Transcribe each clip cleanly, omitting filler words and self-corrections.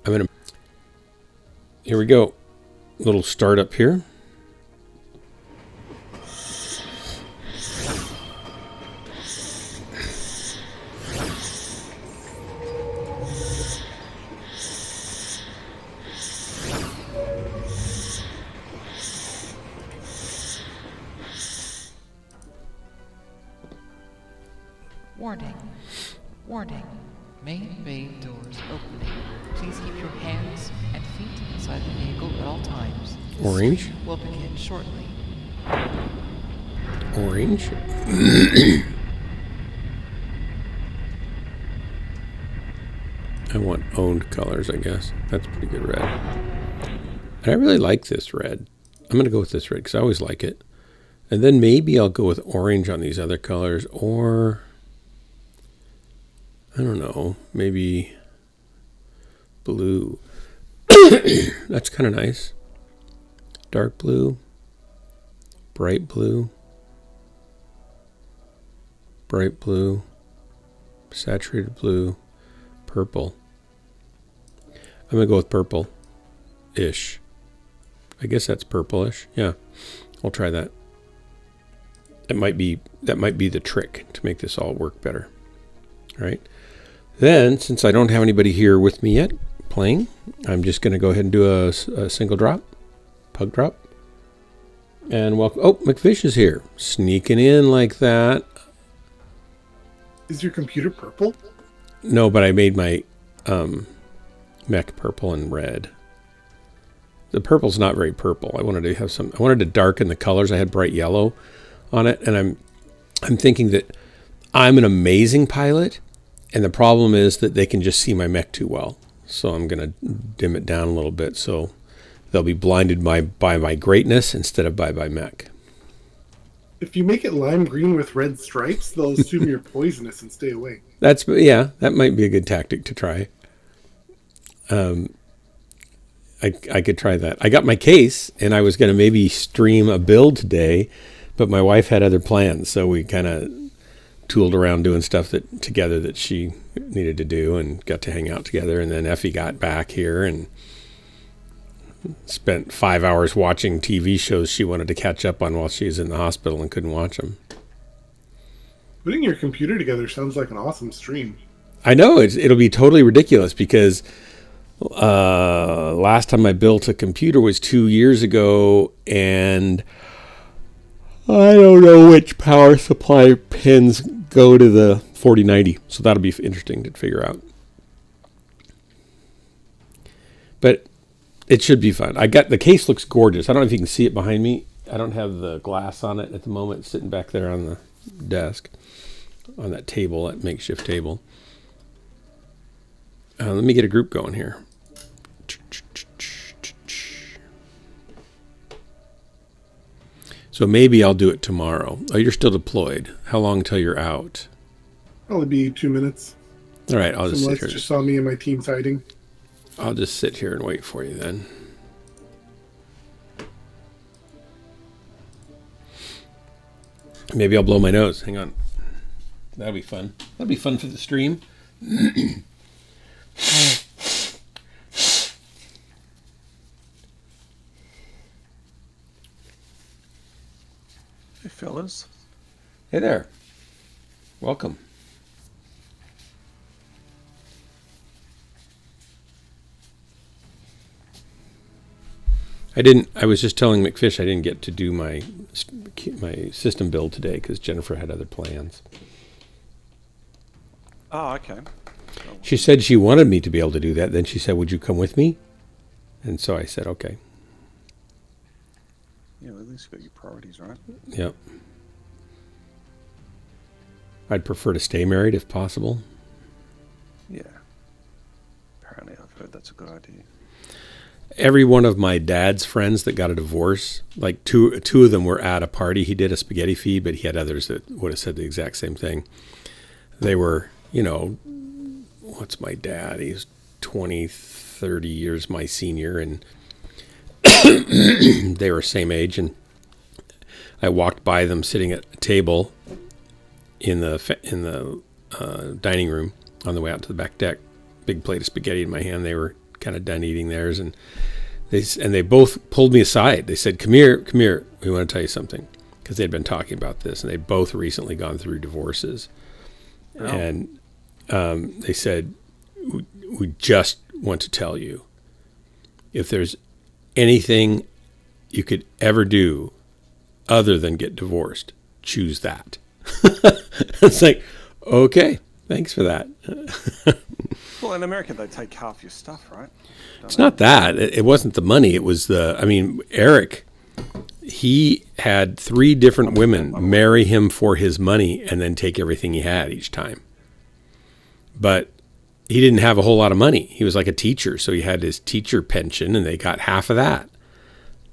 Here we go. Little start up here. Warning. Warning. Main bay doors opening. Please keep your hands and feet inside the vehicle at all times. Orange. Will begin shortly. Orange. I want owned colors, I guess. That's pretty good red. And I really like this red. I'm going to go with this red because I always like it. And then maybe I'll go with orange on these other colors, or I don't know, maybe blue. That's kind of nice. Dark blue, bright blue, bright blue, saturated blue, purple. I'm going to go with purple-ish. I guess that's purplish. Yeah, I'll try that. That might be the trick to make this all work better. All right. Then, since I don't have anybody here with me yet playing, I'm just going to go ahead and do a single drop, pug drop. And welcome. Oh, McFish is here, sneaking in like that. Is your computer purple? No, but I made my mech purple and red. The purple's not very purple. I wanted to darken the colors. I had bright yellow on it, and I'm thinking that I'm an amazing pilot, and the problem is that they can just see my mech too well. So I'm going to dim it down a little bit so they'll be blinded by my greatness instead of by my mech. If you make it lime green with red stripes, they'll assume you're poisonous and stay away. That might be a good tactic to try. I could try that. I got my case, and I was going to maybe stream a build today, but my wife had other plans, so we kind of tooled around doing stuff together that she needed to do, and got to hang out together. And then Effie got back here and spent 5 hours watching TV shows she wanted to catch up on while she was in the hospital and couldn't watch them. Putting your computer together sounds like an awesome stream. I know it'll be totally ridiculous because last time I built a computer was 2 years ago, and I don't know which power supply pins go to the 4090, so that'll be interesting to figure out. But it should be fun. The case looks gorgeous. I don't know if you can see it behind me. I don't have the glass on it at the moment. It's sitting back there on the desk, on that table, that makeshift table. Let me get a group going here. So maybe I'll do it tomorrow. Oh, you're still deployed. How long till you're out? Probably be 2 minutes. All right, I'll just sit here. Just saw me and my team's hiding. I'll just sit here and wait for you then. Maybe I'll blow my nose. Hang on. That'll be fun. That'll be fun for the stream. Hey, fellas. Hey there. Welcome. I was just telling McFish I didn't get to do my system build today because Jennifer had other plans. Oh, okay. She said she wanted me to be able to do that. Then she said, would you come with me? And so I said, okay. Yeah, well, at least you got your priorities, right? Yep. I'd prefer to stay married if possible. Yeah. Apparently I've heard that's a good idea. Every one of my dad's friends that got a divorce, like two of them were at a party. He did a spaghetti feed, but he had others that would have said the exact same thing. They were, what's my dad? He's 20, 30 years my senior, and they were same age. And I walked by them sitting at a table in the dining room on the way out to the back deck. Big plate of spaghetti in my hand. They were kind of done eating theirs, and they both pulled me aside. They said, come here, we want to tell you something, because they'd been talking about this, and they'd both recently gone through divorces. Oh. And they said, we just want to tell you, if there's anything you could ever do other than get divorced, choose that. It's like, okay, thanks for that. Well, in America, they take half your stuff, right? It's not that. It wasn't the money. It was Eric, he had 3 different women marry him for his money and then take everything he had each time. But he didn't have a whole lot of money. He was like a teacher, so he had his teacher pension, and they got half of that.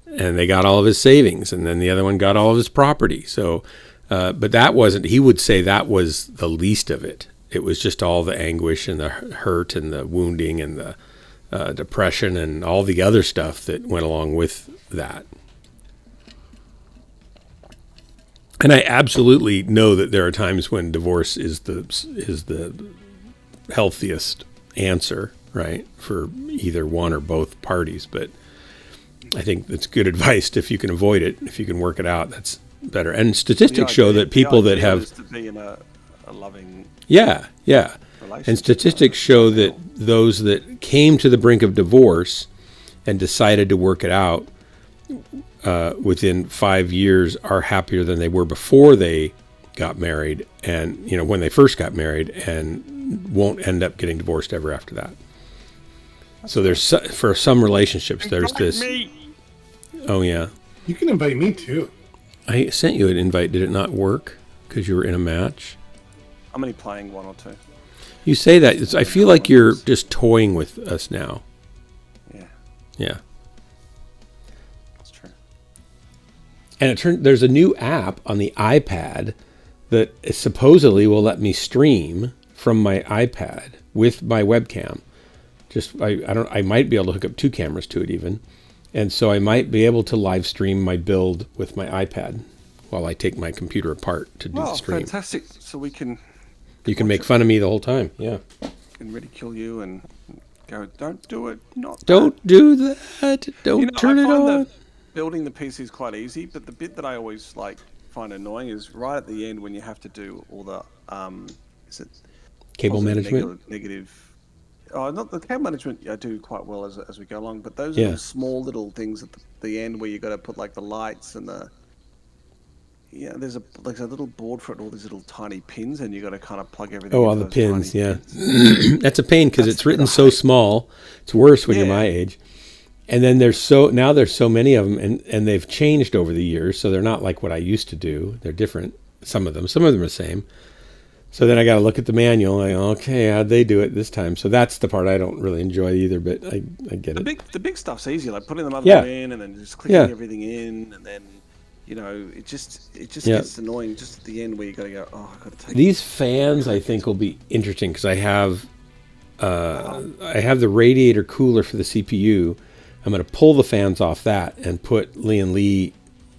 And they got all of his savings, and then the other one got all of his property. So, but that wasn't, he would say that was the least of it. It was just all the anguish and the hurt and the wounding and the depression and all the other stuff that went along with that. And I absolutely know that there are times when divorce is the healthiest answer, right, for either one or both parties. But I think it's good advice if you can avoid it, if you can work it out. That's better. And statistics show that people that have to be in a loving yeah. And statistics show that those that came to the brink of divorce and decided to work it out within 5 years are happier than they were before they got married, and when they first got married, and won't end up getting divorced ever after that. So there's for some relationships there's this. Oh yeah. You can invite me too. I sent you an invite. Did it not work because you were in a match? I'm only playing 1 or 2. You say that. I feel like you're just toying with us now. Yeah. And there's a new app on the iPad that supposedly will let me stream from my iPad with my webcam. I might be able to hook up 2 cameras to it even. And so I might be able to live stream my build with my iPad while I take my computer apart to do the stream. Fantastic. So we can... You can make fun of me the whole time, yeah. And ridicule you and go, don't do it, Don't do that. Don't turn it on. Building the PC is quite easy, but the bit that I always find annoying is right at the end when you have to do all the cable management? Negative. Oh, not the cable management. I do quite well as we go along, but those are the small little things at the end where you got to put the lights and there's a little board for it, all these little tiny pins, and you got to kind of plug everything. Oh, all the pins, yeah. That's a pain because it's written so small. It's worse when you're my age. And then there's so many of them, and they've changed over the years, so they're not like what I used to do. They're different. Some of them are the same. So then I got to look at the manual. Okay, how'd they do it this time? So that's the part I don't really enjoy either, but I get it. The big stuff's easy, like putting the motherboard in and then just clicking everything in, and then it just gets annoying just at the end where you got to go. Oh, I got to take these fans. I think will be interesting because I have the radiator cooler for the CPU. I'm going to pull the fans off that and put Lee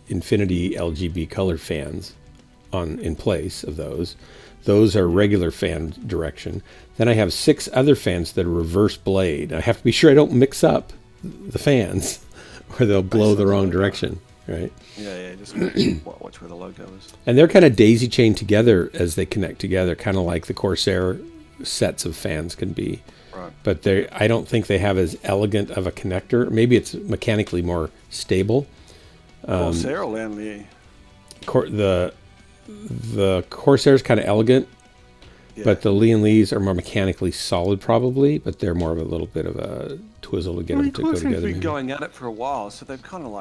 Infinity LGB color fans in place of those. Those are regular fan direction. Then I have 6 other fans that are reverse blade. I have to be sure I don't mix up the fans or they'll blow the wrong direction, right? Yeah, just watch where the logo is. And they're kind of daisy chained together as they connect together, kind of like the Corsair sets of fans can be. Right. But I don't think they have as elegant of a connector. Maybe it's mechanically more stable. Corsair or Lanley? The Corsair is kind of elegant, but the Lee and Lees are more mechanically solid probably, but they're more of a little bit of a twizzle to get them to go together. They've been going at it for a while, so they've kind of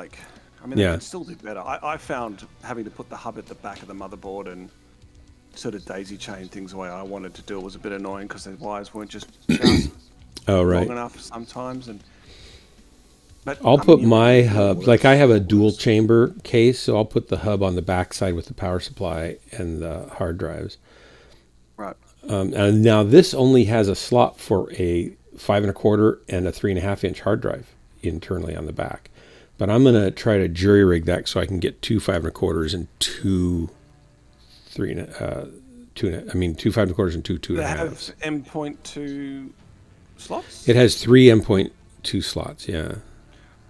they can still do better. I found having to put the hub at the back of the motherboard and sort of daisy chain things the way I wanted to do it was a bit annoying because the wires weren't just long enough sometimes. But I'll put my hub, I have a dual chamber case, so I'll put the hub on the back side with the power supply and the hard drives. Right. And now this only has a slot for a 5 1/4 and a 3.5 inch hard drive internally on the back. But I'm going to try to jury rig that so I can get 2 5 1/4s and 2 5 1/4s and 2 2.5s. They have M.2 slots? It has 3 M.2 2 slots, yeah.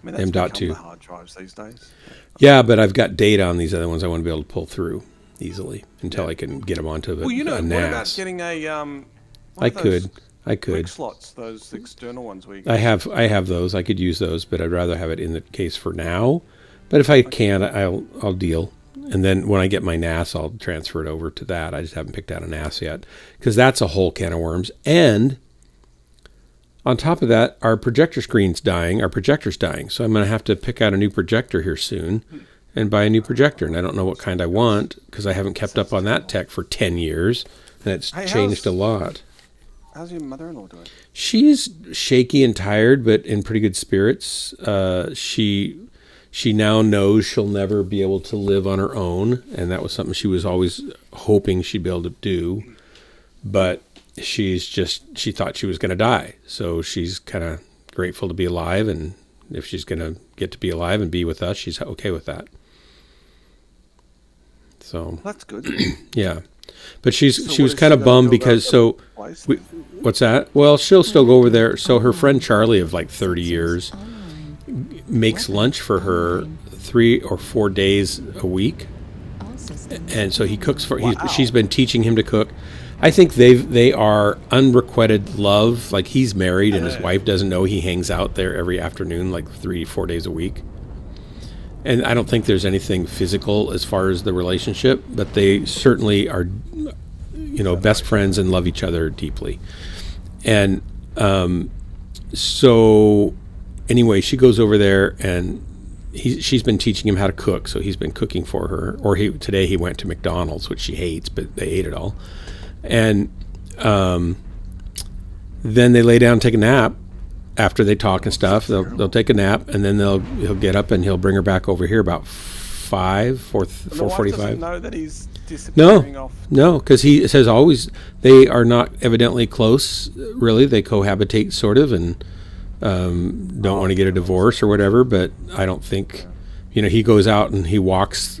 I mean, that's M.2. become the hard drives these days. Yeah, but I've got data on these other ones I want to be able to pull through easily until I can get them onto Well, you know, a what about NAS. getting a I could. Mic slots, those external ones we I have those. I could use those, but I'd rather have it in the case for now. But if I can, I'll deal. And then when I get my NAS, I'll transfer it over to that. I just haven't picked out a NAS yet because that's a whole can of worms. And on top of that, our projector screen's dying. Our projector's dying. So I'm going to have to pick out a new projector here soon and buy a new projector. And I don't know what kind I want because I haven't kept up on that tech for 10 years. And it's changed a lot. How's your mother-in-law doing? She's shaky and tired, but in pretty good spirits. She now knows she'll never be able to live on her own, and that was something she was always hoping she'd be able to do. But she thought she was going to die, so she's kind of grateful to be alive, and if she's going to get to be alive and be with us, she's okay with that. So that's good. Yeah. But she was kind of bummed because what's that? Well, she'll still go over there. So her friend Charlie of like 30 years makes lunch for her 3 or 4 days a week, and so he cooks for. She's been teaching him to cook. I think they are unrequited love. Like he's married and his wife doesn't know he hangs out there every afternoon, like 3-4 days a week. And I don't think there's anything physical as far as the relationship, but they certainly are, best friends and love each other deeply. And so anyway, she goes over there and she's been teaching him how to cook. So he's been cooking for her. Or today he went to McDonald's, which she hates, but they ate it all. And then they lay down and take a nap. After they talk and stuff, they'll take a nap, and then he'll get up and he'll bring her back over here about 4:45. Doesn't know that he's disappearing off. No, because he says always they are not evidently close. Really, they cohabitate sort of, and don't want to get a divorce or whatever. But I don't think, he goes out and he walks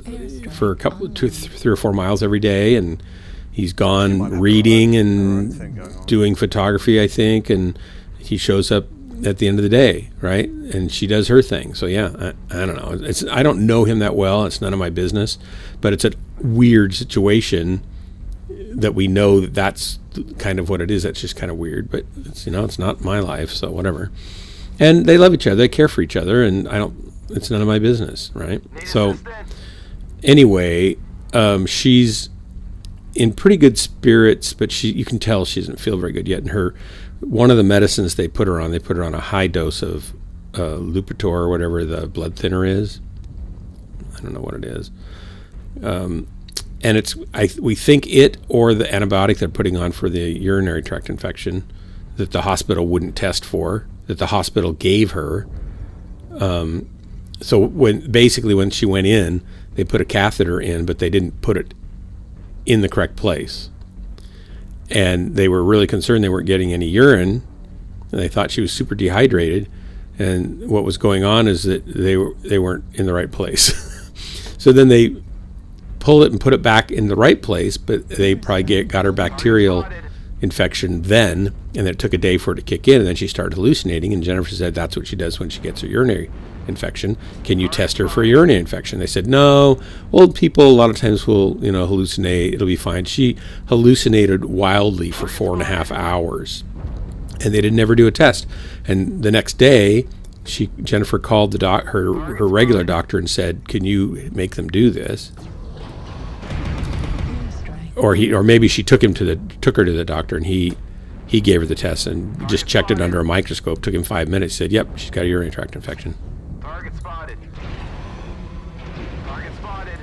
for 3 or 4 miles every day, and he's gone reading and doing photography, I think, and he shows up at the end of the day, right? And she does her thing. So yeah, I don't know. I don't know him that well. It's none of my business, but it's a weird situation that we know that's kind of what it is. That's just kind of weird, but it's not my life, so whatever. And they love each other. They care for each other, and it's none of my business, right? So anyway, she's in pretty good spirits, but you can tell she doesn't feel very good yet. And one of the medicines they put her on a high dose of Lipitor or whatever the blood thinner is. I don't know what it is. And we think it or the antibiotic they're putting on for the urinary tract infection that the hospital wouldn't test for, that the hospital gave her. So when she went in, they put a catheter in, but they didn't put it in the correct place. And they were really concerned they weren't getting any urine, and they thought she was super dehydrated. And what was going on is that they weren't in the right place. So then they pulled it and put it back in the right place, but they probably got her bacterial infection then, and it took a day for it to kick in, and then she started hallucinating. And Jennifer said that's what she does when she gets her urinary infection. Can you test her for a urinary infection? They said no. Old people a lot of times will hallucinate. It'll be fine. She hallucinated wildly for 4.5 hours, and they didn't ever do a test. And the next day, Jennifer called her regular doctor and said, "Can you make them do this?" Or maybe she took her to the doctor, and he gave her the test and just checked it under a microscope. Took him 5 minutes. Said, "Yep, she's got a urinary tract infection." Target spotted. Target spotted.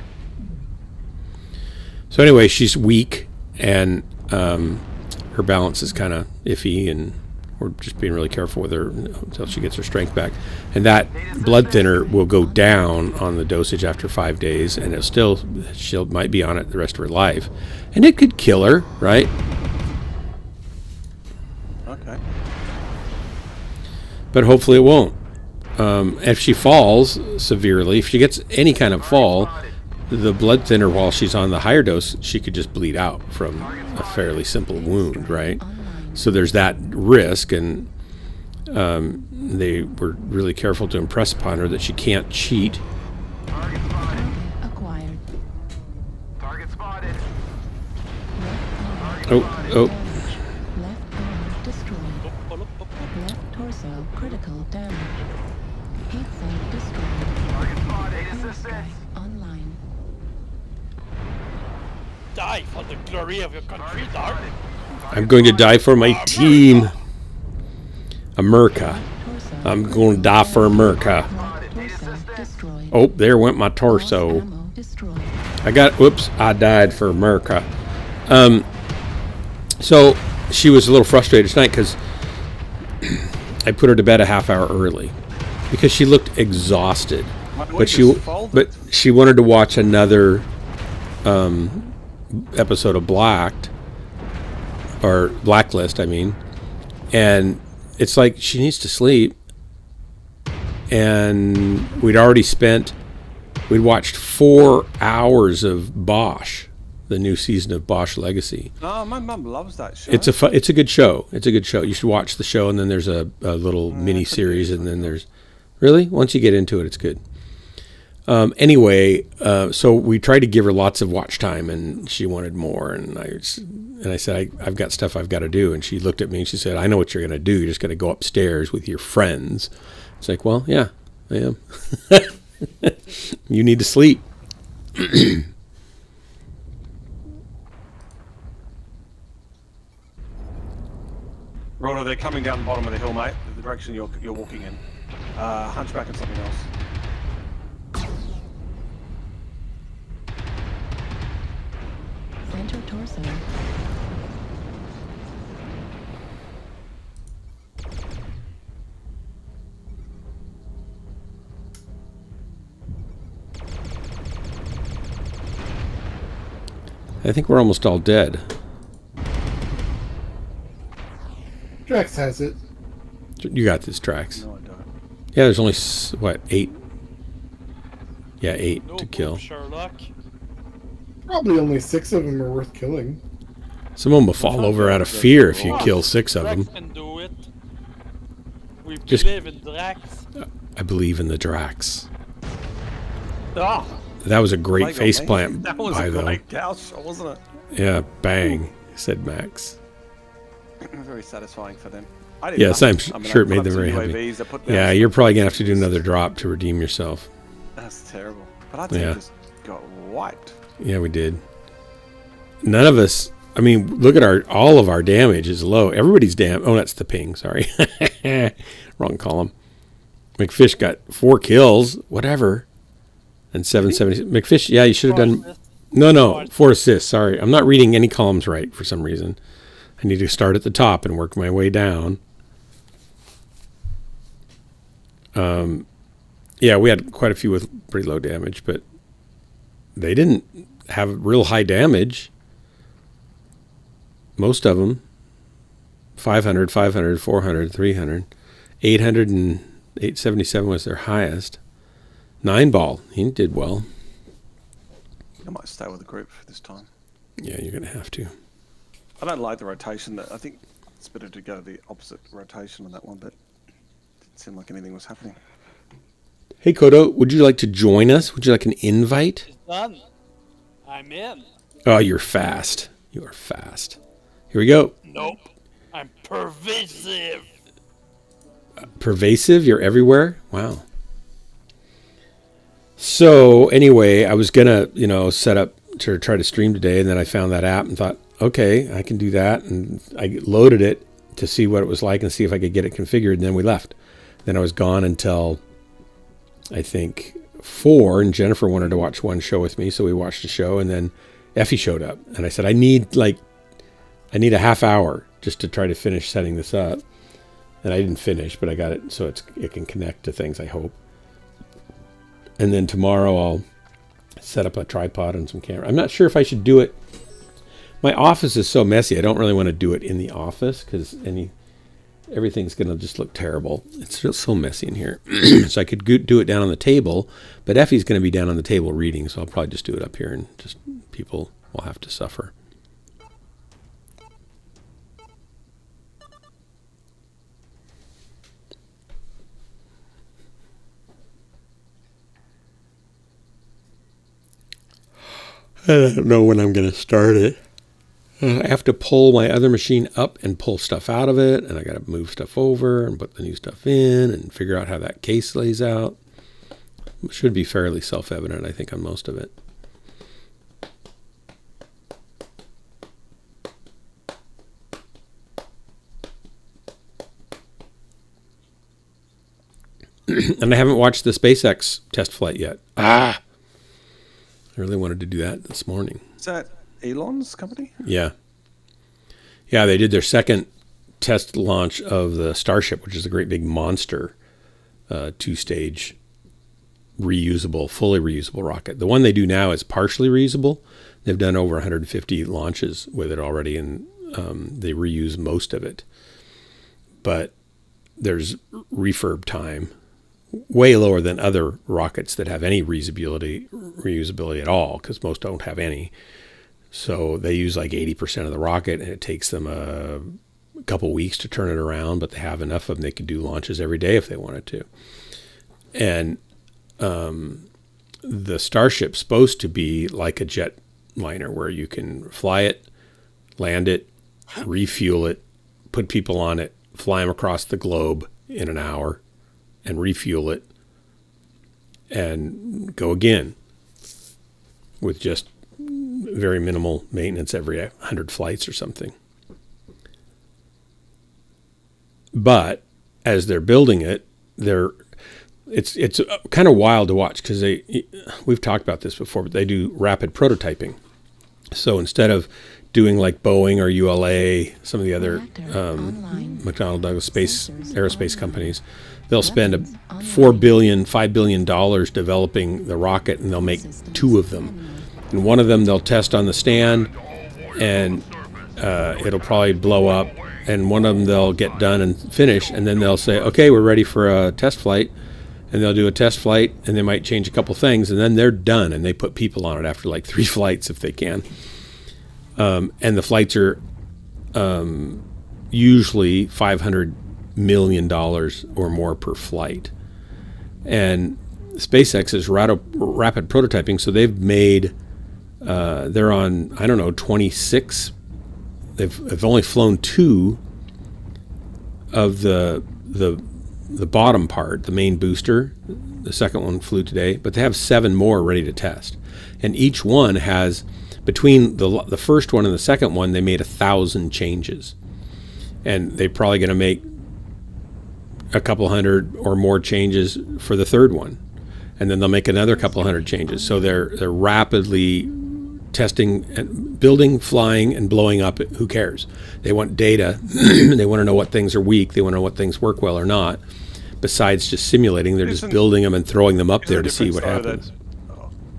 So anyway, she's weak, and her balance is kind of iffy, and we're just being really careful with her until she gets her strength back. And that blood thinner will go down on the dosage after 5 days, and she might be on it the rest of her life, and it could kill her, right? Okay. But hopefully it won't. If she falls severely, if she gets any kind of fall, the blood thinner while she's on the higher dose, she could just bleed out from a fairly simple wound, right? So there's that risk, and they were really careful to impress upon her that she can't cheat. Target spotted. Acquired. Target spotted. Oh. Left arm destroyed. Left torso critical damage. Heat sink destroyed. Target spotted. Assistance. Online. Die for the glory of your country, dog. I'm going to die for my team. America. Torso. I'm going to die for America. Left torso destroyed. Oh, there went my torso. Ammo destroyed. I died for America. So she was a little frustrated tonight because I put her to bed a half hour early because she looked exhausted. But she wanted to watch another episode of Blacklist, I mean. And it's like she needs to sleep. And we'd watched 4 hours of Bosch, the new season of Bosch Legacy. Oh, my mum loves that show. It's a good show. It's a good show. You should watch the show, and then there's a little mini series, and then there's once you get into it, it's good. Anyway, so we tried to give her lots of watch time, and she wanted more. And I said, I've got stuff I've got to do. And she looked at me and she said, I know what you're going to do. You're just going to go upstairs with your friends. It's like, well, yeah, I am. You need to sleep. Rono, they're coming down the bottom of the hill, mate. The direction you're walking in. Hunchback and something else. Center torso. I think we're almost all dead. Drax has it. You got this, Trax. No, I don't. Yeah, there's only, 8? Yeah, 8 No to poop, kill. Sherlock. Probably only 6 of them are worth killing. Some of them will fall over out of fear if you kill 6 of Drax them. can do it. We Just- believe in Drax. I believe in the Drax. Ah, That was a great Lego, face mate. plant That was by a though. great couch, wasn't it? Yeah, bang, said Max. Very satisfying for them. I didn't Yes, know. I'm I mean, sure it I made put them up very some happy. UAVs, they put down Yeah, some- you're probably gonna have to do another drop to redeem yourself. That's terrible. But I'd say Yeah. just got wiped. Yeah, we did. None of us. I mean, look at all of our damage is low. Everybody's Oh, that's the ping. Sorry, wrong column. McFish got 4 kills, whatever, and 770. McFish, yeah, you should have done. No, 4 assists. Sorry, I'm not reading any columns right for some reason. I need to start at the top and work my way down. Yeah, we had quite a few with pretty low damage, but they didn't have real high damage. Most of them, 500, 500, 400, 300, 800 and 877 was their highest. 9-ball, he did well. I might stay with the group this time. Yeah, you're going to have to. I don't like the rotation. I think it's better to go the opposite rotation on that one, but it didn't seem like anything was happening. Hey, Kodo, would you like to join us? Would you like an invite? It's done. I'm in. Oh, you're fast. You are fast. Here we go. Nope. I'm pervasive. Pervasive? You're everywhere? Wow. So, anyway, I was going to, set up to try to stream today, and then I found that app and thought, okay, I can do that. And I loaded it to see what it was like and see if I could get it configured, and then we left. Then I was gone until, I think, 4, and Jennifer wanted to watch one show with me, so we watched a show, and then Effie showed up. And I said, I need a half hour just to try to finish setting this up. And I didn't finish, but I got it so it can connect to things, I hope. And then tomorrow I'll set up a tripod and some camera. I'm not sure if I should do it. My office is so messy. I don't really want to do it in the office because everything's going to just look terrible. It's just so messy in here. So I could do it down on the table, but Effie's going to be down on the table reading, so I'll probably just do it up here and just people will have to suffer. I don't know when I'm going to start it. I have to pull my other machine up and pull stuff out of it, and I got to move stuff over and put the new stuff in and figure out how that case lays out. It should be fairly self-evident, I think, on most of it. And I haven't watched the SpaceX test flight yet. I really wanted to do that this morning. Is that Elon's company? Yeah. Yeah, they did their second test launch of the Starship, which is a great big monster, two-stage reusable, fully reusable rocket. The one they do now is partially reusable. They've done over 150 launches with it already, and they reuse most of it. But there's refurb time way lower than other rockets that have any reusability at all, because most don't have any. So they use like 80% of the rocket, and it takes them a couple weeks to turn it around, but they have enough of them they could do launches every day if they wanted to. And the Starship's supposed to be like a jetliner, where you can fly it, land it, refuel it, put people on it, fly them across the globe in an hour, and refuel it, and go again with just very minimal maintenance every 100 flights or something. But as they're building it, it's kind of wild to watch, because we've talked about this before, but they do rapid prototyping. So instead of doing like Boeing or ULA, some of the other McDonnell Douglas aerospace companies, they'll spend $4 billion, $5 billion developing the rocket, and they'll make 2 of them. And one of them they'll test on the stand, and it'll probably blow up. And one of them they'll get done and finish, and then they'll say, okay, we're ready for a test flight. And they'll do a test flight, and they might change a couple things, and then they're done, and they put people on it after like 3 flights if they can. And the flights are usually $500 million or more per flight. And SpaceX is rapid prototyping, so they've made, they're on, 26. They've only flown 2 of the bottom part, the main booster. The second one flew today, but they have 7 more ready to test. And each one has, between the first one and the second one, they made 1,000 changes. And they're probably going to make a couple hundred or more changes for the third one. And then they'll make another couple hundred changes. So they're rapidly testing and building, flying, and blowing up. Who cares? They want data. They want to know what things are weak. They want to know what things work well or not. Besides just simulating, they're just building them and throwing them up there to see what happens.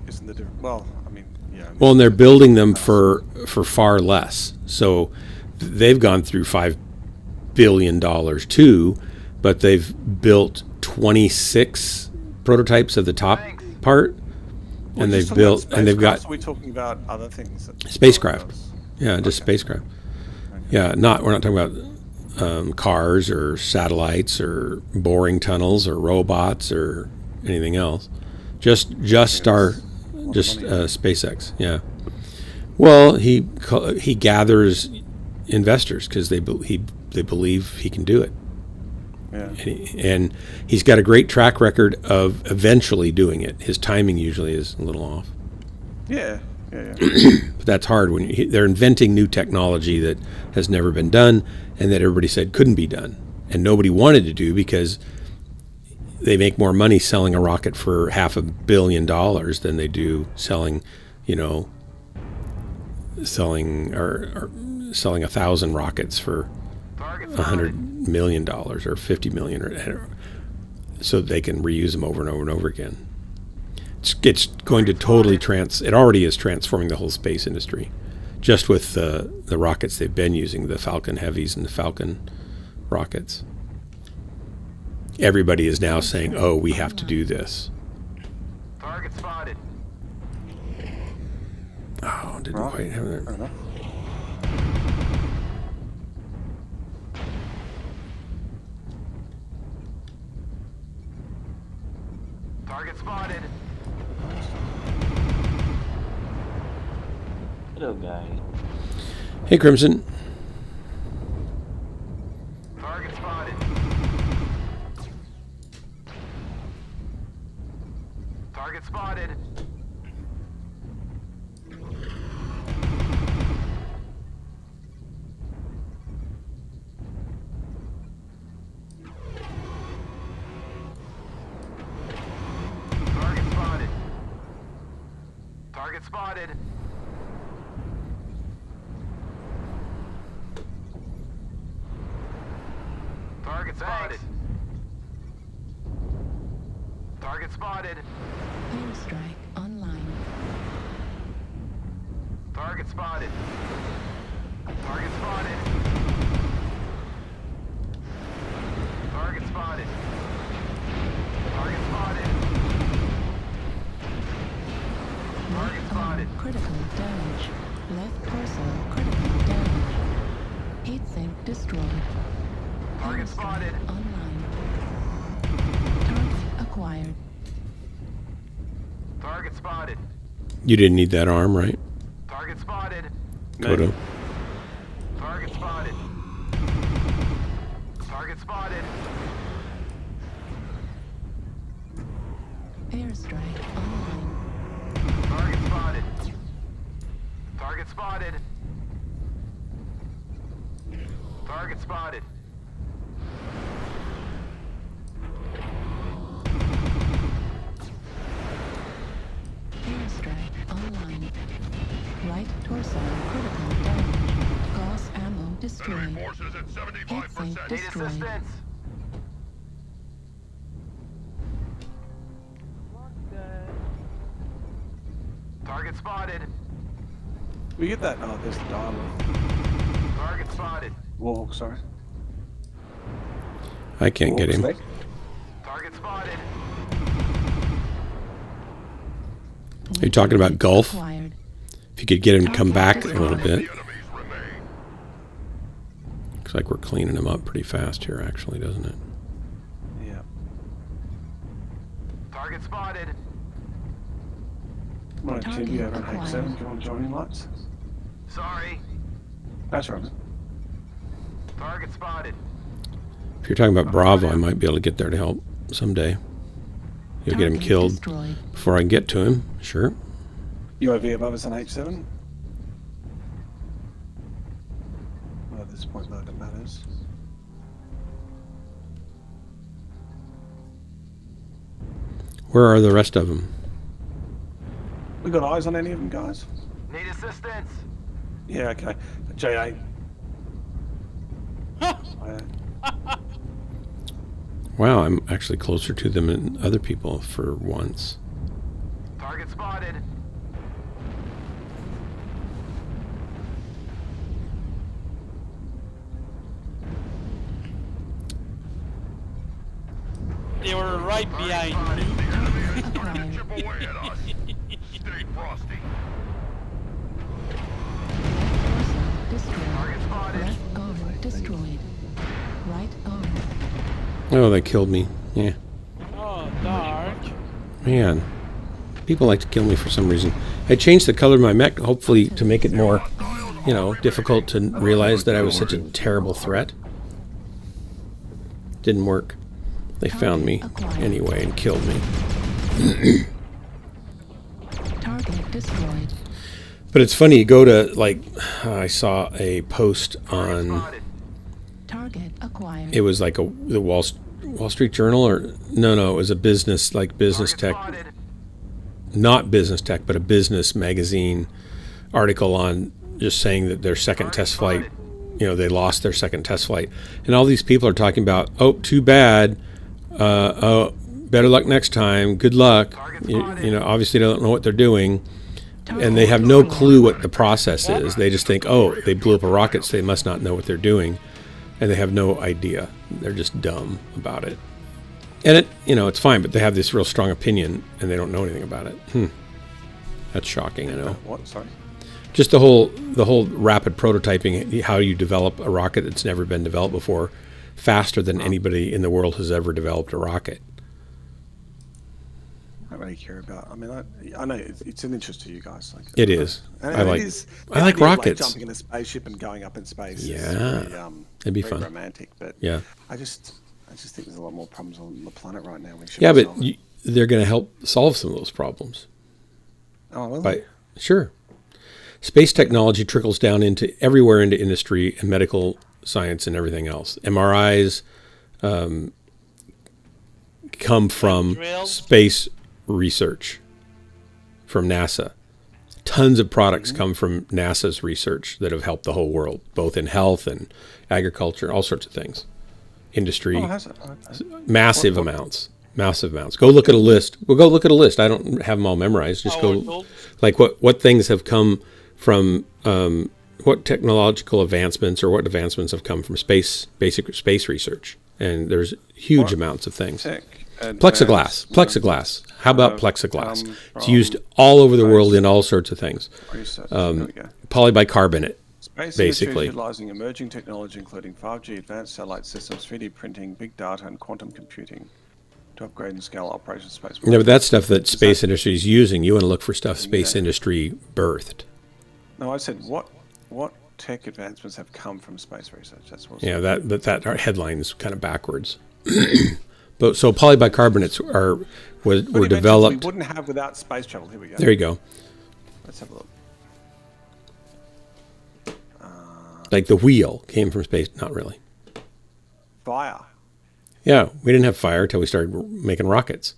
Isn't the difference? Well, I mean, yeah. Well, and they're building them for far less. So they've gone through $5 billion too, but they've built 26 prototypes of the top part. And they've built, and they've got. Are we talking about other things? Spacecraft. Yeah, just spacecraft. Okay. Yeah, we're not talking about cars or satellites or boring tunnels or robots or anything else. Just SpaceX. Yeah. Well, he gathers investors because they believe he can do it. Yeah. And he's got a great track record of eventually doing it. His timing usually is a little off. Yeah. But that's hard when they're inventing new technology that has never been done and that everybody said couldn't be done. And nobody wanted to do because they make more money selling a rocket for $500 million than they do selling 1,000 rockets for $100 million or $50 million, so they can reuse them over and over and over again. It's going to totally it already is transforming the whole space industry, just with the rockets they've been using, the Falcon Heavies and the Falcon rockets. Everybody is now saying, "Oh, we have to do this." Target spotted. Oh, didn't quite have that. Fair enough. Target spotted. Hello, guy. Hey, Crimson. Target spotted. Target spotted. Target spotted. Target spotted. Target spotted. Target spotted. Airstrike online. Target spotted. Target spotted. Target spotted. Target spotted. Target spotted. Critical damage. Left torso critical damage. Heat sink destroyed. Target Airstrike spotted. online. Target acquired. Target spotted. You didn't need that arm, right? Target spotted. Toto. Target spotted. Target spotted. Airstrike online. Target spotted. Target spotted. Target spotted. Airstrike online. Right torso critical damage. Gauss ammo destroyed. Forces at Heat sink Need destroyed. assistance. Target spotted. We get that? Oh, there's the dialogue. Target spotted. Warhawk, sorry. I can't get him. Warhawk's leg. Target spotted. Are you talking about Gulf? Acquired. If you could get him to come back a little bit. Enemies remain. Looks like we're cleaning him up pretty fast here, actually, doesn't it? Yeah. Target spotted. Right, Tim, you over on Hack 7. Do you want to join in, lights? Sorry. That's right. Target spotted. If you're talking about Bravo, I might be able to get there to help someday. You'll get him Target killed destroyed. before I can get to him. Sure. UAV above us on H7. Well, at this point, though, it matters. Where are the rest of them? We got eyes on any of them, guys? Need assistance. Yeah, okay. J8. Wow, I'm actually closer to them than other people for once. Target spotted. They were right behind me. Acquired. Chip away at us. Stay frosty. Left torso destroyed. Target spotted. Left arm destroyed. Right arm. Oh, they killed me. Yeah. Oh, dark. Man. People like to kill me for some reason. I changed the color of my mech, hopefully to make it more, you know, difficult to realize that I was such a terrible threat. Didn't work. They found me anyway and killed me. Target destroyed. But it's funny, you go to, like, I saw a post on, Spotted. Target acquired. it was like the Wall Street Journal, or, no, it was a business, like business Target tech, spotted. not business tech, but a business magazine article on just saying that their second test flight, you know, they lost their second test flight. And all these people are talking about, oh, too bad, oh, better luck next time, good luck. You know, obviously they don't know what they're doing. And they have no clue what the process is. They just think, oh, they blew up a rocket, so they must not know what they're doing. And they have no idea. They're just dumb about it. And it, you know, it's fine, but they have this real strong opinion, and they don't know anything about it. That's shocking, I know. What? Sorry. Just the whole rapid prototyping, how you develop a rocket that's never been developed before, faster than anybody in the world has ever developed a rocket. don't really care about. I mean, I know it's an interest to you guys. Like It is. And I like. it is, I the like idea of, rockets. jumping in a spaceship and going up in space. Yeah, is very, it'd be very fun. romantic, but Yeah. I just think there's a lot more problems on the planet right now. We should Yeah, be but solving. they're going to help solve some of those problems. Oh, will By they? sure, space technology trickles down into everywhere into industry and medical science and everything else. MRIs come from Drills. space research from NASA. Tons of products come from NASA's research that have helped the whole world, both in health and agriculture, all sorts of things. Industry, Oh, has it? Okay. massive amounts. Massive amounts. Go look at a list. We'll go look at a list. I don't have them all memorized. Just Power go, tools. like what things have come from what technological advancements or what advancements have come from basic space research. And there's huge amounts of things. Tech Plexiglass. advancements Plexiglass. How about have plexiglass? come It's used from all over the world in all sorts of things. research. There we go. Polybicarbonate. Space basically. industry is utilizing emerging technology, including 5G, advanced satellite systems, 3D printing, big data, and quantum computing, to upgrade and scale operations space. Yeah, but that's stuff that space industry is using. You want to look for stuff space industry birthed. No, I said what tech advancements have come from space research? That's what. Yeah, that our headline's kind of backwards. But so polybicarbonates were developed. We wouldn't have without space travel. Here we go. There you go. Let's have a look. Like the wheel came from space. Not really. Fire. Yeah, we didn't have fire until we started making rockets.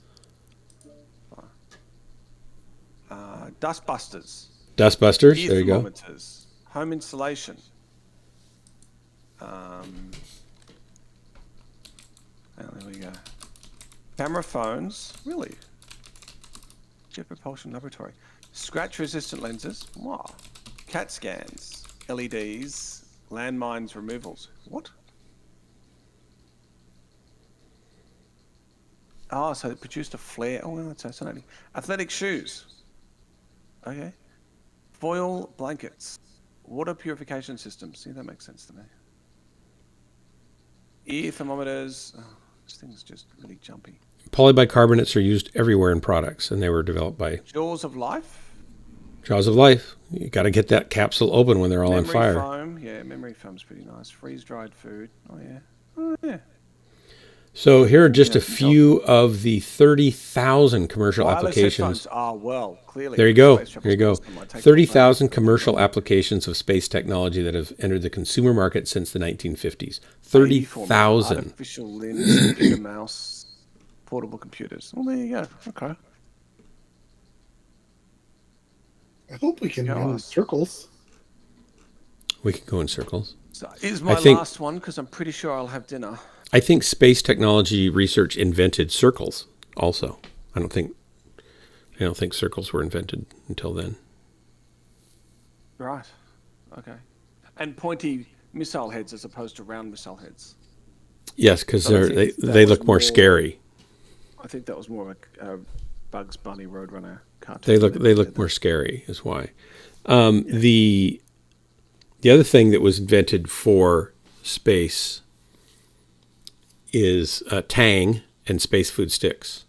Dustbusters. Dustbusters. Ear There you go. thermometers. Home insulation. Oh, there we go. Camera phones. Really? Jet propulsion laboratory. Scratch-resistant lenses. Wow. CAT scans. LEDs. Landmines removals. What? Oh, so it produced a flare. Oh, well, that's fascinating. Athletic shoes. Okay. Foil blankets. Water purification systems. See, that makes sense to me. Ear thermometers. Oh, this thing's just really jumpy. Polybicarbonates are used everywhere in products, and they were developed by Jaws of life. Jaws of Life. You got to get that capsule open when they're all on Memory fire. foam. Yeah, memory foam's pretty nice. Freeze-dried food. Oh, yeah. Oh, yeah. So here are just a few of the 30,000 commercial Wireless applications. headphones. Ah, well, clearly. There you go. space There you go. travel's custom. I take 30,000 commercial applications of space technology that have entered the consumer market since the 1950s. 30,000. Artificial limbs, bigger mouse, portable computers. Well, there you go. Okay. I hope we can Go run in on. circles. We can go in circles. So is my think- last one because I'm pretty sure I'll have dinner. I think space technology research invented circles also. I don't think circles were invented until then. Right. Okay. And pointy missile heads as opposed to round missile heads. Yes, because But I think they that look was more more- scary. I think that was more like a Bugs Bunny Roadrunner cartoon. They look more scary is why. The other thing that was invented for space is Tang and space food sticks.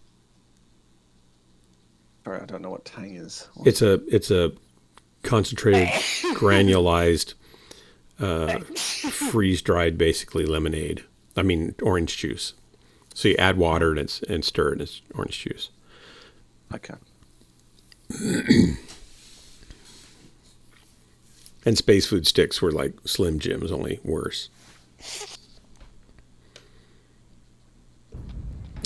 Sorry, I don't know what Tang is. It's a concentrated, granulized, freeze dried, basically lemonade. I mean orange juice. So you add water and stir it, and it's orange juice. Okay. And space food sticks were like Slim Jims, only worse.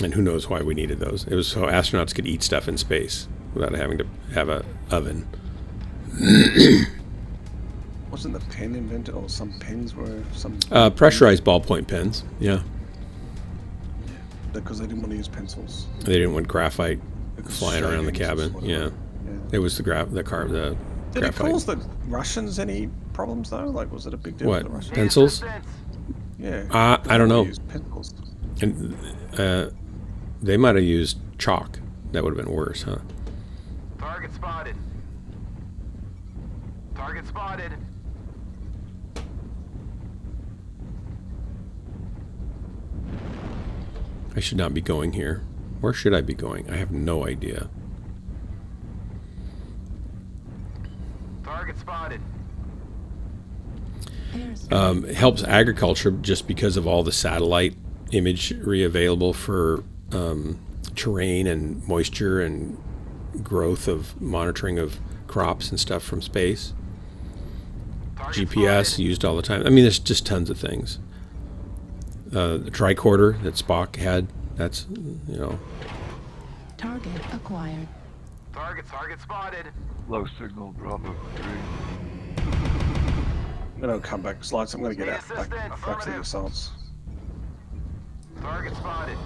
And who knows why we needed those? It was so astronauts could eat stuff in space without having to have a oven. Wasn't the pen invented, or some pens were some? Pressurized ballpoint pens, yeah. Because they didn't want to use pencils. They didn't want graphite flying around the Shavings or cabin. whatever. Yeah, Yeah. it was the Did it graphite. cause the Russians any problems though? Like, was it a big deal What for the Russians? pencils? Yeah. I don't know. Use pencils. And they might have used chalk. That would have been worse, huh? Target spotted. Target spotted. I should not be going here. Where should I be going? I have no idea. Target spotted. Airspace. It helps agriculture just because of all the satellite imagery available for terrain and moisture and growth of monitoring of crops and stuff from space. Target GPS spotted. used all the time. I mean, there's just tons of things. The tricorder that Spock had, that's, you know. Target acquired. Target spotted. Low signal, Bravo 3. I'm going to come back slides. I'm going to get out back to the assaults. Target spotted.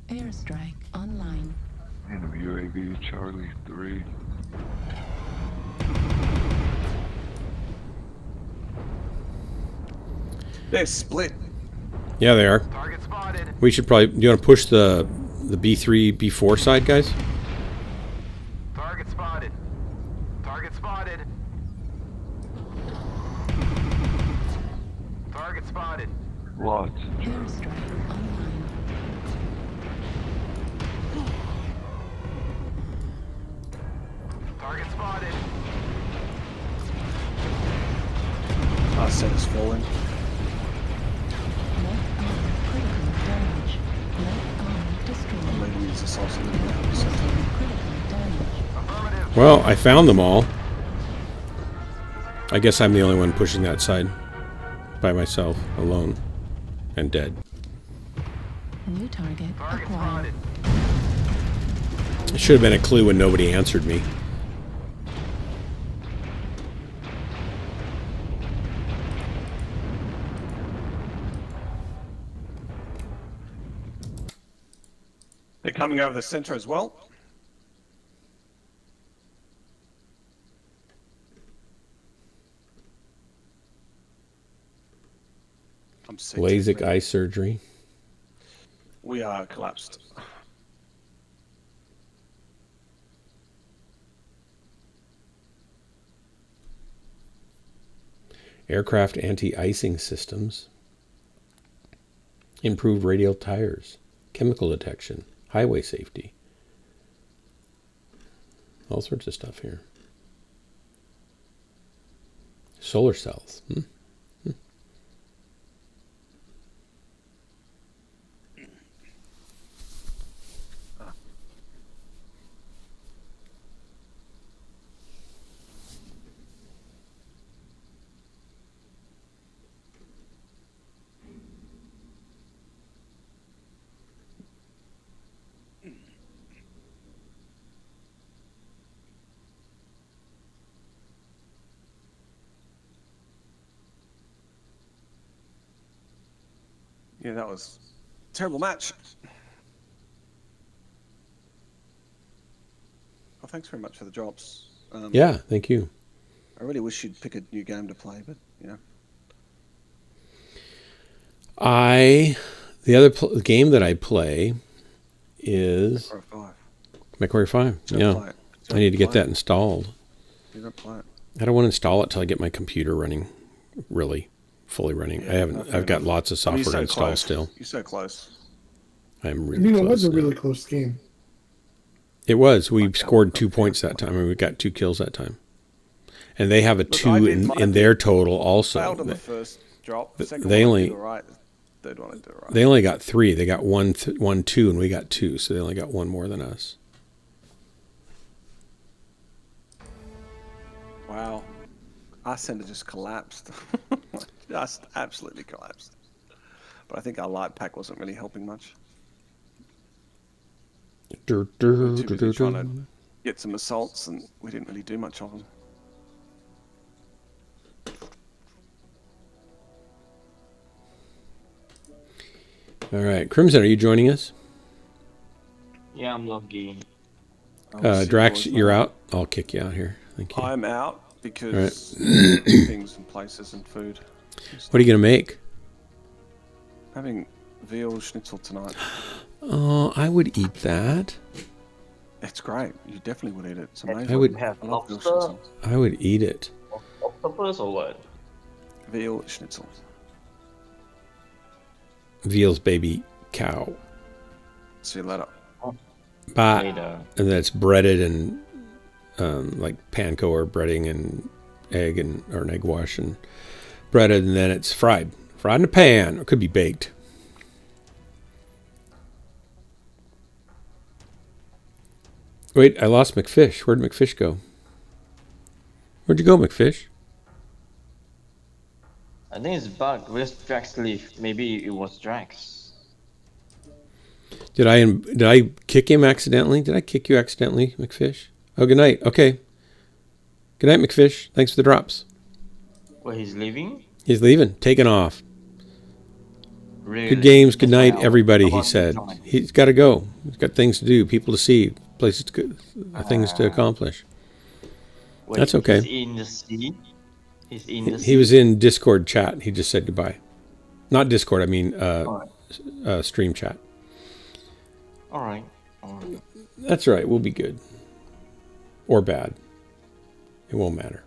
Airstrike online. Enemy UAV, Charlie 3. They're split. Yeah, they are. Target spotted. We should probably, do you want to push the B3, B4 side, guys? Target spotted. Target spotted. Target spotted. Lots. Airstrike online. Target spotted. Our center's falling. Left arm critical damage. Left arm I'm destroyed. leaving these assaults in the center. Causing critical damage. Affirmative. Well, I found them all. I guess I'm the only one pushing that side by myself, alone, and dead. New target Target acquired. spotted. It should have been a clue when nobody answered me. They're coming over the center as well. I'm sick. LASIK eye surgery. We are collapsed. Aircraft anti-icing systems. Improved radial tires. Chemical detection. Highway safety. All sorts of stuff here. Solar cells. Yeah, that was a terrible match. Well, thanks very much for the drops. Yeah, thank you. I really wish you'd pick a new game to play, but you know. The other game that I play is Or 5. MechWarrior 5. Don't Yeah, play it. I need to get play that installed. You don't play it. I don't want to install it till I get my computer running, really fully running. Yeah, I haven't. no, fair I've got enough. lots of I mean, software to install close. still. You're so close. I'm I really mean, it close. was a now. really close game. It was. We scored 2 points that time, and we got 2 kills that time. And they have a Look, 2 I did in my their total also. Failed on the first drop. The second they one I only- did all right. The third one I did all right. They only got 3. They got 1, 2, and we got 2. So they only got 1 more than us. Wow. Our center just collapsed. Just absolutely collapsed. But I think our light pack wasn't really helping much. We were too busy trying to get some assaults, and we didn't really do much of them. All right, Crimson, are you joining us? Yeah, I'm logging. Drax, you're out. I'll kick you out here. Thank you. I'm out because things and places and food. What are you gonna make? Having veal schnitzel tonight. Oh, I would eat that. It's great. You definitely would eat it. It's amazing. I would- Have I love veal lobster, schnitzel. I would eat it. octopus, or what? Veal schnitzel. Veal's baby cow. See you later. Bye. Later. And then it's breaded and like panko or breading and egg or an egg wash and breaded, and then it's fried in a pan, or it could be baked. Wait, I lost McFish. Where'd McFish go? Where'd you go, McFish? I think it's bug. Where's Drax leave? Maybe it was Drax. Did I kick him accidentally? Did I kick you accidentally, McFish? Oh, good night. Okay. Good night, McFish. Thanks for the drops. Well, he's leaving? He's leaving. Taking off. Really? Good games. Good That's why night, I everybody, he want to said. join. He's got to go. He's got things to do, people to see, places to things to accomplish. Wait, That's okay. He's in the sea? He's in the sea? He was in Discord chat. He just said goodbye. Not Discord, I mean stream chat. Alright. That's right. We'll be good. Or bad. It won't matter.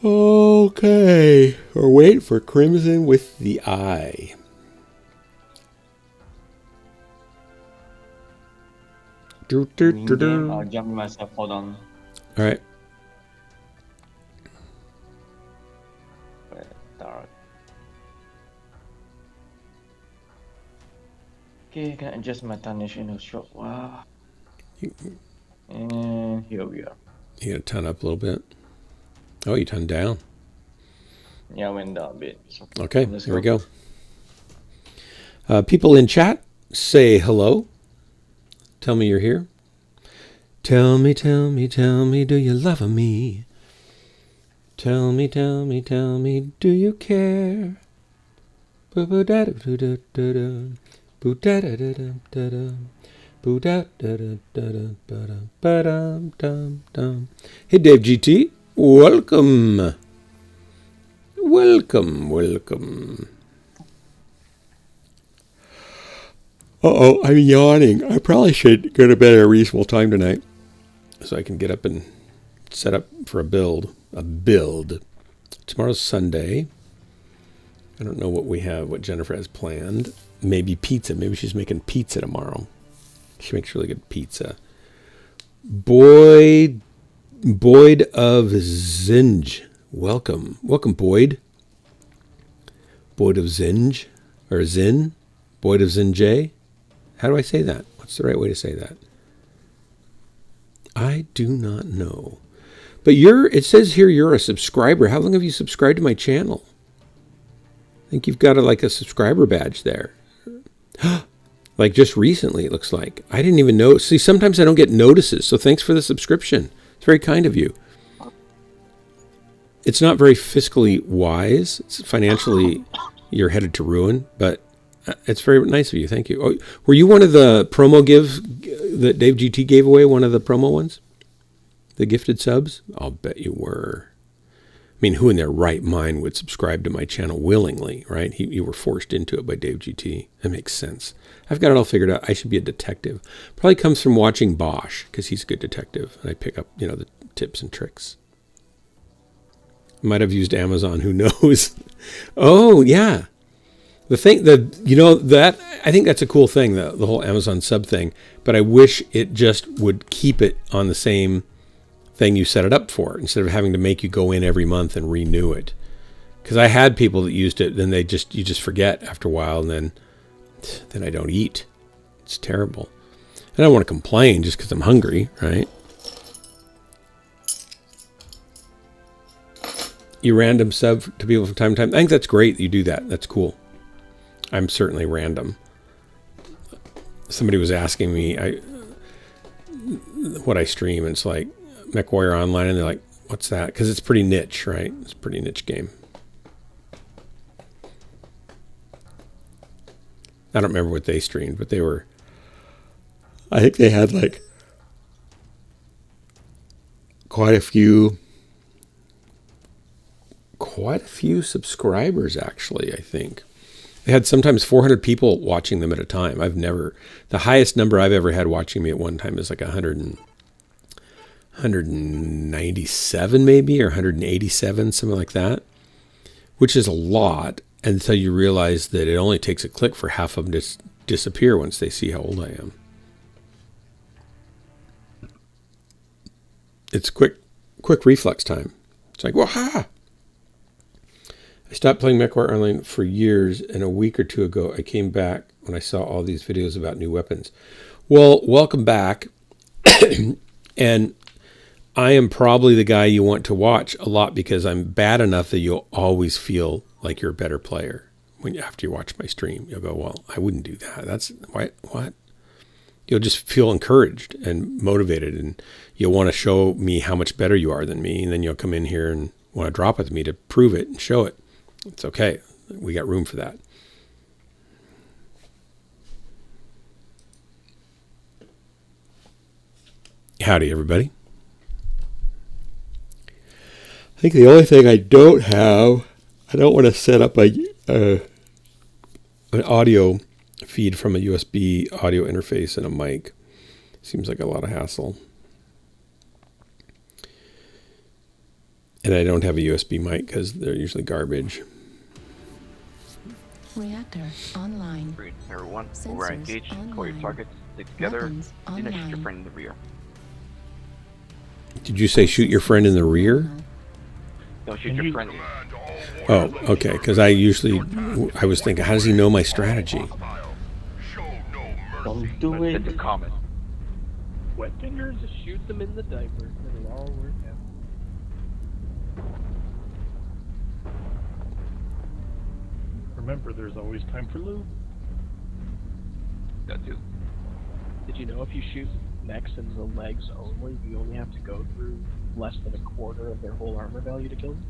Okay. We're waiting for Crimson with the Eye. I'll jump myself. Hold on. All right. Dark. Okay, can I adjust my tarnish in a short while? And here we are. You gotta ton up a little bit. Oh, you turned down. Yeah, I went down a bit. Okay, here we go. People in chat, say hello. Tell me you're here. Tell me, do you love me? Tell me, do you care? Hey, Dave GT. Welcome. Uh-oh, I'm yawning. I probably should go to bed at a reasonable time tonight so I can get up and set up for a build. Tomorrow's Sunday. I don't know what Jennifer has planned. Maybe pizza. Maybe she's making pizza tomorrow. She makes really good pizza. Boyd of Zinj. Welcome, Boyd. Boyd of Zinj or Zin. Boyd of Zinj. How do I say that? What's the right way to say that? I do not know. But it says here you're a subscriber. How long have you subscribed to my channel? I think you've got a subscriber badge there. Like just recently, it looks like. I didn't even know. See, sometimes I don't get notices, so thanks for the subscription. It's very kind of you. It's not very fiscally wise. It's financially, you're headed to ruin, but it's very nice of you. Thank you. Oh, were you one of the promo gives that Dave GT gave away, one of the promo ones? The gifted subs? I'll bet you were. I mean, who in their right mind would subscribe to my channel willingly, right? You were forced into it by Dave GT. That makes sense. I've got it all figured out. I should be a detective. Probably comes from watching Bosch, because he's a good detective. And I pick up, the tips and tricks. Might have used Amazon, who knows? Oh, yeah. I think that's a cool thing, the whole Amazon sub thing. But I wish it just would keep it on the same thing you set it up for, instead of having to make you go in every month and renew it. Because I had people that used it, then you just forget after a while, and then I don't eat. It's terrible. I don't want to complain just because I'm hungry, right? You random sub to people from time to time. I think that's great that you do that. That's cool. I'm certainly random. Somebody was asking me what I stream, and it's like MechWarrior Online, and they're like, what's that? Because it's pretty niche, right? It's a pretty niche game. I don't remember what they streamed, but I think they had quite a few subscribers, actually, I think. They had sometimes 400 people watching them at a time. The highest number I've ever had watching me at one time is like 197 maybe, or 187, something like that. which is a lot until you realize that it only takes a click for half of them to disappear once they see how old I am. It's quick reflex time. It's like, wah-ha! I stopped playing MechWarrior Online for years, and a week or two ago, I came back when I saw all these videos about new weapons. Well, welcome back. And I am probably the guy you want to watch a lot because I'm bad enough that you'll always feel like you're a better player. After you watch my stream, you'll go, well, I wouldn't do that. That's what? You'll just feel encouraged and motivated, and you'll want to show me how much better you are than me. And then you'll come in here and want to drop with me to prove it and show it. It's okay. We got room for that. Howdy, everybody. I think the only thing I don't want to set up an audio feed from a USB audio interface and a mic. Seems like a lot of hassle. And I don't have a USB mic because they're usually garbage. Reactor online. Everyone, Sensors we're engaged. Call your online. targets. Stick together. Weapons Do not shoot your online. friend in the rear. Did you say shoot your friend in the rear? Don't shoot your friend. Oh, okay. Because I was thinking, how does he know my strategy? Don't do it. Send a comment. Wet fingers, just shoot them in the diaper. It'll all work out. Remember, there's always time for lube. That too. Did you know if you shoot mechs in the legs only, you only have to go through less than a quarter of their whole armor value to kill them?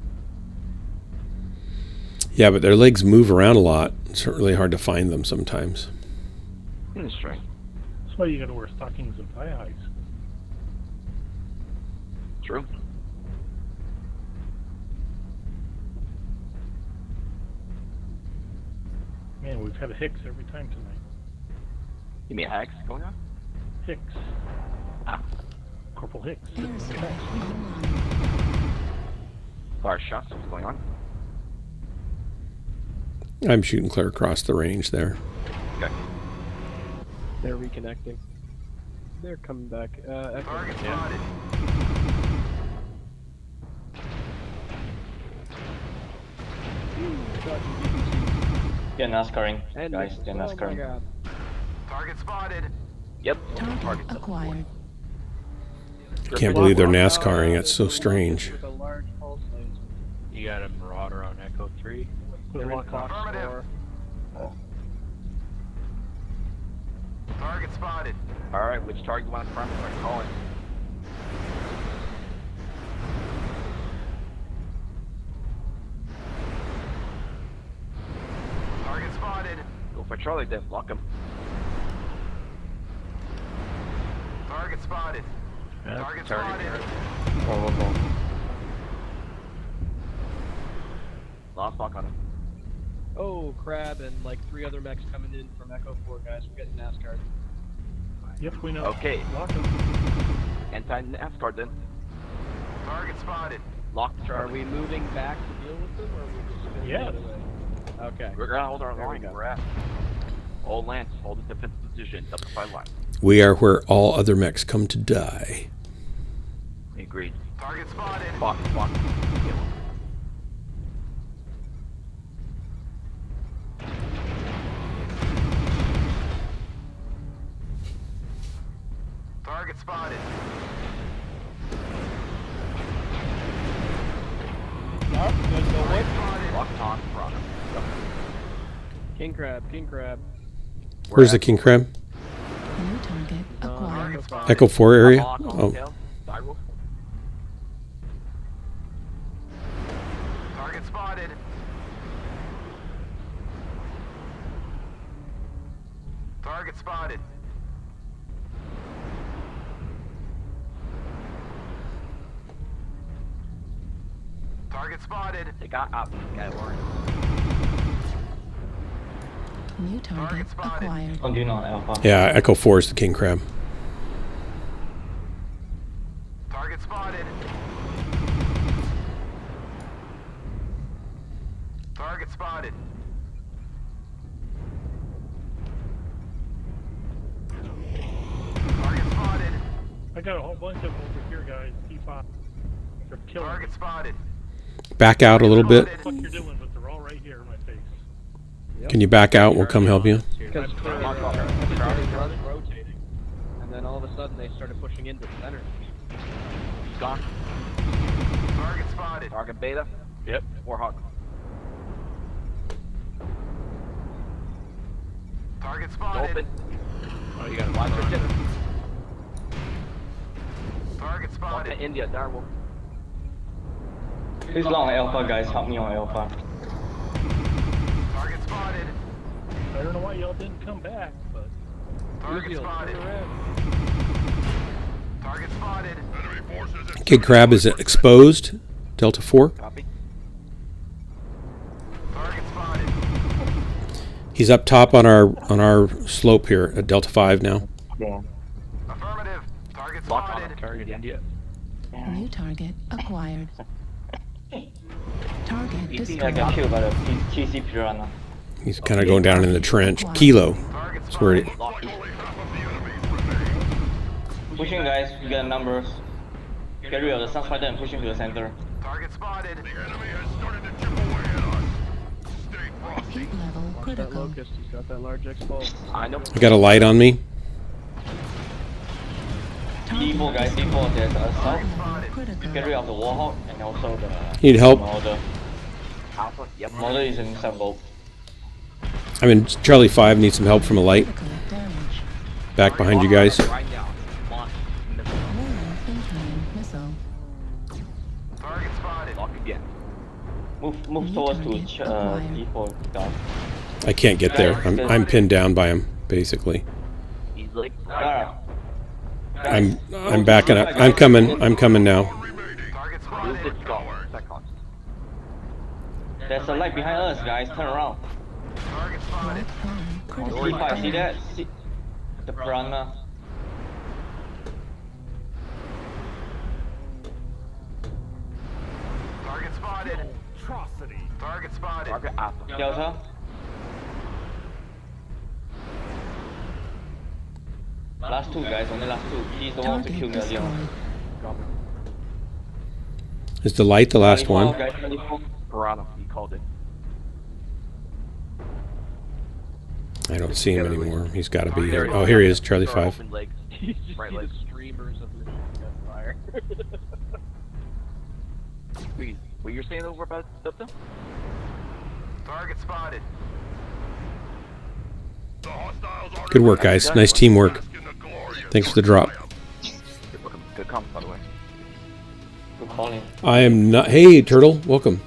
Yeah, but their legs move around a lot. It's really hard to find them sometimes. That's right. That's why you gotta wear stockings and thigh highs. True. Man, we've had a Hicks every time tonight. You mean hacks going on? Hicks. Ah. Corporal Hicks. Airstrike online. Fire shots. What's going on? I'm shooting clear across the range there. Okay. They're reconnecting. They're coming back. Target spotted. They're NASCARing, And guys. They're oh my NASCARing. god. Target spotted. Yep. Target Targets up. acquired. Can't believe they're NASCARing. That's so strange. With a large pulse laser. You got a Marauder on Echo 3? They're in lock Fox on. 4. Target spotted. Alright, which target you want to confirm? Start calling. Target spotted. Go for Charlie then. Lock him. Target spotted. Target spotted. Lost lock on him. Oh, Crab and like 3 other mechs coming in from Echo 4, guys. We're getting NASCAR. Yep, we know. Okay. Lock them. Anti-NASCAR then. Target spotted. Lock Are Charlie. we moving back to deal with them, or are we just spinning Yes. the other way? Okay. We're gonna hold our There we line. go. We're at. All lands, hold the defensive position. Double side line. We are where all other mechs come to die. Agreed. Target spotted. Box. Kill him. Target spotted. Alright, let's go Target with spotted. Locked on. Rock. Yep. King Crab. Where's the king crab? New target acquired. Target spotted. Echo 4 area? Lock on Oh, tail. Side roof. Target spotted. Target spotted. Target spotted. They got up. Got Warren. New target Target spotted. acquired. Oh, do not Alpha. yeah, Echo 4 is the king crab. Target spotted. Target spotted. Target spotted. I got a whole bunch of them over here, guys. T5. They're killing. Target spotted. Back out a little bit. What the fuck you're doing, but they're all right here in my face. Can you back out? We'll come help you. Because they're rotating, and then all of a sudden they started pushing into the center. He's gone. Target spotted. Target beta. Yep. Warhawk. Target It's spotted. open. Oh, you got a watch your tip. Target Walk spotted. to India, Darwell. Who's long Alpha, guys? Help me on Alpha. Target spotted. I don't know why y'all didn't come back, but Target spotted. Target spotted. Kid Crab is exposed. Delta 4. Copy. Target spotted. He's up top on our slope here at Delta 5 now. Affirmative. Target Lock on spotted. Target India. New target acquired. Target I destroyed. got killed by the TC Piranha. He's kind of going down in the trench. Kilo. Target That's where spotted. it, Lock. Pushing, guys. We got numbers. Get rid of the Sunspider and pushing to the center. Target spotted. Heat level Watch that critical. locust. He's got that large X-Pulse. I know. I got a light on me. D4, guys. D4. There's a south. Level critical. Get rid of the Warhawk and also the Need help? model. Alpha. Yep. Model is in boat. I'm in Charlie 5. Need some help from a light. Critical damage. Back behind you guys. Right now. Launch. Missile. Warning incoming missile. Target spotted. Lock again. Move towards to D4, guys. I can't get there. I'm pinned down by him, basically. He's like. I'm backing up. I'm coming now. Target Lose spotted. it. Go. Second. There's a light behind us, guys. Turn around. Target spotted. Right arm critical D5, see damage. that? See the Piranha. Target spotted. Target spotted. Target Alpha. Delta. Last two, guys. Only last two. He's the one to Target kill me earlier. destroyed. Copy. Is the light the last 24, one? guys, 24. Piranha. He called it. I don't see him anymore. He's got to be here. Oh, here he is. Charlie 5. Open legs. You just Right see leg. the streamers of the gun fire. Wait, what you're saying over about Delta? Target spotted. Good work, guys. Nice teamwork. Thanks for the drop. Good comment, by the way. Good calling. I am not. Hey, Turtle. Welcome.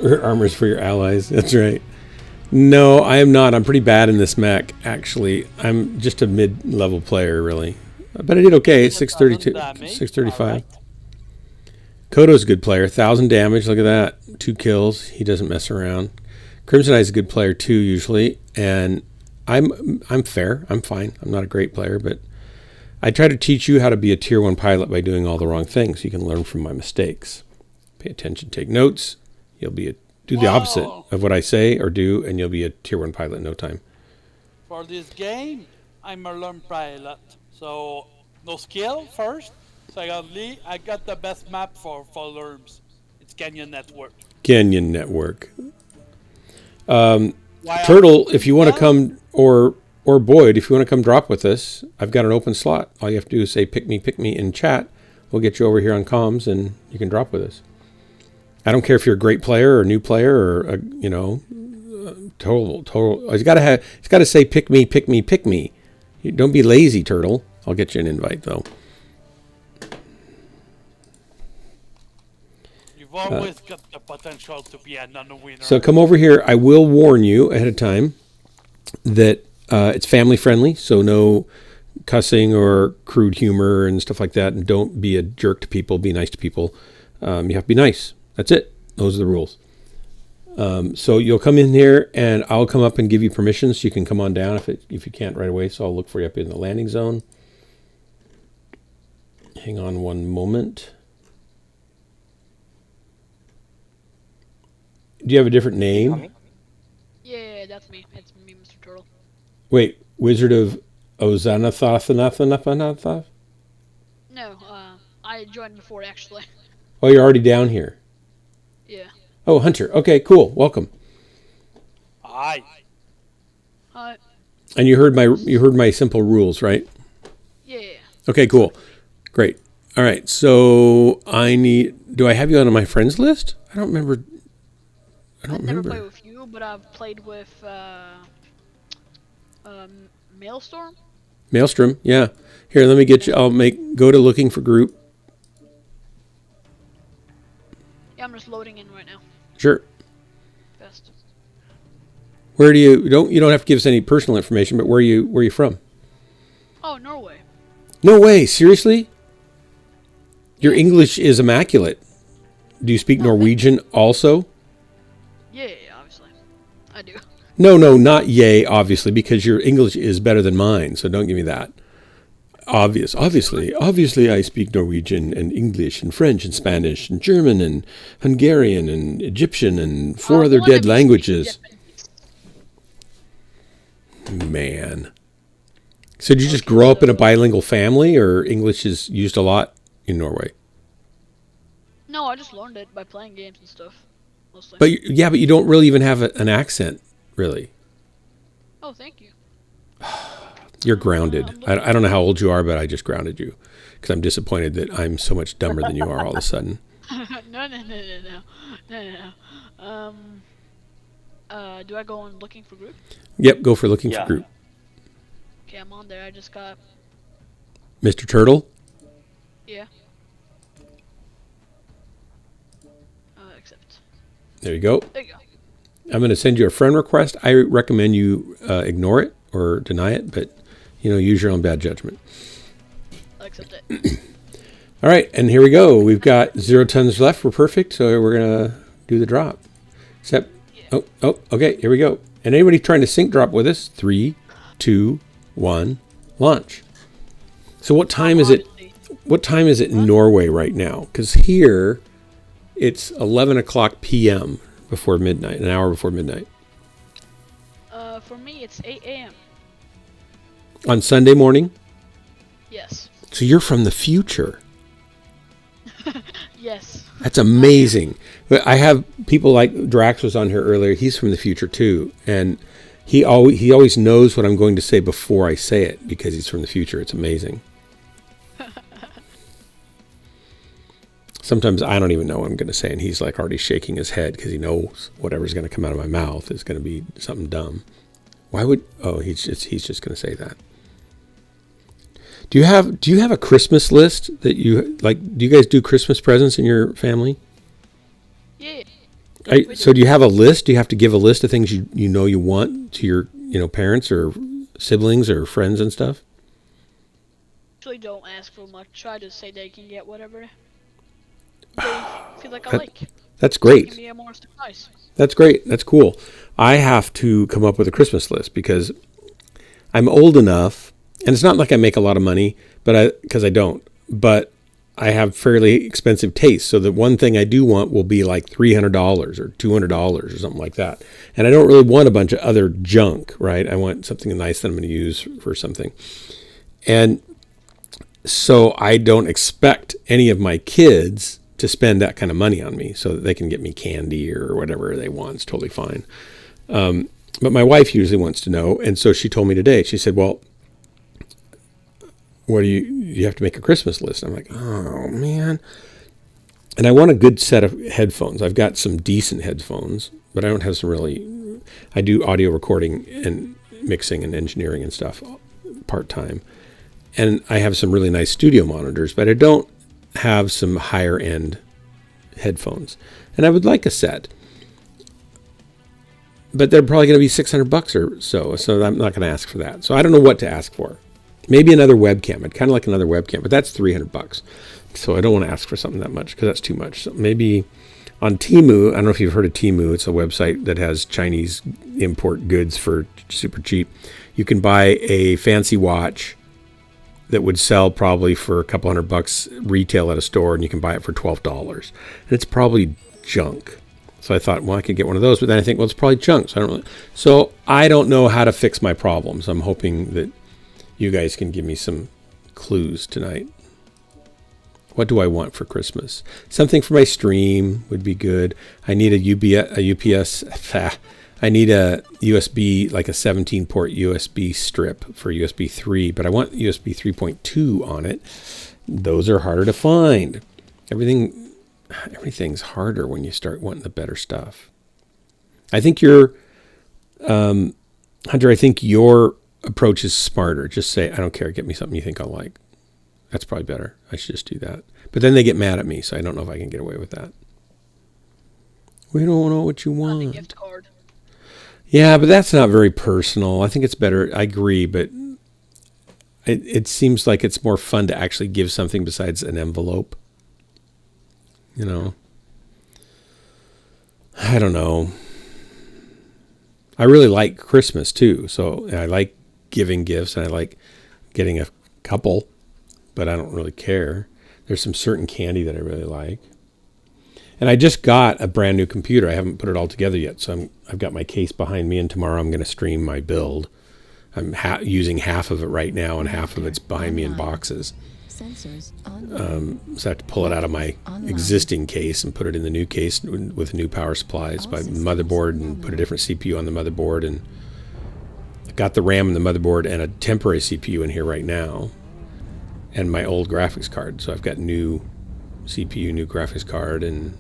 Armors for your allies. That's right. No, I am not. I'm pretty bad in this mech, actually. I'm just a mid-level player, really. But I did okay. 632, 635. Kodo's a good player. 1,000 damage. Look at that. 2 kills. He doesn't mess around. Crimson Eye's a good player too, usually. And I'm fair. I'm fine. I'm not a great player, but I try to teach you how to be a tier 1 pilot by doing all the wrong things. You can learn from my mistakes. Pay attention. Take notes. You'll be do the opposite of what I say or do, and you'll be a tier 1 pilot in no time. For this game, I'm a learned pilot. So, no skill first. Secondly, I got the best map for learns. It's Canyon Network. Canyon Network. Turtle, if you want to come, or Boyd, if you want to come drop with us, I've got an open slot. All you have to do is say pick me in chat. We'll get you over here on comms, and you can drop with us. I don't care if you're a great player or a new player or a, total. It's got to say pick me. Don't be lazy, Turtle. I'll get you an invite though. You've always got the potential to be a non-winner. So come over here. I will warn you ahead of time that it's family friendly, so no cussing or crude humor and stuff like that. And don't be a jerk to people. Be nice to people. You have to be nice. That's it. Those are the rules. So you'll come in here, and I'll come up and give you permission, so you can come on down if you can't right away. So I'll look for you up in the landing zone. Hang on one moment. Do you have a different name? Yeah, that's me. It's me, Mr. Turtle. Wait, Wizard of Ozanathoth? No, I joined before actually. Oh, you're already down here. Yeah. Oh, Hunter. Okay, cool. Welcome. Hi. Hi. And you heard my simple rules, right? Yeah. Okay, cool. Great. All right. So do I have you on my friends list? I don't remember. I've never played with you, but I've played with Maelstrom. Maelstrom, yeah. Here, let me get you. Go to looking for group. Yeah, I'm just loading in right now. Sure. Best. Where do you don't have to give us any personal information, but where are you from? Oh, Norway. No way, seriously? Your English is immaculate. Do you speak Norwegian also? Yeah, obviously. I do. No, not yay, obviously, because your English is better than mine, so don't give me that. Obviously, I speak Norwegian and English and French and Spanish and German and Hungarian and Egyptian and 4 other dead languages. Man. So did you just grow up in a bilingual family, or English is used a lot in Norway? No, I just learned it by playing games and stuff, mostly. But you don't really even have an accent, really. Oh, thank you. You're grounded. I don't know how old you are, but I just grounded you because I'm disappointed that I'm so much dumber than you are all of a sudden. No. Do I go on looking for group? Yep, go for looking for group. Okay, I'm on there. I just got... Mr. Turtle? Yeah. Accept. There you go. There you go. I'm going to send you a friend request. I recommend you ignore it or deny it, but, use your own bad judgment. I'll accept it. All right, and here we go. We've got 0 tons left. We're perfect, so we're going to do the drop. Except, okay, here we go. And anybody trying to sync drop with us? 3, 2, 1, launch. So what time is it? What time is it in Norway right now? Because here, it's 11 o'clock p.m. before midnight, an hour before midnight. For me, it's 8 a.m. On Sunday morning? Yes. So you're from the future. Yes. That's amazing. But I have people like Drax was on here earlier. He's from the future too, and he always knows what I'm going to say before I say it because he's from the future. It's amazing. Sometimes I don't even know what I'm going to say, and he's like already shaking his head because he knows whatever's going to come out of my mouth is going to be something dumb. Why would? Oh, he's just going to say that. Do you have a Christmas list that you like? Do you guys do Christmas presents in your family? Yeah. So do you have a list? Do you have to give a list of things you want to your parents or siblings or friends and stuff? Actually, don't ask for much. I just say they can get whatever they feel like I like. That's great. Give me a more surprise. That's great. That's cool. I have to come up with a Christmas list because I'm old enough, and it's not like I make a lot of money, because I don't. But I have fairly expensive tastes, so the one thing I do want will be like $300 or $200 or something like that. And I don't really want a bunch of other junk, right? I want something nice that I'm going to use for something. And so I don't expect any of my kids to spend that kind of money on me so that they can get me candy or whatever they want. It's totally fine. But my wife usually wants to know. And so she told me today, she said, well, what do you have to make a Christmas list? I'm like, oh man. And I want a good set of headphones. I've got some decent headphones, but I don't have I do audio recording and mixing and engineering and stuff part-time. And I have some really nice studio monitors, but I don't have some higher end headphones. And I would like a set. But they're probably going to be $600 or so I'm not going to ask for that. So I don't know what to ask for. Maybe another webcam. I'd kind of like another webcam, but that's $300. So I don't want to ask for something that much because that's too much. So maybe on Temu, I don't know if you've heard of Temu. It's a website that has Chinese import goods for super cheap. You can buy a fancy watch that would sell probably for a couple $100 retail at a store, and you can buy it for $12. And it's probably junk. So I thought, well, I could get one of those, but then I think, well, it's probably junk. So I don't know how to fix my problems. I'm hoping that you guys can give me some clues tonight. What do I want for Christmas? Something for my stream would be good. I need a UPS. I need a USB, like a 17-port USB strip for USB 3, but I want USB 3.2 on it. Those are harder to find. Everything's harder when you start wanting the better stuff. I think Hunter, I think your approach is smarter. Just say, I don't care. Get me something you think I'll like. That's probably better. I should just do that. But then they get mad at me, so I don't know if I can get away with that. We don't know what you want. The gift card. Yeah, but that's not very personal. I think it's better. I agree, but it seems like it's more fun to actually give something besides an envelope. You know, I don't know. I really like Christmas too, so I like giving gifts and I like getting a couple, but I don't really care. There's some certain candy that I really like. And I just got a brand new computer. I haven't put it all together yet, so I've got my case behind me, and tomorrow I'm going to stream my build. I'm using half of it right now, and half of it's behind me in boxes. So I have to pull it out of my existing case and put it in the new case with new power supplies by motherboard and put a different CPU on the motherboard. And I got the RAM in the motherboard and a temporary CPU in here right now, and my old graphics card. So I've got new CPU, new graphics card, and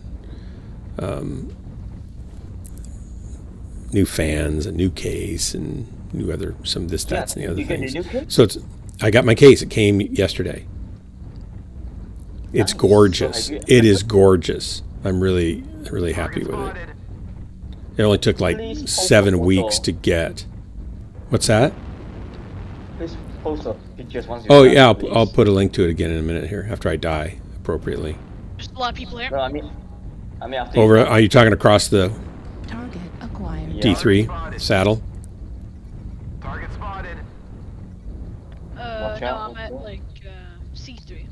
new fans, a new case, and new other some this, that's, and the other things. So I got my case. It came yesterday. It's gorgeous. It is gorgeous. I'm really happy with it. It only took like 7 weeks to get. What's that? Oh yeah, I'll put a link to it again in a minute here after I die appropriately. There's a lot of people here. Over, are you talking across the Target acquired. D3 saddle? Target spotted. No, I'm at like C3.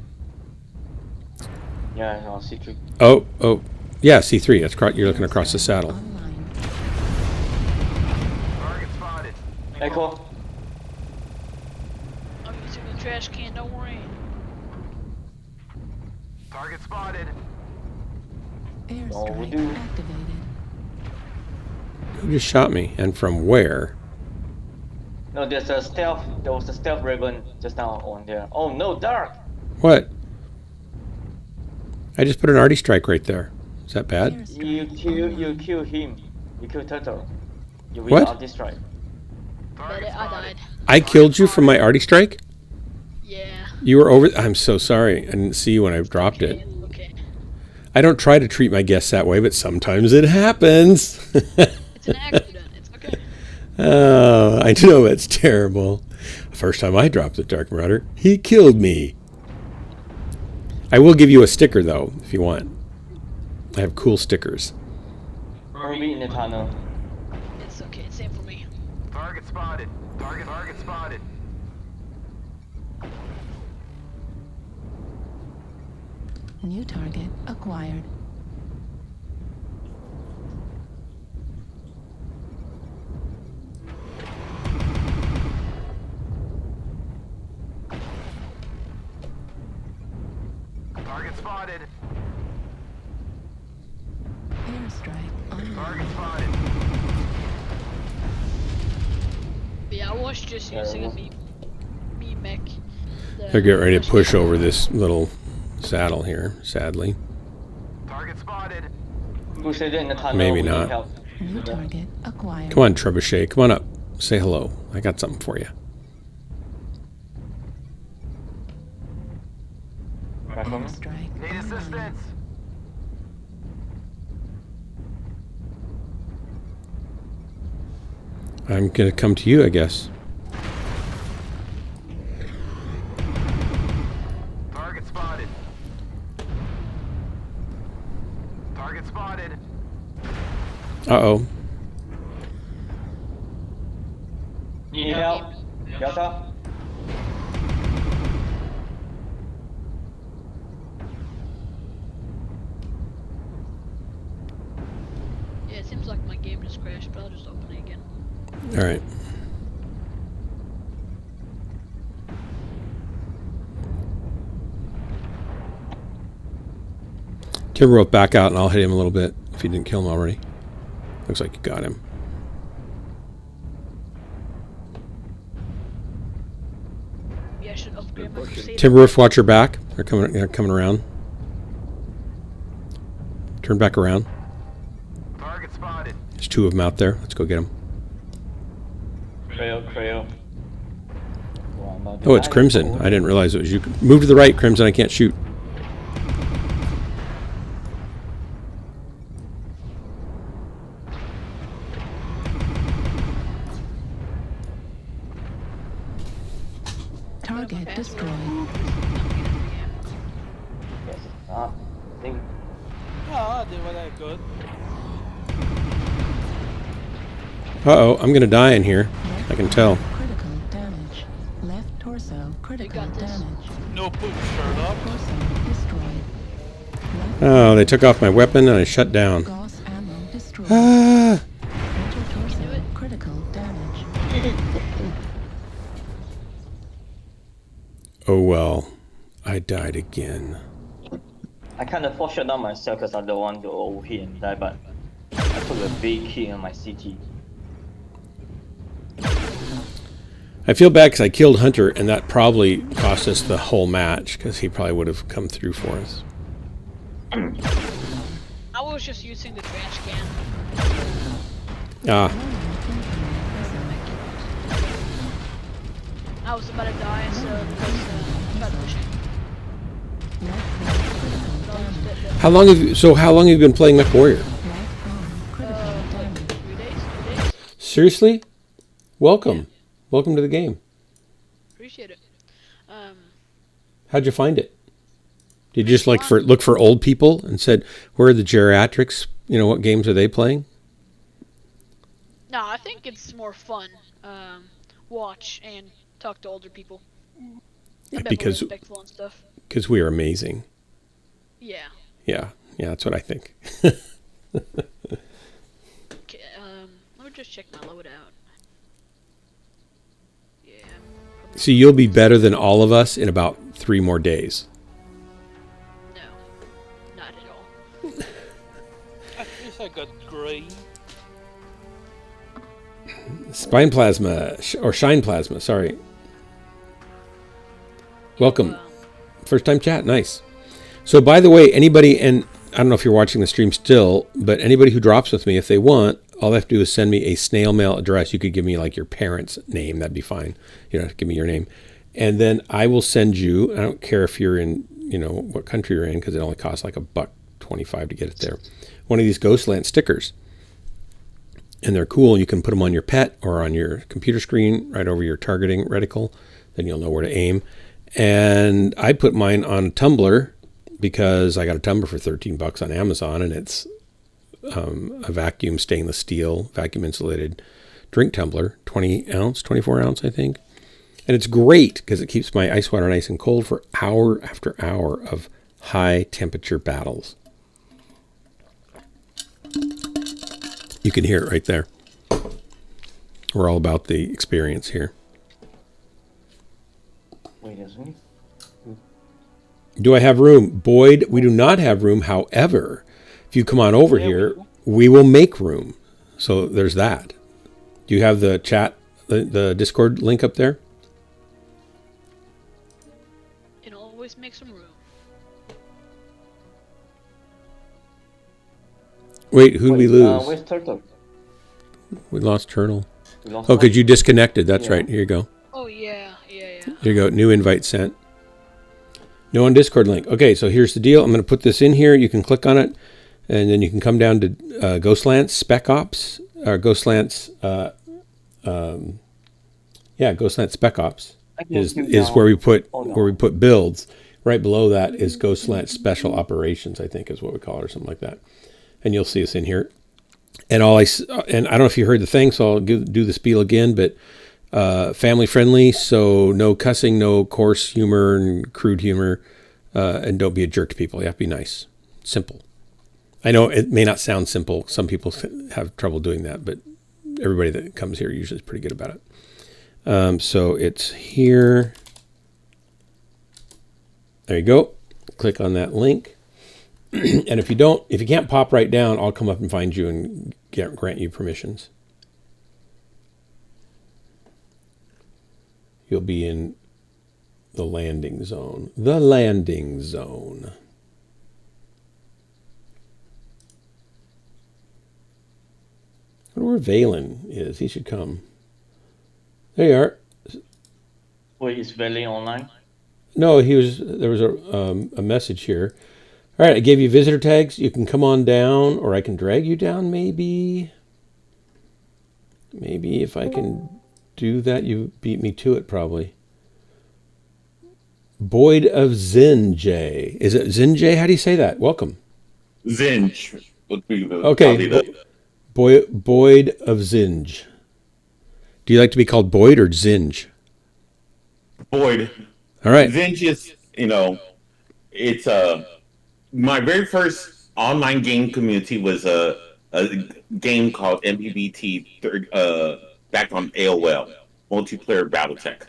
Yeah, no, C3. Oh, yeah, C3. That's you're looking across the saddle. Target spotted. Echo. I'm using the trash can, don't worry. Target spotted. Airstrike activated. Who just shot me, and from where? No, there's a stealth. There was a stealth raven just now on there. Oh no, dark. What? I just put an arty strike right there. Is that bad? You kill him. You kill Turtle. You What? arty strike. I died. I killed you from my arty strike? Yeah. You were over. I'm so sorry. I didn't see you when I dropped it. Okay. I don't try to treat my guests that way, but sometimes it happens. It's an accident. It's okay. Oh, I know it's terrible. The first time I dropped the Dark Marauder, he killed me. I will give you a sticker, though, if you want. I have cool stickers. Maybe in the tunnel. It's okay. Same for me. Target spotted. Target spotted. New target acquired. Target spotted. Airstrike online. Target spotted. Yeah, I was just using a me mech. They're getting ready to push over this little saddle here, sadly. Target spotted. Who said in the tunnel? Maybe we need not. help. New target acquired. Come on, Trebuchet. Come on up. Say hello. I got something for you. Airstrike Need online. assistance. I'm going to come to you, I guess. Target spotted. Target spotted. Uh-oh. Need help? Delta? Yeah, it seems like my game just crashed, but I'll just open it again. All right. Timberwolf, back out, and I'll hit him a little bit if you didn't kill him already. Looks like you got him. Yeah, I should upgrade my Crusader. Timberwolf, watch your back. They're coming around. Turn back around. Target spotted. There's 2 of them out there. Let's go get them. Trail. Oh, it's Crimson. I didn't realize it was you. Move to the right, Crimson. I can't shoot. Target destroyed. Yes, I think. Oh, they were that good. Uh-oh, I'm going to die in here. I can tell. Critical damage. Left torso critical damage. No push, Sherlock. Torso destroyed. Oh, they took off my weapon and I shut down. Gauss ammo destroyed. Ah! Center torso critical damage. Oh well, I died again. I kind of forced shut down myself because I don't want to overheat and die, but I took a big hit on my CT. I feel bad because I killed Hunter, and that probably cost us the whole match because he probably would have come through for us. I was just using the trash can. Ah. I was about to die, so I got pushing. How long have you been playing Mech Warrior? 3 days. Seriously? Welcome. Welcome to the game. Appreciate it. How'd you find it? Did you just look for old people and said, where are the geriatrics? You know, what games are they playing? No, I think it's more fun. Watch and talk to older people. Because Respectful and stuff. Because we are amazing. Yeah. Yeah, that's what I think. Okay, let me just check my loadout. Yeah. So you'll be better than all of us in about 3 more days. No, not at all. At least I got green. Spine plasma, or shine plasma, sorry. Welcome. First time chat, nice. So by the way, anybody, and I don't know if you're watching the stream still, but anybody who drops with me, if they want, all they have to do is send me a snail mail address. You could give me like your parents' name, that'd be fine. You don't have to give me your name. And then I will send you, I don't care if you're in, you know, what country you're in, because it only costs like $1.25 to get it there. One of these Ghostland stickers. And they're cool. You can put them on your pet or on your computer screen right over your targeting reticle. Then you'll know where to aim. And I put mine on a tumbler because I got a tumbler for $13 on Amazon, and it's a vacuum stainless steel, vacuum insulated drink tumbler, 20 ounce, 24 ounce, I think. And it's great because it keeps my ice water nice and cold for hour after hour of high temperature battles. You can hear it right there. We're all about the experience here. Wait, is me? Do I have room? Boyd, we do not have room. However, if you come on over here, we will make room. So there's that. Do you have the chat, the Discord link up there? It'll always make some room. Wait, who did we lose? Where's Turtle? We lost Turtle. We lost Oh, because you disconnected. That's right. Here you go. Oh, yeah. Here you go. New invite sent. No on Discord link. Okay, so here's the deal. I'm going to put this in here. You can click on it, and then you can come down to Ghostlands Spec Ops, or Ghostlands, Ghostlands Spec Ops is where we put builds. Right below that is Ghostlands Special Operations, I think is what we call it, or something like that. And you'll see us in here. And I don't know if you heard the thing, so I'll do the spiel again, but family friendly, so no cussing, no coarse humor and crude humor, and don't be a jerk to people. You have to be nice. Simple. I know it may not sound simple. Some people have trouble doing that, but everybody that comes here usually is pretty good about it. So it's here. There you go. Click on that link. And if you can't pop right down, I'll come up and find you and grant you permissions. You'll be in the landing zone. The landing zone. I wonder where Valen is. He should come. There you are. Wait, is Valen online? No, there was a message here. All right, I gave you visitor tags. You can come on down, or I can drag you down, maybe. Maybe if I can do that, you beat me to it, probably. Boyd of Zinj. Is it Zinj? How do you say that? Welcome. Zinj would be the... Okay, Boyd of Zinj. Do you like to be called Boyd or Zinj? Boyd. All right. Zinj is, it's my very first online game community was a game called MPBT back on AOL, Multiplayer Battletech.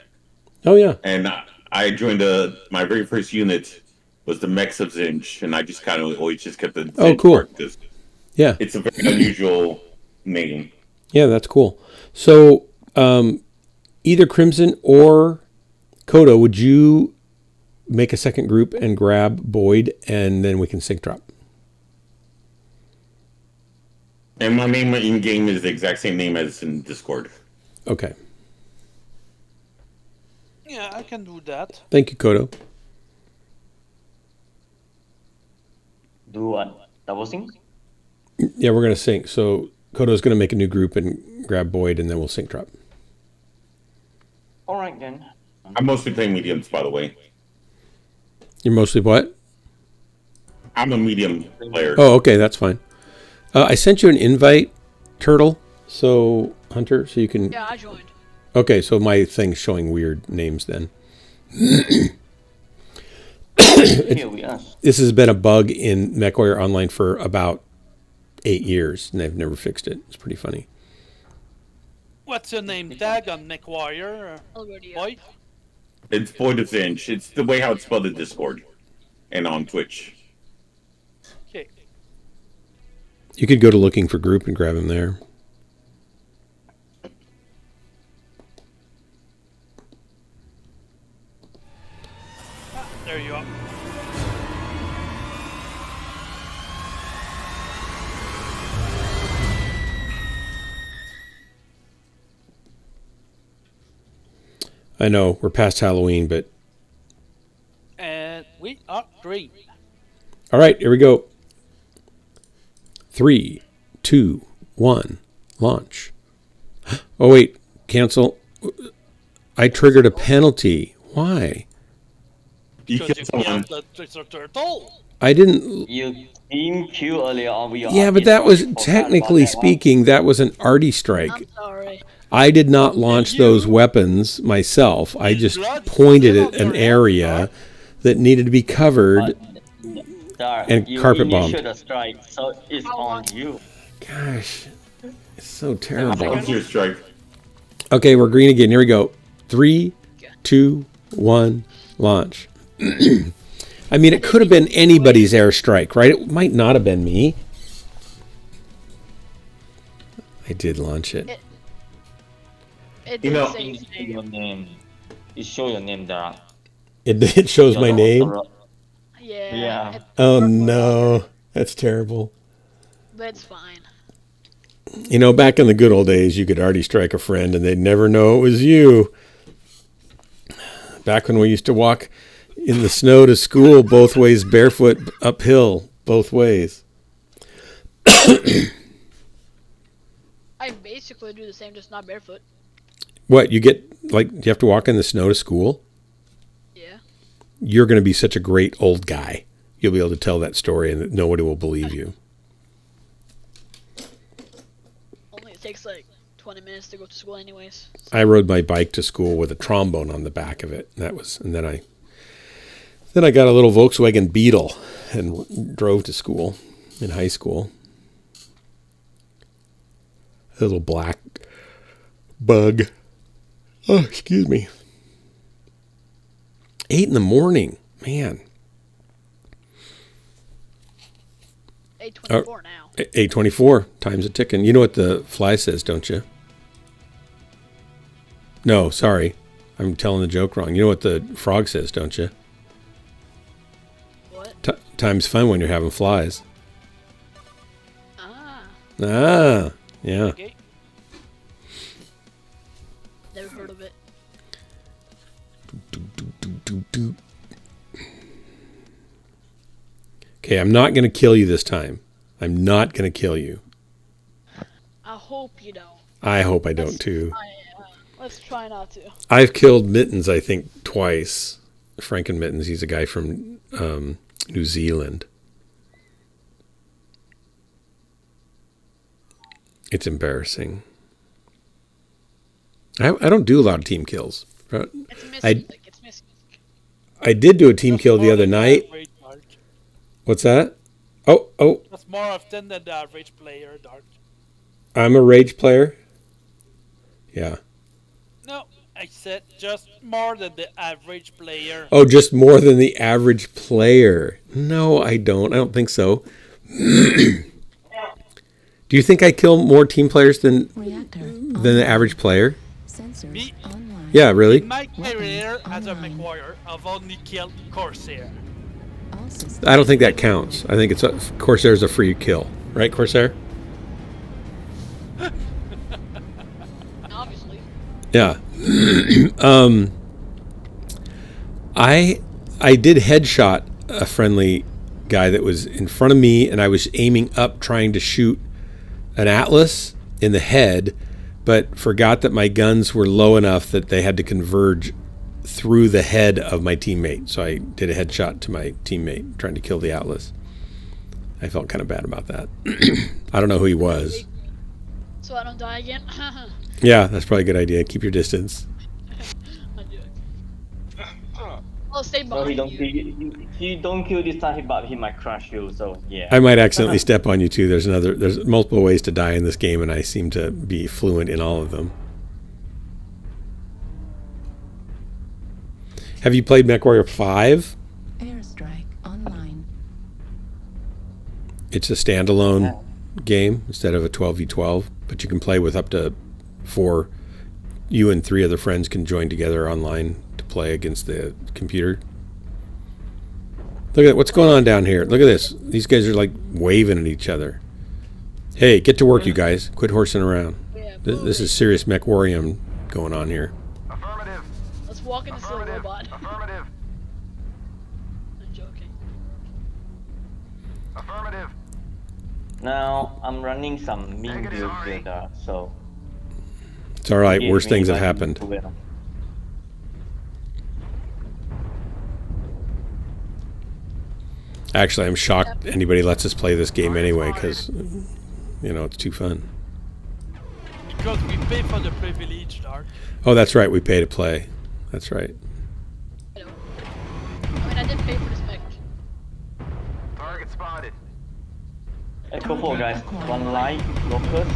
Oh, yeah. And I joined my very first unit was the mechs of Zinj, and I just kind of always just kept the Zinj part because it's a very unusual name. Yeah, that's cool. So either Crimson or Kodo, would you make a second group and grab Boyd, and then we can sync drop? And my name in game is the exact same name as in Discord. Okay. Yeah, I can do that. Thank you, Kodo. Do what? Double sync? Yeah, we're going to sync. So Kodo's going to make a new group and grab Boyd, and then we'll sync drop. All right, then. I'm mostly playing mediums, by the way. You're mostly what? I'm a medium player. Oh, okay, that's fine. I sent you an invite, Turtle, so Hunter, so you can... Yeah, I joined. Okay, so my thing's showing weird names then. This has been a bug in MechWarrior Online for about 8 years, and they've never fixed it. It's pretty funny. What's your name tag on MechWarrior? Boyd? It's Boyd of Zinj. It's the way how it's spelled in Discord and on Twitch. Okay. You could go to looking for group and grab him there. There you are. I know, we're past Halloween, but... And we are green. All right, here we go. 3, 2, 1, launch. Oh, wait, cancel. I triggered a penalty. Why? You killed someone. I didn't... You team kill earlier on. Yeah, but that was, technically speaking, that was an arty strike. I'm sorry. I did not launch those weapons myself. I just pointed at an area that needed to be covered and carpet bombed. You strike, so it's on you. Gosh, it's so terrible. Your strike. Okay, we're green again. Here we go. 3, 2, 1, launch. I mean, it could have been anybody's airstrike, right? It might not have been me. I did launch it. It You did know, say his name. your name. It show your name there. It shows my name? Yeah. Yeah. Oh, no. That's terrible. But it's fine. You know, back in the good old days, you could already strike a friend and they'd never know it was you. Back when we used to walk in the snow to school both ways, barefoot, uphill, both ways. I basically do the same, just not barefoot. What, you get, like, do you have to walk in the snow to school? Yeah. You're going to be such a great old guy. You'll be able to tell that story and nobody will believe you. Only it takes like 20 minutes to go to school anyways. I rode my bike to school with a trombone on the back of it. And then I got a little Volkswagen Beetle and drove to school. in high school. A little black bug. Oh, excuse me. 8 in the morning, man. 8:24 now. 8:24. Time's a ticking. You know what the fly says, don't you? No, sorry. I'm telling the joke wrong. You know what the frog says, don't you? What? Time's fun when you're having flies. Yeah. Okay. Never heard of it. Okay, I'm not going to kill you this time. I'm not going to kill you. I hope you don't. I hope I don't too. Let's try not to. I've killed Mittens, I think, twice. Franken Mittens, he's a guy from New Zealand. It's embarrassing. I don't do a lot of team kills. I did do a team kill the other night. What's that? Oh. That's more often than the average player, Dark. I'm a rage player? Yeah. No, I said just more than the average player. Oh, just more than the average player. No, I don't. I don't think so. Do you think I kill more team players than the average player? Me? Yeah, really? In my career as a McWarrior, I've only killed Corsair. I don't think that counts. I think Corsair's a free kill. Right, Corsair? Obviously. Yeah. I did headshot a friendly guy that was in front of me, and I was aiming up trying to shoot an Atlas in the head, but forgot that my guns were low enough that they had to converge through the head of my teammate. So I did a headshot to my teammate trying to kill the Atlas. I felt kind of bad about that. I don't know who he was. So I don't die again? Yeah, that's probably a good idea. Keep your distance. I'll stay No, behind he don't kill this time, but he might crush you, so yeah. I might accidentally step on you too. There's multiple ways to die in this game, and I seem to be fluent in all of them. Have you played MechWarrior 5? Airstrike online. It's a standalone game instead of a 12v12, but you can play with up to 4. You and 3 other friends can join together online to play against the computer. Look at what's going on down here. Look at this. These guys are like waving at each other. Hey, get to work, you guys. Quit horsing around. This is serious MechWarrior going on here. Let's walk in this little robot. Affirmative. I'm joking. Affirmative. Now, I'm running some mean build data, so... It's alright, worse things have happened. Actually, I'm shocked anybody lets us play this game anyway, because, you know, it's too fun. Because we pay for the privilege, Dark. Oh, that's right, we pay to play. That's right. I mean, I did pay for this mech. Target spotted. Echo 4 guys, one light, locust.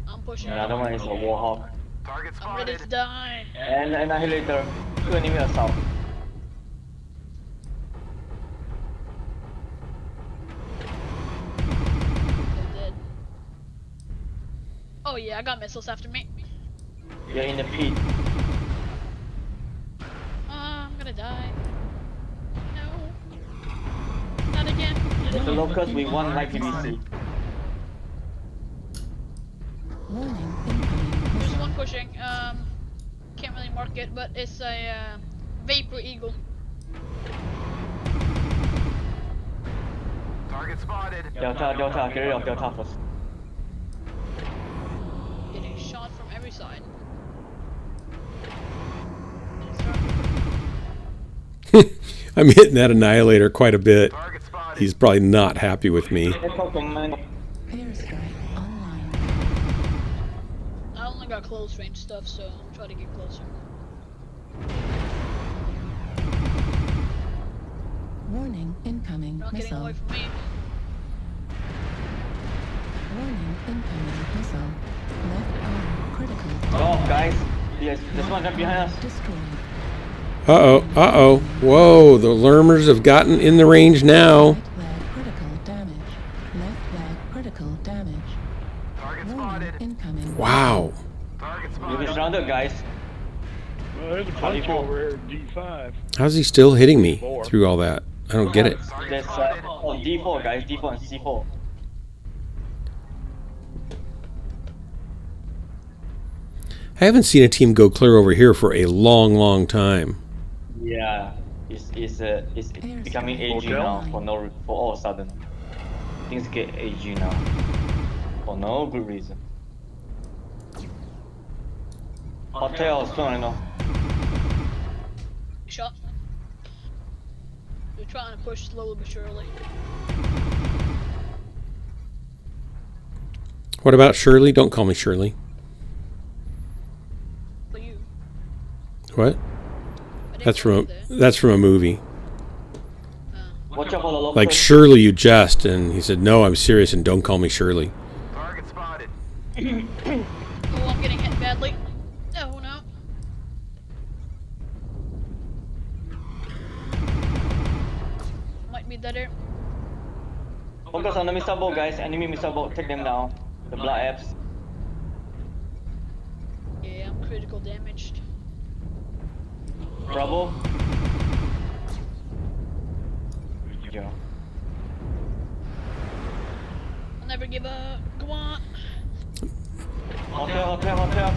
I'm pushing. Another one is a warhawk. Target spotted. I'm ready to die. And annihilator. 2 enemy assault. They're dead. Oh yeah, I got missiles after me. You're in the pit. I'm gonna die. No. Not again. The locust with 1 light PVC. There's one pushing. Can't really mark it, but it's a vapor eagle. Target spotted. Delta, get rid of Delta first. Getting shot from every side. I'm hitting that annihilator quite a bit. He's probably not happy with me. I only got close range stuff, so I'm trying to get closer. Warning, incoming Not getting away missile. from me. Warning, incoming missile. Left arm critical. Oh, guys. There's one right behind us. Destroyed. Uh-oh, uh-oh. Whoa, the Lermers have gotten in the range now. Right leg critical damage. Left leg critical damage. Target Warning, spotted. incoming. Wow. Target You've spotted. been surrounded, guys. Well, there's a bunch over here at D5. How's he still hitting me through all that? I don't get it. There's D4, guys. D4 and C4. I haven't seen a team go clear over here for a long, long time. Yeah, it's becoming aging now for all of a sudden. Things get aging now for no good reason. Hotel soon, I know. Shot. We're trying to push slowly but surely. What about Shirley? Don't call me Shirley. For you. What? That's from a movie. Watch out for the local. Like, Shirley, you jest, and he said, no, I'm serious, and don't call me Shirley. Target spotted. Oh, I'm getting hit badly. Oh no. Might be dead here. Focus on the missile boat, guys. Enemy missile boat. Take them down. The blood apps. Yeah, I'm critical damaged. Bravo. Yeah. I'll never give up. Go on. Hotel.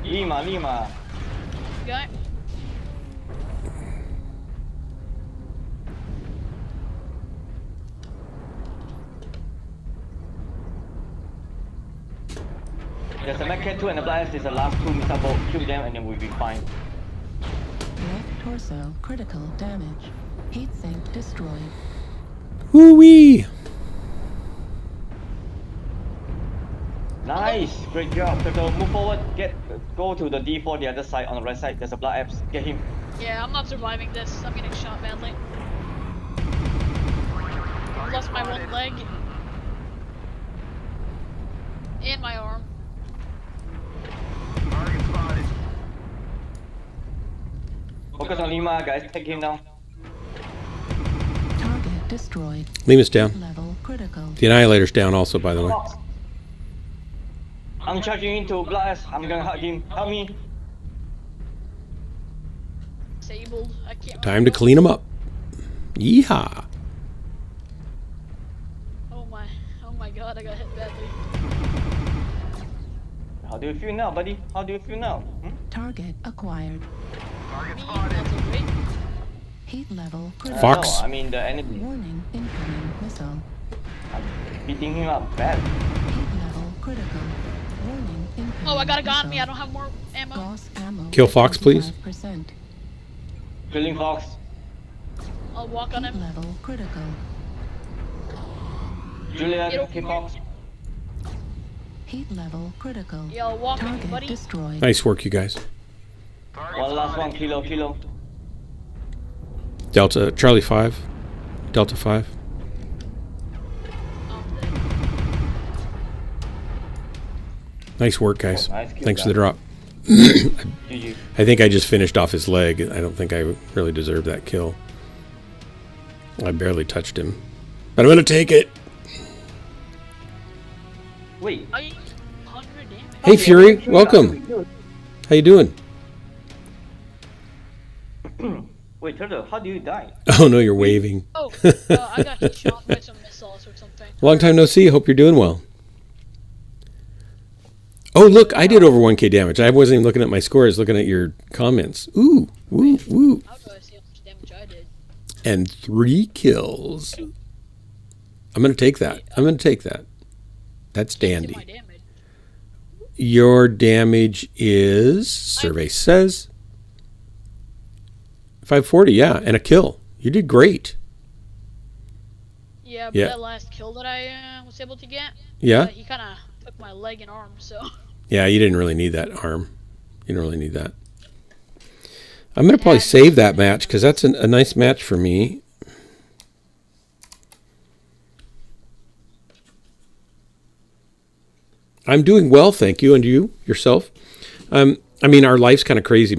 Lima. Guy. There's a mech 2 and the blast is the last 2 missile boat. Kill them and then we'll be fine. Left torso critical damage. Heat sink destroyed. Woo-wee! Nice, great job. So move forward. Go to the D4, the other side on the right side. There's a blood apps. Get him. Yeah, I'm not surviving this. I'm getting shot badly. I've lost my one leg. And my arm. Target spotted. Focus on Lima, guys. Take him down. Target destroyed. Lima's down. Level critical. The Annihilator's down also, by the way. I'm charging into blast. I'm gonna hug him. Help me. Disabled. I can't. Time to clean them up. Yeehaw! Oh my god, I got hit badly. How do you feel now, buddy? How do you feel now? Target acquired. Target spotted. Heat level critical. Fox. No, I mean the enemy. Warning, incoming missile. I'm beating him up bad. Heat level critical. Warning, incoming Oh, I got a gun on missile. me. I don't have more ammo. Gauss ammo. Kill Fox, please. 25%. Killing Fox. I'll walk on Heat him. level critical. Juliet, kill Fox. Heat level critical. Yeah, I'll walk on you, Target buddy. destroyed. Nice work, you guys. One last one, kilo. Delta, Charlie 5. Delta 5. Nice work, guys. Oh, nice kill, Thanks for the guys. drop. GG. I think I just finished off his leg. I don't think I really deserved that kill. I barely touched him. But I'm going to take it. Wait. 100 damage. Hey, Fury. Welcome. How you doing? Wait, Turtle, how do you die? Oh, no, you're waving. Oh, I got shot by some missiles or something. Long time no see. Hope you're doing well. Oh, look, I did over 1k damage. I wasn't even looking at my scores, looking at your comments. Ooh, woo, woo. How do I see how much damage I did? And 3 kills. I'm going to take that. That's dandy. My damage. Your damage is, survey says, 540, yeah, and a kill. You did great. Yeah, but Yeah. that last kill that I was able to get, Yeah? he kind of took my leg and arm, so. Yeah, you didn't really need that arm. You didn't really need that. I'm going to probably save that match because that's a nice match for me. I'm doing well, thank you. And you yourself? I mean, our life's kind of crazy.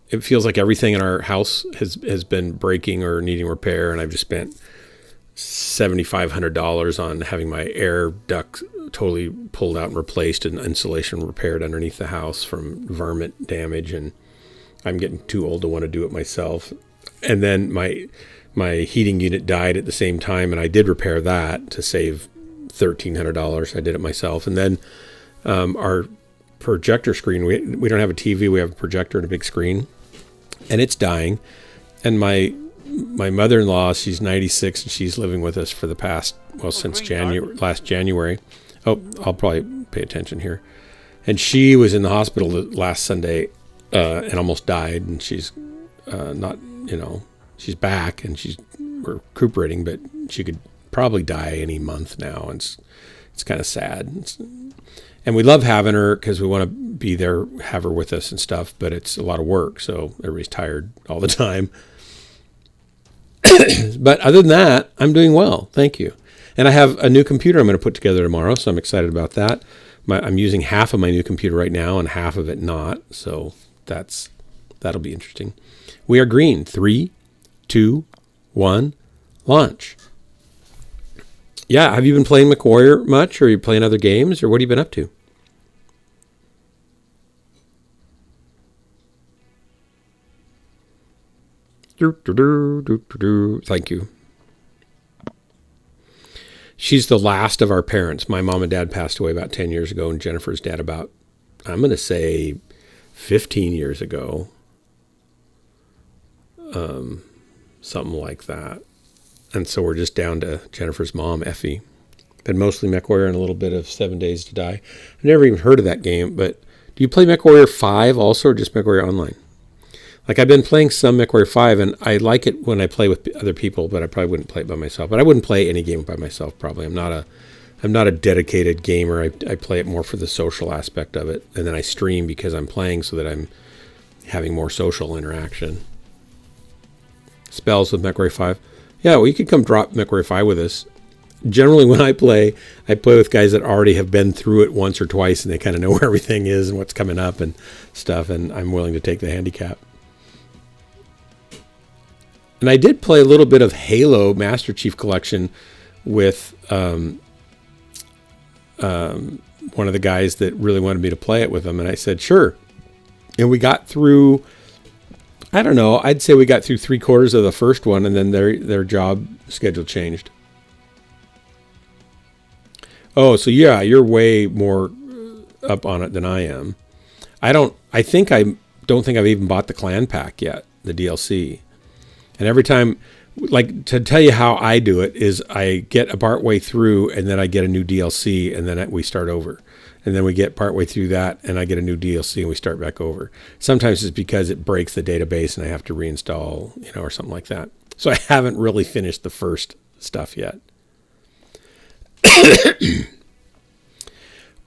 It feels like everything in our house has been breaking or needing repair, and I've just spent $7,500 on having my air duct totally pulled out and replaced, and insulation repaired underneath the house from varmint damage. And I'm getting too old to want to do it myself. And then my heating unit died at the same time, and I did repair that to save $1,300. I did it myself. And then our projector screen, we don't have a TV, we have a projector and a big screen, and it's dying. And my mother-in-law, she's 96, and she's living with us for the past, since last January. Oh, I'll probably pay attention here. And she was in the hospital last Sunday and almost died, and she's not, she's back and she's recuperating, but she could probably die any month now. And it's kind of sad. And we love having her because we want to be there, have her with us and stuff, but it's a lot of work, so everybody's tired all the time. But other than that, I'm doing well. Thank you. And I have a new computer I'm going to put together tomorrow, so I'm excited about that. I'm using half of my new computer right now and half of it not, so that'll be interesting. We are green. 3, 2, 1, launch. Yeah, have you been playing MechWarrior much, or are you playing other games, or what have you been up to? Thank you. She's the last of our parents. My mom and dad passed away about 10 years ago, and Jennifer's dad about, I'm going to say, 15 years ago. Something like that. And so we're just down to Jennifer's mom, Effie. Been mostly MechWarrior and a little bit of 7 Days to Die. I've never even heard of that game, but do you play MechWarrior 5 also, or just MechWarrior Online? Like, I've been playing some MechWarrior 5, and I like it when I play with other people, but I probably wouldn't play it by myself. But I wouldn't play any game by myself, probably. I'm not a dedicated gamer. I play it more for the social aspect of it, and then I stream because I'm playing so that I'm having more social interaction. Spells with MechWarrior 5. Yeah, well, you could come drop MechWarrior 5 with us. Generally, when I play with guys that already have been through it once or twice, and they kind of know where everything is and what's coming up and stuff, and I'm willing to take the handicap. And I did play a little bit of Halo Master Chief Collection with one of the guys that really wanted me to play it with him, and I said, sure. And we got through, I don't know, I'd say we got through 3/4 of the first one, and then their job schedule changed. Oh, so yeah, you're way more up on it than I am. I don't think I've even bought the clan pack yet, the DLC. And every time, like, to tell you how I do it is I get a part way through, and then I get a new DLC, and then we start over. And then we get part way through that, and I get a new DLC, and we start back over. Sometimes it's because it breaks the database, and I have to reinstall, or something like that. So I haven't really finished the first stuff yet.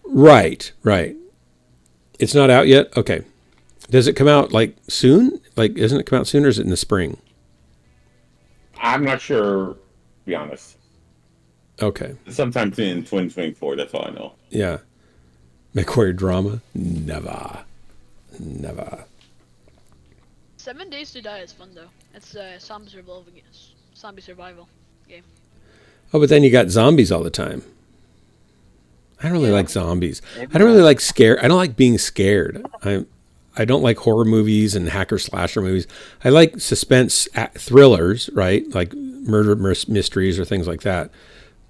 Right. It's not out yet? Okay. Does it come out, like, soon? Like, doesn't it come out soon, or is it in the spring? I'm not sure, to be honest. Okay. Sometime in 2024, that's all I know. Yeah. MechWarrior drama? Never. 7 Days to Die is fun, though. It's a zombie survival game. Oh, but then you got zombies all the time. I don't really like zombies. I don't really like scare. I don't like being scared. I don't like horror movies and hacker slasher movies. I like suspense thrillers, right? Like murder mysteries or things like that.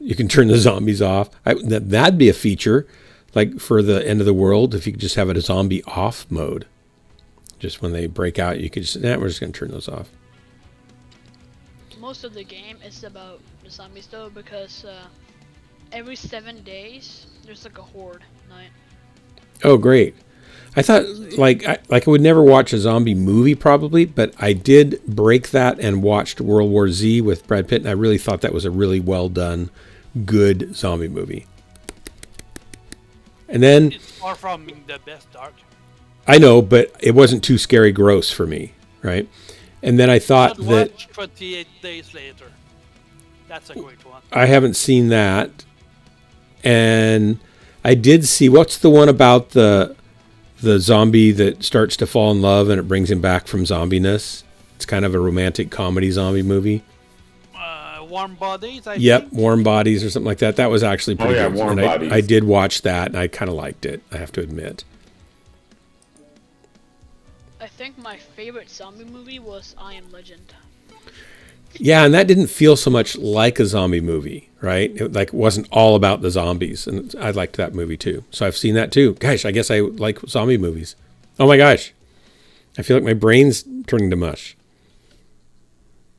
You can turn the zombies off. That'd be a feature, like for the end of the world, if you could just have a zombie off mode. Just when they break out, you could just, we're just going to turn those off. Most of the game is about the zombies, though, because every 7 days, there's like a horde night. Oh, great. I thought, like I would never watch a zombie movie probably, but I did break that and watched World War Z with Brad Pitt, and I really thought that was a really well done, good zombie movie. And then... It's far from being the best art. I know, but it wasn't too scary gross for me, right? And then I thought that... Watch 28 Days Later. That's a great one. I haven't seen that. And I did see, what's the one about the zombie that starts to fall in love and it brings him back from zombiness? It's kind of a romantic comedy zombie movie. Warm Bodies, I Yep, think. Warm Bodies or something like that. That was actually pretty good. Warm Bodies. I did watch that, and I kind of liked it, I have to admit. I think my favorite zombie movie was I Am Legend. Yeah, and that didn't feel so much like a zombie movie, right? It wasn't all about the zombies, and I liked that movie too. So I've seen that too. Gosh, I guess I like zombie movies. Oh my gosh. I feel like my brain's turning to mush.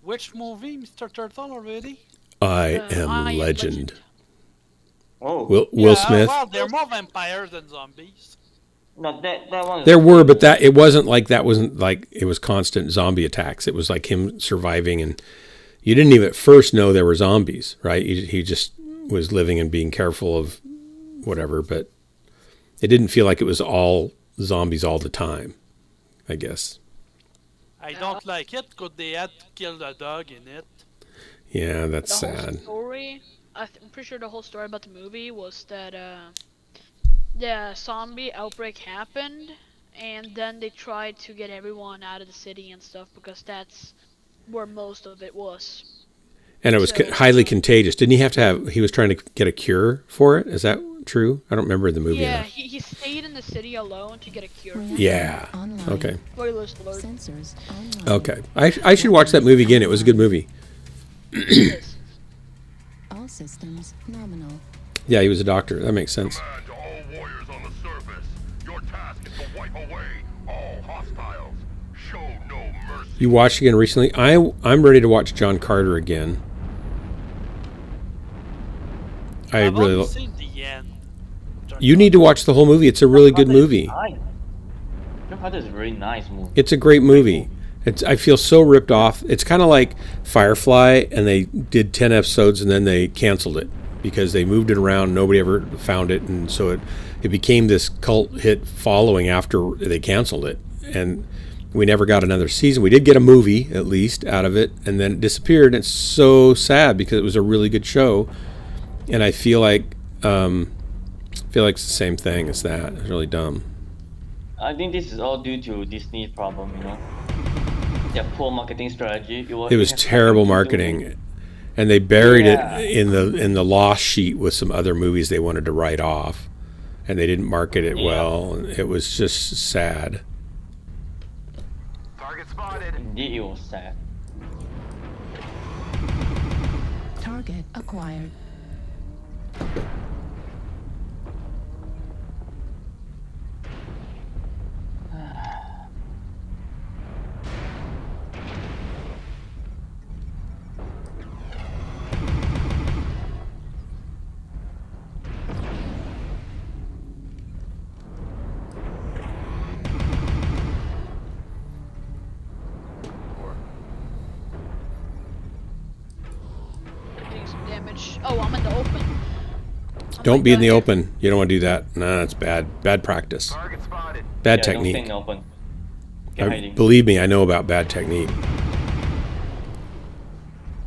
Which movie, Mr. Turtle, already? I Am Legend. Oh. Will Smith. Well, they're more vampires than zombies. No, that one. There were, but it wasn't like it was constant zombie attacks. It was like him surviving, and you didn't even at first know there were zombies, right? He just was living and being careful of whatever, but it didn't feel like it was all zombies all the time, I guess. I don't like it because they had to kill the dog in it. Yeah, that's the sad. Whole story, I'm pretty sure the whole story about the movie was that the zombie outbreak happened, and then they tried to get everyone out of the city and stuff because that's where most of it was. And it was highly contagious. Didn't he have to have? He was trying to get a cure for it. Is that true? I don't remember the movie. Yeah, enough. he stayed in the city alone to get a cure. Yeah. Okay. Spoilers alert. Okay. I should watch that movie again. It was a good movie. All systems nominal. Yeah, he was a doctor. That makes sense. You watched again recently? I'm ready to watch John Carter again. I've only seen the end. You need to watch the whole movie. It's a really good movie. John Carter is a very nice movie. It's a great movie. I feel so ripped off. It's kind of like Firefly, and they did 10 episodes and then they canceled it because they moved it around. Nobody ever found it, and so it became this cult hit following after they canceled it. And we never got another season. We did get a movie, at least, out of it, and then it disappeared. And it's so sad because it was a really good show. And I feel like it's the same thing as that. It's really dumb. I think this is all due to Disney's problem, Their poor marketing strategy. It was terrible marketing, and they buried it in the loss sheet with some other movies they wanted to write off, and they didn't market it well. It was just sad. Target spotted. Indeed, it was sad. Target acquired. Oh, I'm in the open. Don't be in the open. You don't want to do that. Nah, that's bad. Bad practice. Bad technique. Don't stay in the open. Get hiding. Believe me, I know about bad technique.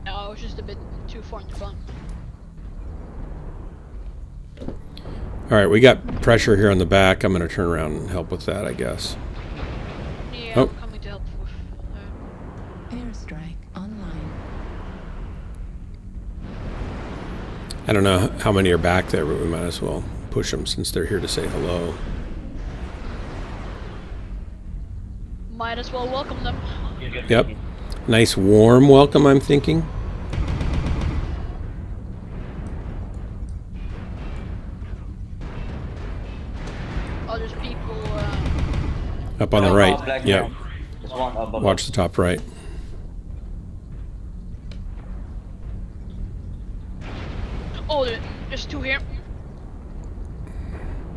No, it was just a bit too far in front. All right, we got pressure here on the back. I'm going to turn around and help with that, I guess. Yeah, oh. I'm coming to help with airstrike online. I don't know how many are back there, but we might as well push them since they're here to say hello. Might as well welcome them. Yep. Nice warm welcome, I'm thinking. Oh, there's people up on the right. Yep. Watch the top right. Oh, there's two here.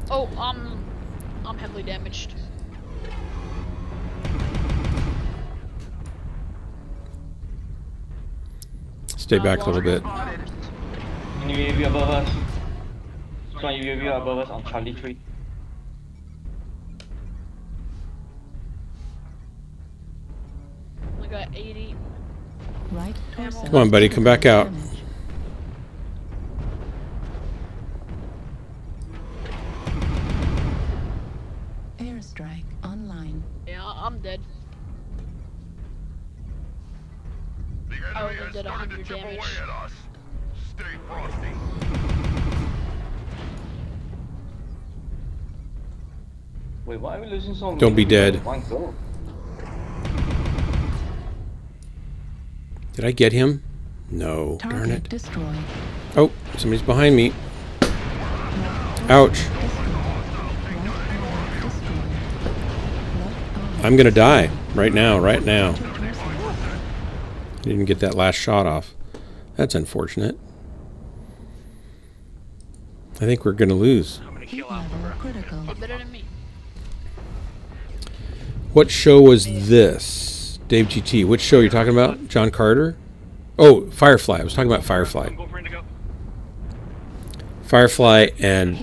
Oh, I'm heavily damaged. Stay back a little bit. UAV above us. Strong UAV above us on Charlie 3. I got 80. Right. Come on, buddy, come back out. airstrike online. Yeah, I'm dead. I only did 100 damage. Stay frosty. Wait, why are we losing so many? Don't be dead. One go. Did I get him? No. Target Darn it. destroyed. Oh, somebody's behind me. Ouch. I'm going to die. Right now. Right now. Didn't get that last shot off. That's unfortunate. I think we're going to lose. You're better than me. What show was this? Dave GT. Which show are you talking about? John Carter? Oh, Firefly. I was talking about Firefly. Firefly and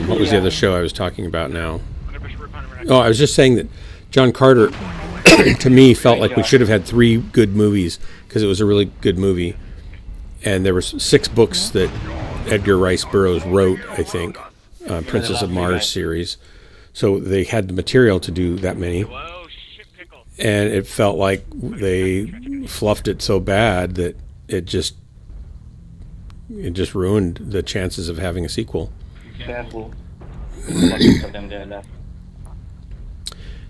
what was the other show I was talking about now? Oh, I was just saying that John Carter, to me, felt like we should have had 3 good movies because it was a really good movie. And there were 6 books that Edgar Rice Burroughs wrote, I think, Princess of Mars series. So they had the material to do that many. And it felt like they fluffed it so bad that it just ruined the chances of having a sequel. Careful.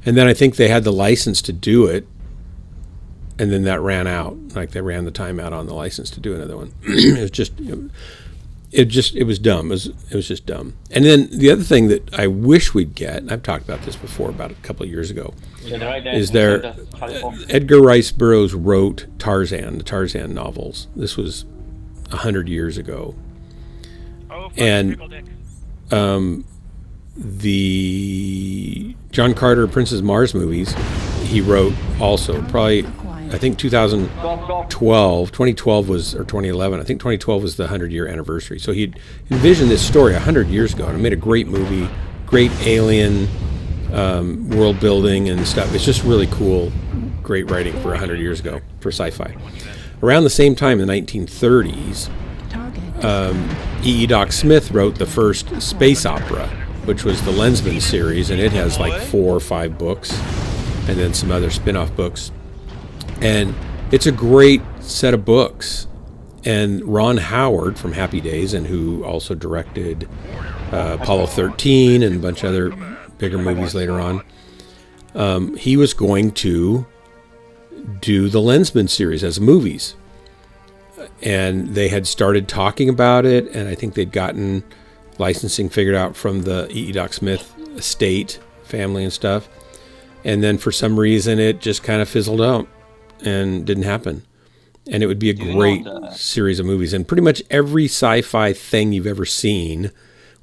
And then I think they had the license to do it, and then that ran out. Like they ran the time out on the license to do another one. It was dumb. It was just dumb. And then the other thing that I wish we'd get, and I've talked about this before, about a couple of years ago, is there Edgar Rice Burroughs wrote Tarzan, the Tarzan novels. This was 100 years ago. And the John Carter Princess Mars movies he wrote also, probably I think 2012 was, or 2011, I think 2012 was the 100-year anniversary. So he envisioned this story 100 years ago and it made a great movie, great alien world building and stuff. It's just really cool, great writing for 100 years ago for sci-fi. Around the same time in the 1930s, E.E. Doc Smith wrote the first space opera, which was the Lensman series, and it has like 4 or 5 books and then some other spin-off books. And it's a great set of books. And Ron Howard from Happy Days, and who also directed Apollo 13 and a bunch of other bigger movies later on, he was going to do the Lensman series as movies. And they had started talking about it, and I think they'd gotten licensing figured out from the E.E. Doc Smith estate, family and stuff. And then for some reason it just kind of fizzled out and didn't happen. And it would be a great series of movies. And pretty much every sci-fi thing you've ever seen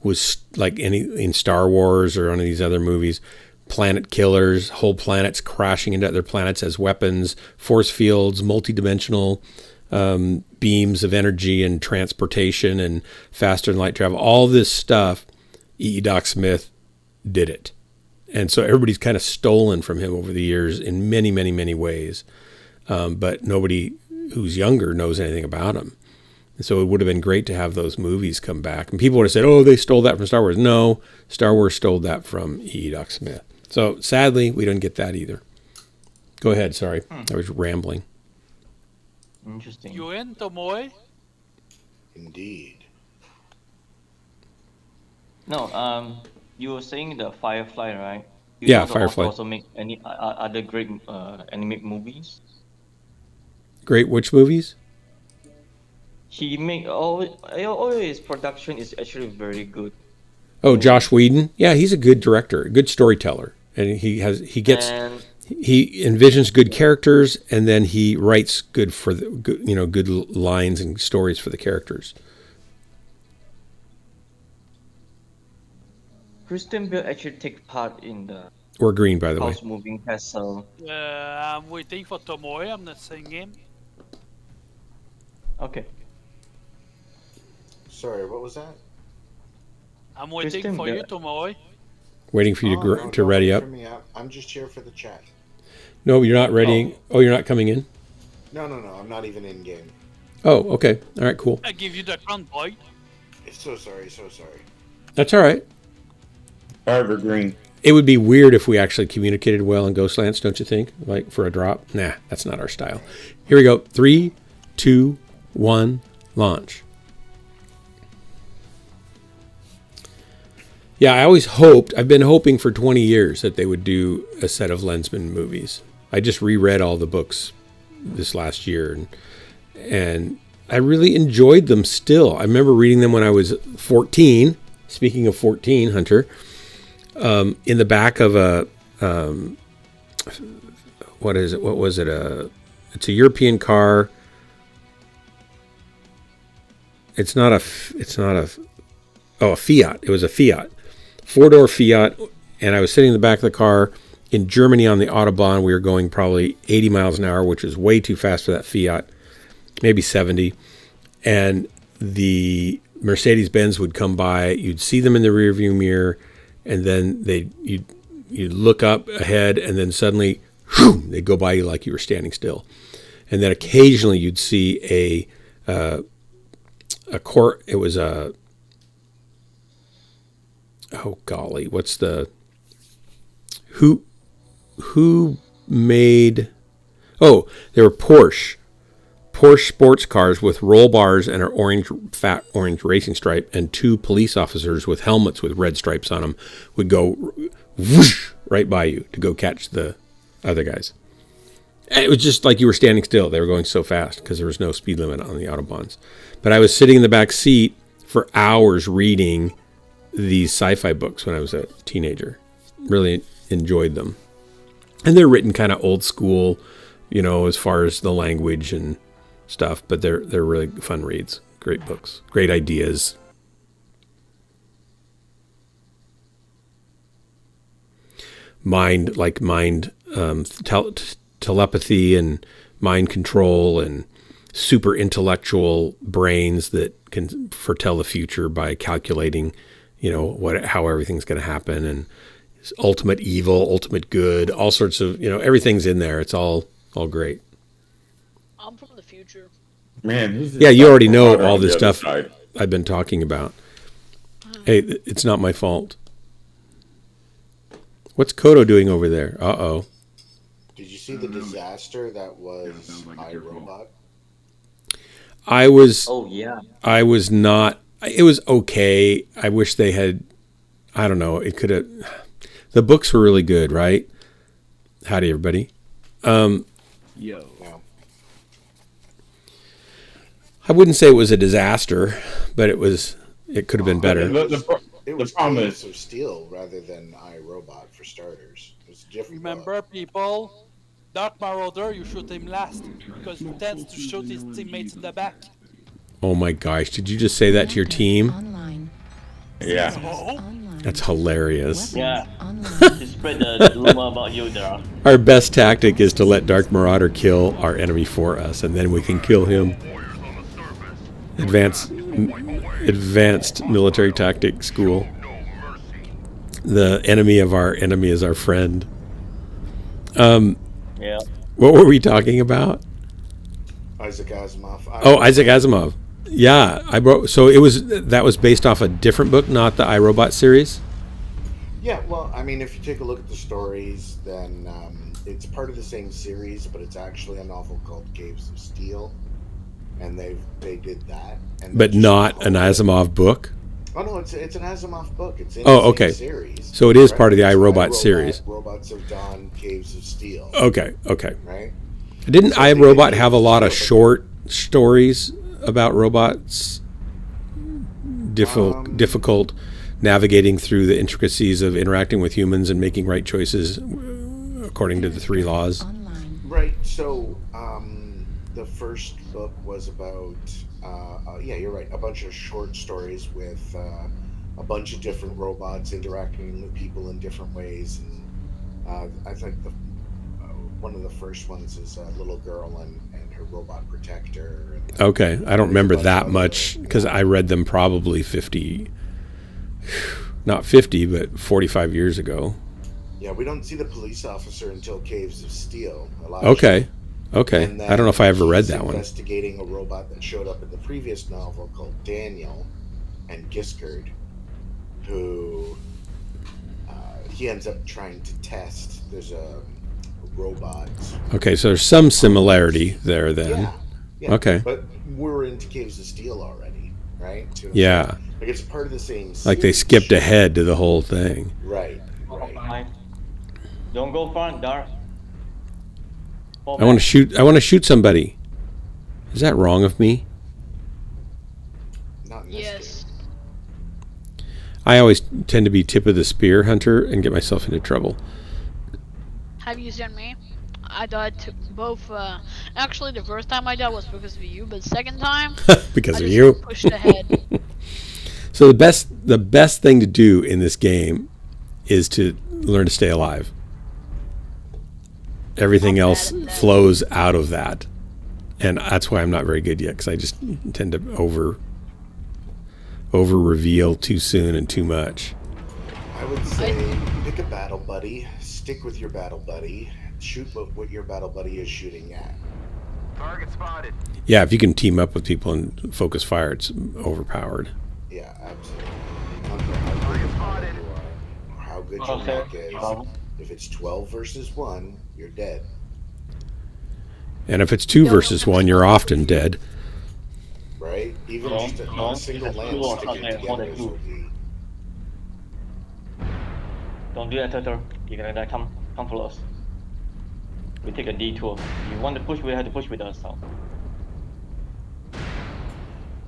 was like in Star Wars or one of these other movies. Planet killers, whole planets crashing into other planets as weapons, force fields, multidimensional beams of energy and transportation and faster than light travel. All this stuff, E.E. Doc Smith did it. And so everybody's kind of stolen from him over the years in many, many, many ways. But nobody who's younger knows anything about him. And so it would have been great to have those movies come back. And people would have said, oh, they stole that from Star Wars. No, Star Wars stole that from E.E. Doc Smith. So sadly, we don't get that either. Go ahead, sorry. I was rambling. Interesting. You in, Tomoe? Indeed. No, you were saying the Firefly, right? Yeah, Firefly. Also make any other great animated movies? Great which movies? He make all his production is actually very good. Oh, Josh Whedon. Yeah, he's a good director, a good storyteller, and he envisions good characters, and then he writes good lines and stories for the characters. Kristen Bell actually take part in the Or Green, by the way. House Moving Castle. I'm waiting for Tomoe. I'm not saying him. Okay. Sorry, what was that? I'm waiting for you, Tomoe. Waiting for you to ready up. I'm just here for the chat. No, you're not readying. Oh, you're not coming in? No, I'm not even in game. Oh, okay. All right, cool. I give you the crown, boy. So sorry. That's all right. Evergreen. It would be weird if we actually communicated well in Ghostlands, don't you think? Like for a drop? Nah, that's not our style. Here we go. 3, 2, 1, launch. Yeah, I've been hoping for 20 years that they would do a set of Lensman movies. I just reread all the books this last year, and I really enjoyed them still. I remember reading them when I was 14. Speaking of 14, Hunter, in the back of a, what is it? What was it? It's a European car. A Fiat. It was a Fiat. 4-door Fiat, and I was sitting in the back of the car in Germany on the Autobahn. We were going probably 80 miles an hour, which is way too fast for that Fiat, maybe 70. And the Mercedes-Benz would come by. You'd see them in the rearview mirror, and then you'd look up ahead, and then suddenly they'd go by you like you were standing still. And then occasionally you'd see who made, they were Porsche sports cars with roll bars and an fat orange racing stripe, and 2 police officers with helmets with red stripes on them would go whoosh right by you to go catch the other guys. And it was just like you were standing still. They were going so fast because there was no speed limit on the Autobahns. But I was sitting in the back seat for hours reading these sci-fi books when I was a teenager. Really enjoyed them. And they're written kind of old school, as far as the language and stuff, but they're really fun reads. Great books, great ideas. Telepathy and mind control and super intellectual brains that can foretell the future by calculating, how everything's going to happen, and ultimate evil, ultimate good, all sorts of, everything's in there. It's all great. I'm from the future. Man, yeah, you already know all this stuff I've been talking about. Hey, it's not my fault. What's Kodo doing over there? Uh-oh. Did you see the disaster that was iRobot? I was. Oh yeah. I was not. It was okay. I wish they had. I don't know. It could have. The books were really good, right? Howdy, everybody. Yo. I wouldn't say it was a disaster, but it could have been better. It was Caves of Steel rather than iRobot for starters. It was different. Remember, people, Dark Marauder, you shoot him last because he tends to shoot his teammates in the back. Oh my gosh! Did you just say that to your team? Online. Yeah. That's hilarious. Yeah. To spread the rumor about you there. Our best tactic is to let Dark Marauder kill our enemy for us, and then we can kill him. Advanced military tactic school. The enemy of our enemy is our friend. Yeah. What were we talking about? Isaac Asimov. Isaac Asimov. Yeah, that was based off a different book, not the iRobot series. Yeah, well, I mean, if you take a look at the stories, then it's part of the same series, but it's actually a novel called Caves of Steel, and they did that. But not an Asimov book. Oh no, it's an Asimov book. It's in okay. the series. So it is part of the iRobot series. Robots of Dawn, Caves of Steel. Okay. Right. Didn't iRobot have a lot of short stories about robots? Difficult navigating through the intricacies of interacting with humans and making right choices according to the 3 laws. Right. So the first book was about yeah, you're right, a bunch of short stories with a bunch of different robots interacting with people in different ways, and I think one of the first ones is a little girl and her robot protector. Okay, I don't remember that much because I read them probably 45 years ago. Yeah, we don't see the police officer until Caves of Steel. Okay. I don't know if I ever read that one. Investigating a robot that showed up in the previous novel called Daniel and Giskard, who he ends up trying to test. There's a robot. Okay, so there's some similarity there then. Yeah. Okay. But we're into Caves of Steel already, right? Yeah. Like it's part of the same series. Like they skipped ahead to the whole thing. Right. Don't go front, Dark. I want to shoot somebody. Is that wrong of me? Not in this game. I always tend to be tip of the spear hunter and get myself into trouble. Have you seen me? I died to both. Actually, the first time I died was because of you, but the second time because I of you. Pushed ahead. So the best thing to do in this game is to learn to stay alive. Everything else flows out of that, and that's why I'm not very good yet, because I just tend to over reveal too soon and too much. I would say pick a battle buddy, stick with your battle buddy, shoot what your battle buddy is shooting at. Target spotted. Yeah, if you can team up with people and focus fire, it's overpowered. Yeah, absolutely. Target spotted. How good your mech is. If it's 12 versus 1, you're dead. And if it's 2 versus 1, you're often dead. Right? Even just a single lance sticking together is OP. Don't do that, Turtle. You're gonna die. Come follow us. We take a detour. If you want to push, we have to push with us. So.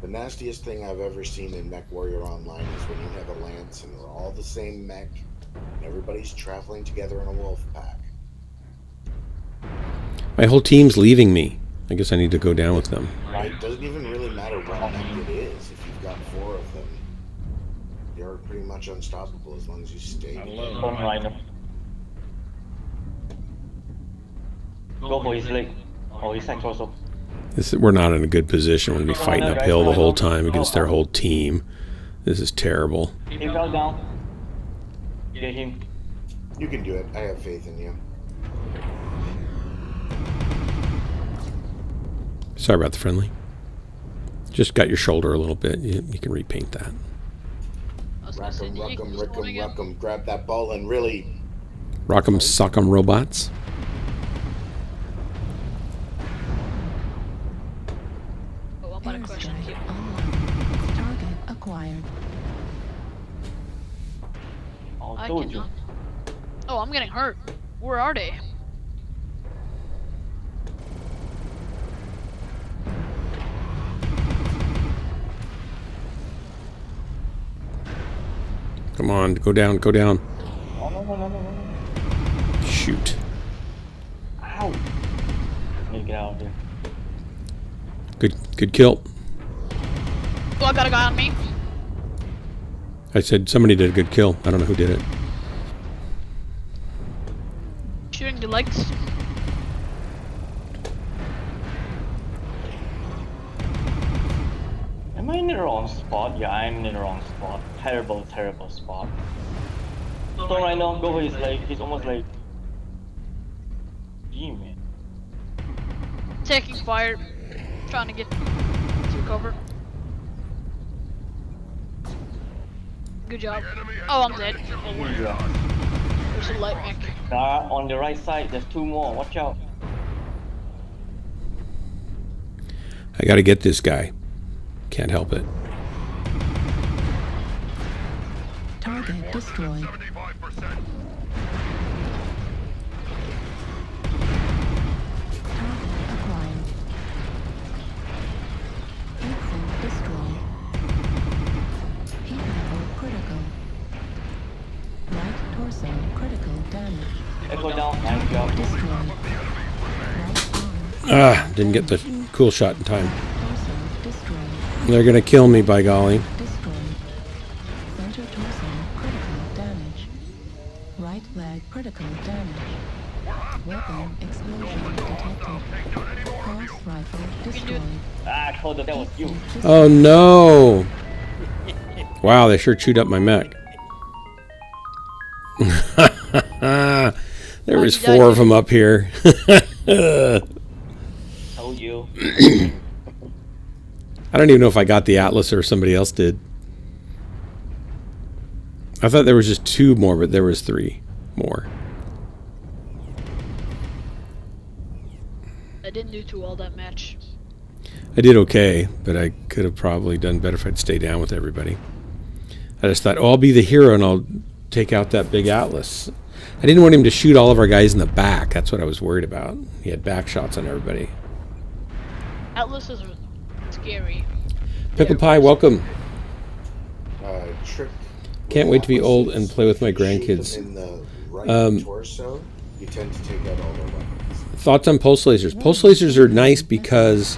The nastiest thing I've ever seen in Mech Warrior Online is when you have a lance and they're all the same mech, and everybody's traveling together in a wolf pack. My whole team's leaving me. I guess I need to go down with them. It doesn't even really matter what mech it is. If you've got 4 of them, you're pretty much unstoppable as long as you stay together. Go for his leg or his side torso. We're not in a good position. We're going to be fighting uphill the whole time against their whole team. This is terrible. He fell down. Get him. You can do it. I have faith in you. Sorry about the friendly. Just got your shoulder a little bit. You can repaint that. Rock 'em. Grab that ball and really... Rock 'em, sock 'em, robots. Target acquired. I told you. Oh, I'm getting hurt. Where are they? Come on, go down, go down. Oh, no. Shoot. Ow. Need to get out of here. Good kill. Oh, I got a guy on me. I said somebody did a good kill. I don't know who did it. Shooting the legs. Am I in the wrong spot? Yeah, I'm in the wrong spot. Terrible spot. So right now, go for his leg. He's almost like... Gee, man. Taking fire. Trying to get to cover. Good job. Oh, I'm dead. There's a light mech. On the right side, there's 2 more. Watch out. I gotta get this guy. Can't help it. Target destroyed. Didn't get the cool shot in time. They're gonna kill me, by golly. Center torso critical damage. Right leg critical damage. Weapon explosion detected. Cross rifle destroyed. I told you that was you. Oh no! Wow, they sure chewed up my mech. There was 4 of them up here. Told you. I don't even know if I got the Atlas or somebody else did. I thought there was just 2 more, but there was 3 more. I didn't do too well that match. I did okay, but I could have probably done better if I'd stayed down with everybody. I just thought, I'll be the hero and I'll take out that big Atlas. I didn't want him to shoot all of our guys in the back. That's what I was worried about. He had back shots on everybody. Atlas is scary. Pickle Pie, welcome. Trick. Can't wait to be old and play with my grandkids. In the right torso, you tend to take out all their weapons. Thoughts on pulse lasers? Pulse lasers are nice because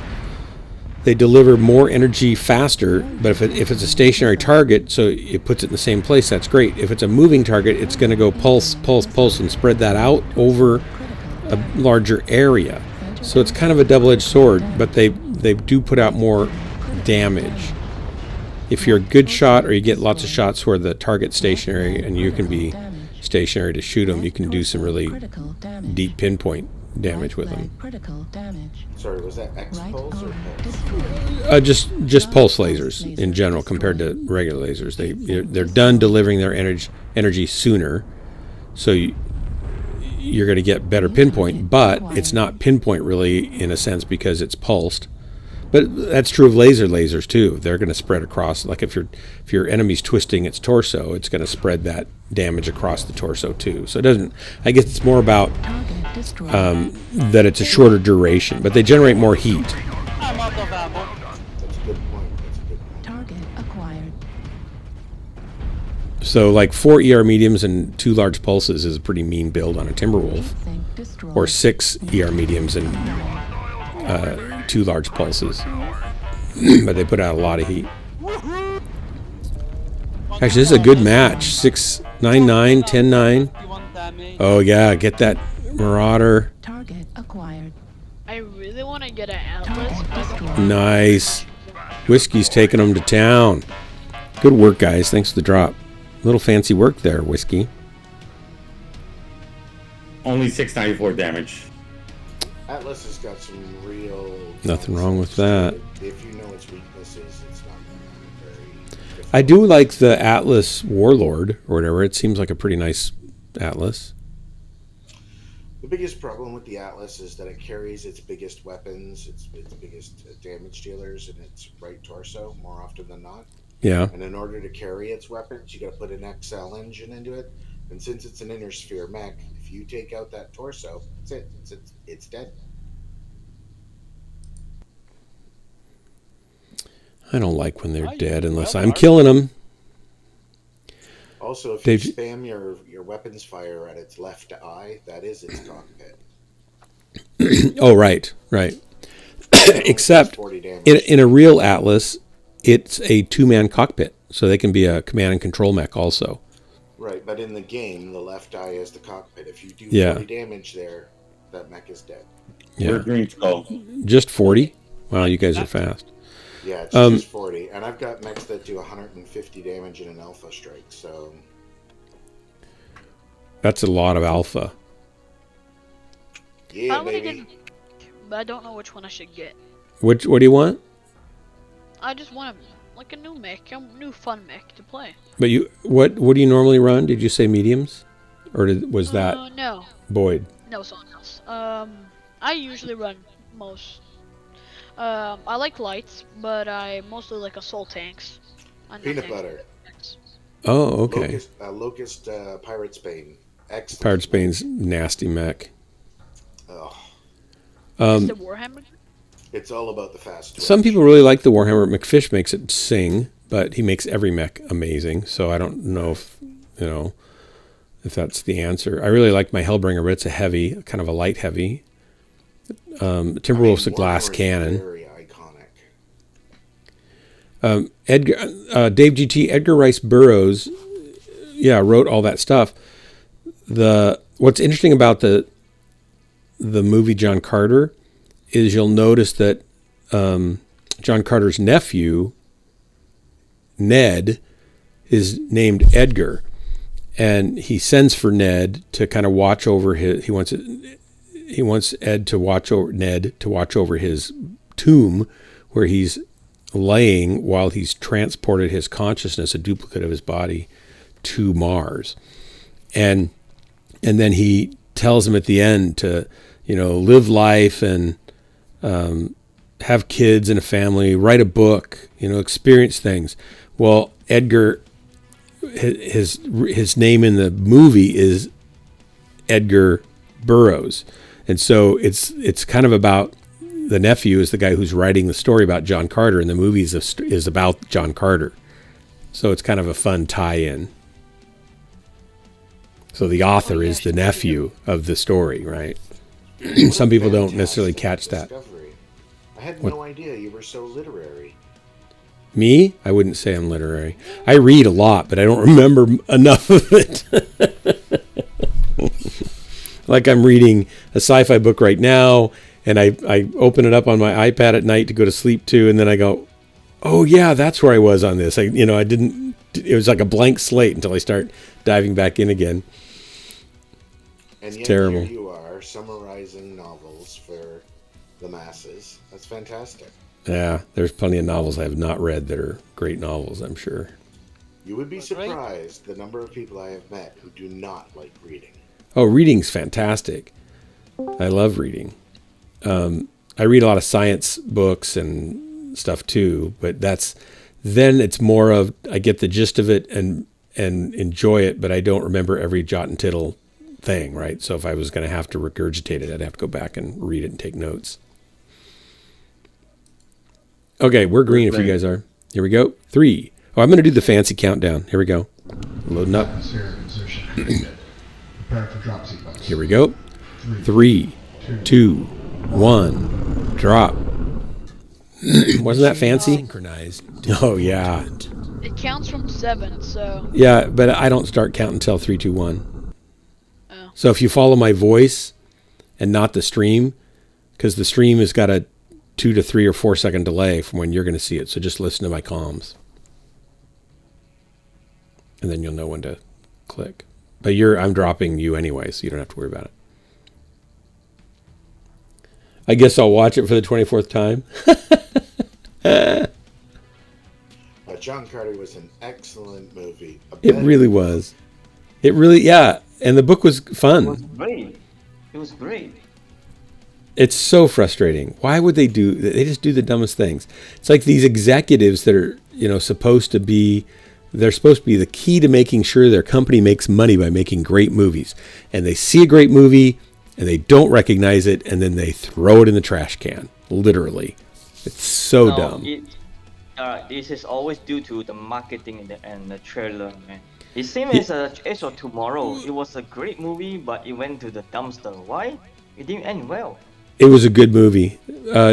they deliver more energy faster, but if it's a stationary target, so it puts it in the same place, that's great. If it's a moving target, it's going to go pulse, pulse, pulse, and spread that out over a larger area. So it's kind of a double-edged sword, but they do put out more damage. If you're a good shot or you get lots of shots where the target's stationary and you can be stationary to shoot them, you can do some really deep pinpoint damage with them. Sorry, was that X pulse or pulse? Just pulse lasers in general compared to regular lasers. They're done delivering their energy sooner, so you're going to get better pinpoint. But it's not pinpoint really in a sense because it's pulsed. But that's true of lasers too. They're going to spread across. Like if your enemy's twisting its torso, it's going to spread that damage across the torso too. So it doesn't. I guess it's more about that it's a shorter duration, but they generate more heat. I'm out of ammo. That's a good point. Target acquired. So like 4 ER mediums and 2 large pulses is a pretty mean build on a Timberwolf, or 6 ER mediums and 2 large pulses, but they put out a lot of heat. Actually, this is a good match. 6-9-9, 10-9. Oh yeah, get that Marauder. Target acquired. I really want to get an Atlas. Nice. Whiskey's taking them to town. Good work, guys. Thanks for the drop. Little fancy work there, Whiskey. Only 694 damage. Atlas has got some real... Nothing wrong with that. If you know its weaknesses, it's not very difficult. I do like the Atlas Warlord or whatever. It seems like a pretty nice Atlas. The biggest problem with the Atlas is that it carries its biggest weapons, its biggest damage dealers in its right torso more often than not. Yeah. And in order to carry its weapons, you got to put an XL engine into it. And since it's an inner sphere mech, if you take out that torso, that's it. It's dead. I don't like when they're dead unless I'm killing them. Also, if you spam your weapons fire at its left eye, that is its cockpit. Oh, right. Except in a real Atlas, it's a 2-man cockpit, so they can be a command and control mech also. Right, but in the game, the left eye is the cockpit. If you do 40 damage there, that mech is dead. Yeah. Green skull. Just 40? Wow, you guys are fast. Yeah, it's just 40. And I've got mechs that do 150 damage in an alpha strike, so... That's a lot of alpha. Yeah, I baby. But I don't know which one I should get. What do you want? I just want a new mech, a new fun mech to play. But what do you normally run? Did you say mediums? Or was that no. Boyd? No, someone else. I usually run most. I like lights, but I mostly like assault tanks. Peanut butter. Oh, okay. Locust Pirate Spain. Excellent. Pirate Spain's nasty mech. Oh. Is the Warhammer? It's all about the fast twitch. Some people really like the Warhammer. McFish makes it sing, but he makes every mech amazing. So I don't know if that's the answer. I really like my Hellbringer, but it's a heavy, kind of a light heavy. Timberwolf's a glass cannon. Very iconic. Dave GT, Edgar Rice Burroughs, wrote all that stuff. What's interesting about the movie John Carter is you'll notice that John Carter's nephew, Ned, is named Edgar, and he sends for Ned to kind of watch over his. He wants Ned to watch over his tomb, where he's laying while he's transported his consciousness, a duplicate of his body, to Mars. And then he tells him at the end to, live life and have kids and a family, write a book, experience things. Well, Edgar, his name in the movie is Edgar Burroughs. And so it's kind of about the nephew is the guy who's writing the story about John Carter, and the movie is about John Carter. So it's kind of a fun tie-in. So the author is the nephew of the story, right? Some people don't necessarily catch that. I had no idea you were so literary. Me? I wouldn't say I'm literary. I read a lot, but I don't remember enough of it. Like I'm reading a sci-fi book right now, and I open it up on my iPad at night to go to sleep to, and then I go, oh yeah, that's where I was on this. I didn't, it was like a blank slate until I start diving back in again. And yet terrible. Here you are summarizing novels for the masses. That's fantastic. Yeah, there's plenty of novels I have not read that are great novels, I'm sure. You would be surprised the number of people I have met who do not like reading. Oh, reading's fantastic. I love reading. I read a lot of science books and stuff too, but then it's more of, I get the gist of it and enjoy it, but I don't remember every jot and tittle thing, right? So if I was going to have to regurgitate it, I'd have to go back and read it and take notes. Okay, we're green if you guys are. Here we go. 3. Oh, I'm going to do the fancy countdown. Here we go. Loading up. Here we go. 3, 2, 1, drop. Wasn't that fancy? Synchronized. Oh, yeah. It counts from 7, so... Yeah, but I don't start counting until 3, 2, 1. Oh. So if you follow my voice and not the stream, because the stream has got a 2 to 3 or 4 second delay from when you're going to see it. So just listen to my comms. And then you'll know when to click. But I'm dropping you anyway, so you don't have to worry about it. I guess I'll watch it for the 24th time. John Carter was an excellent movie. It really was. Yeah. And the book was fun. It was great. It was great. It's so frustrating. Why would they just do the dumbest things? It's like these executives that are, supposed to be the key to making sure their company makes money by making great movies. And they see a great movie and they don't recognize it, and then they throw it in the trash can. Literally. It's so dumb. This is always due to the marketing and the trailer, man. It seems as Edge of Tomorrow. It was a great movie, but it went to the dumpster. Why? It didn't end well. It was a good movie.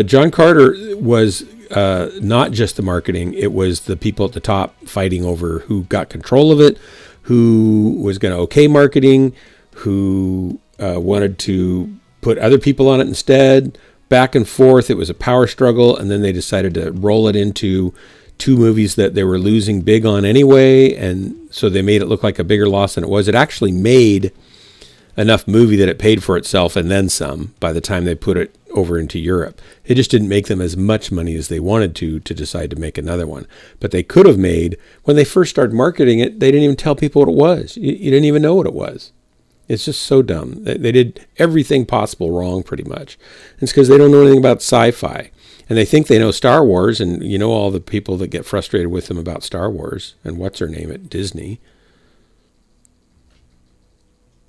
John Carter was not just the marketing. It was the people at the top fighting over who got control of it, who was going to okay marketing, who wanted to put other people on it instead. Back and forth. It was a power struggle. And then they decided to roll it into 2 movies that they were losing big on anyway. And so they made it look like a bigger loss than it was. It actually made enough movie that it paid for itself and then some by the time they put it over into Europe. It just didn't make them as much money as they wanted to decide to make another one. But they could have made, when they first started marketing it, they didn't even tell people what it was. You didn't even know what it was. It's just so dumb. They did everything possible wrong pretty much. It's because they don't know anything about sci-fi. And they think they know Star Wars, and all the people that get frustrated with them about Star Wars and what's her name at Disney.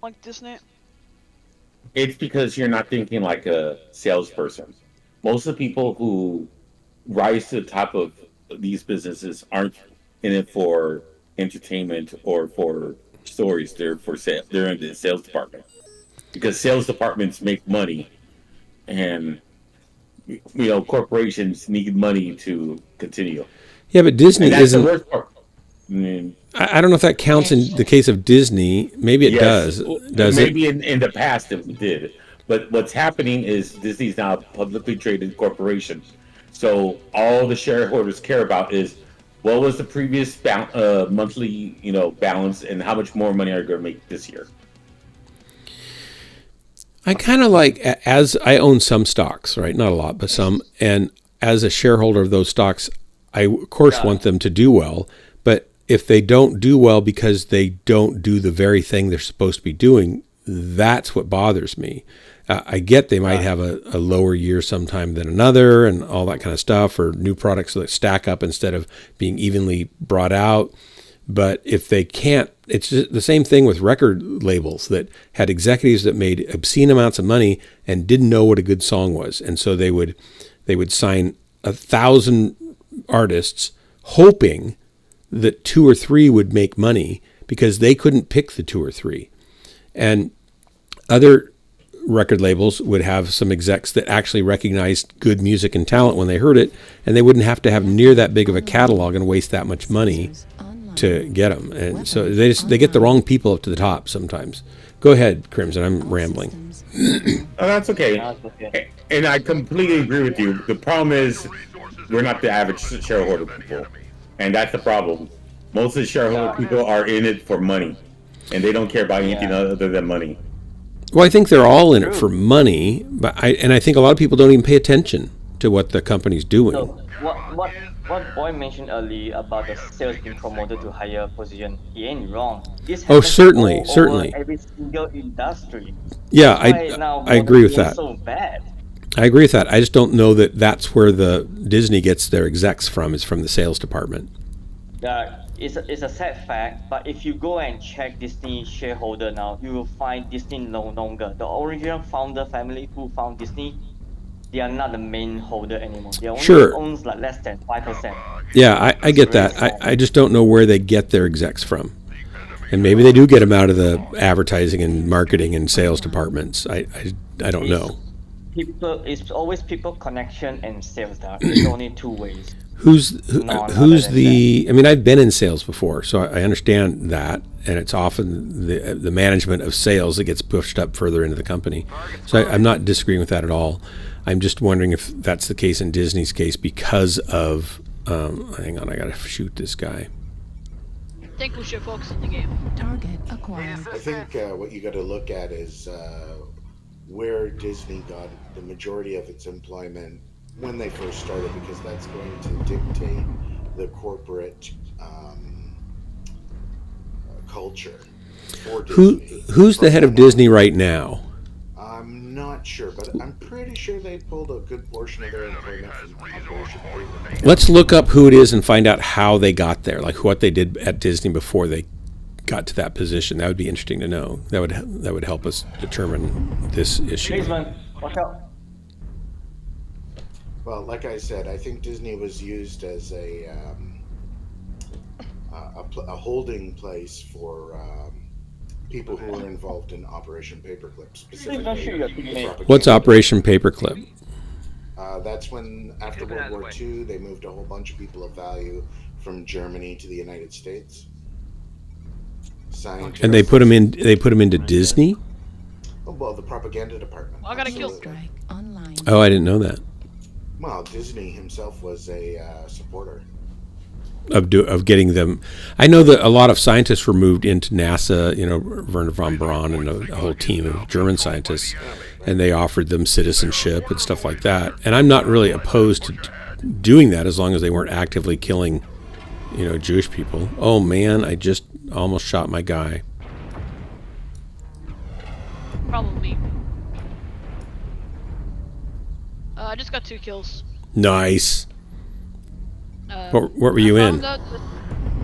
Like Disney? It's because you're not thinking like a salesperson. Most of the people who rise to the top of these businesses aren't in it for entertainment or for stories. They're for sale. They're in the sales department because sales departments make money, and corporations need money to continue. Yeah, but Disney isn't. The worst part. I don't know if that counts in the case of Disney. Maybe it does. Does maybe it? in the past it did. But what's happening is Disney's now a publicly traded corporation. So all the shareholders care about is what was the previous monthly balance and how much more money are you going to make this year. I kind of like, as I own some stocks, right? Not a lot, but some. And as a shareholder of those stocks, I, of course, want them to do well. But if they don't do well because they don't do the very thing they're supposed to be doing, that's what bothers me. I get they might have a lower year sometime than another and all that kind of stuff, or new products that stack up instead of being evenly brought out. But if they can't, it's just the same thing with record labels that had executives that made obscene amounts of money and didn't know what a good song was. And so they would sign 1,000 artists hoping that 2 or 3 would make money because they couldn't pick the 2 or 3. And other record labels would have some execs that actually recognized good music and talent when they heard it, and they wouldn't have to have near that big of a catalog and waste that much money to get them. And so they get the wrong people up to the top sometimes. Go ahead, Crimson. I'm rambling. Oh, that's okay. And I completely agree with you. The problem is we're not the average shareholder people, and that's the problem. Most of the shareholder people are in it for money, and they don't care about anything other than money. Well, I think they're all in it for money, but I think a lot of people don't even pay attention to what the company's doing. So what Boy mentioned earlier about the sales being promoted to higher position, he ain't wrong. This certainly. over every single industry. Yeah, now I agree with that. So bad. I agree with that. I just don't know that that's where the Disney gets their execs from, is from the sales department. It's a sad fact, but if you go and check Disney shareholder now, you will find Disney no longer. The original founder family who found Disney, they are not the main holder anymore. They only owns like less than 5%. Yeah, I get that. I just don't know where they get their execs from. And maybe they do get them out of the advertising and marketing and sales departments. I don't know. It's always people connection and sales. It's only 2 ways. Who's the? I mean, I've been in sales before, so I understand that, and it's often the management of sales that gets pushed up further into the company. So I'm not disagreeing with that at all. I'm just wondering if that's the case in Disney's case because of. Hang on, I gotta shoot this guy. I think we should focus on the game. Target acquired. I think what you got to look at is where Disney got the majority of its employment when they first started, because that's going to dictate the corporate culture for Disney. Who's the head of Disney right now? I'm not sure, but I'm pretty sure they pulled a good portion of their employment from Operation Paperclip. Let's look up who it is and find out how they got there, like what they did at Disney before they got to that position. That would be interesting to know. That would help us determine this issue. Please, man, watch out. Well, like I said, I think Disney was used as a holding place for people who were involved in Operation Paperclip, specifically. What's Operation Paperclip? That's when, after World War II, they moved a whole bunch of people of value from Germany to the United States. Scientists. And they put them in. They put them into Disney. Oh, well, the propaganda department. I gotta kill. Oh, I didn't know that. Well, Disney himself was a supporter of getting them. I know that a lot of scientists were moved into NASA. You know, Werner von Braun and a whole team of German scientists, and they offered them citizenship and stuff like that. And I'm not really opposed to doing that as long as they weren't actively killing, you know, Jewish people. Oh man, I just almost shot my guy. Probably me. I just got 2 kills. Nice. What were you in?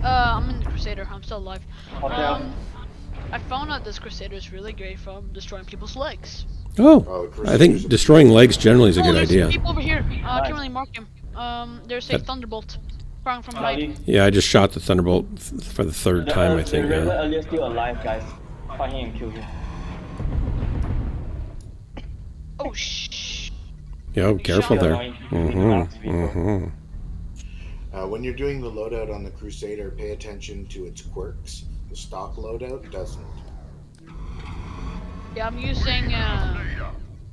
I'm in the Crusader. I'm still alive. I found out this Crusader is really great from destroying people's legs. Oh, I think destroying legs generally is a good there's idea. People over here. I can't really mark him. There's a Thunderbolt sprung from height. Yeah, I just shot the Thunderbolt for the 3rd time, I think. The earlier still alive, guys. Find him and kill him. Oh shh. Yeah, careful there. When you're doing the loadout on the Crusader, pay attention to its quirks. The stock loadout doesn't. Yeah, I'm using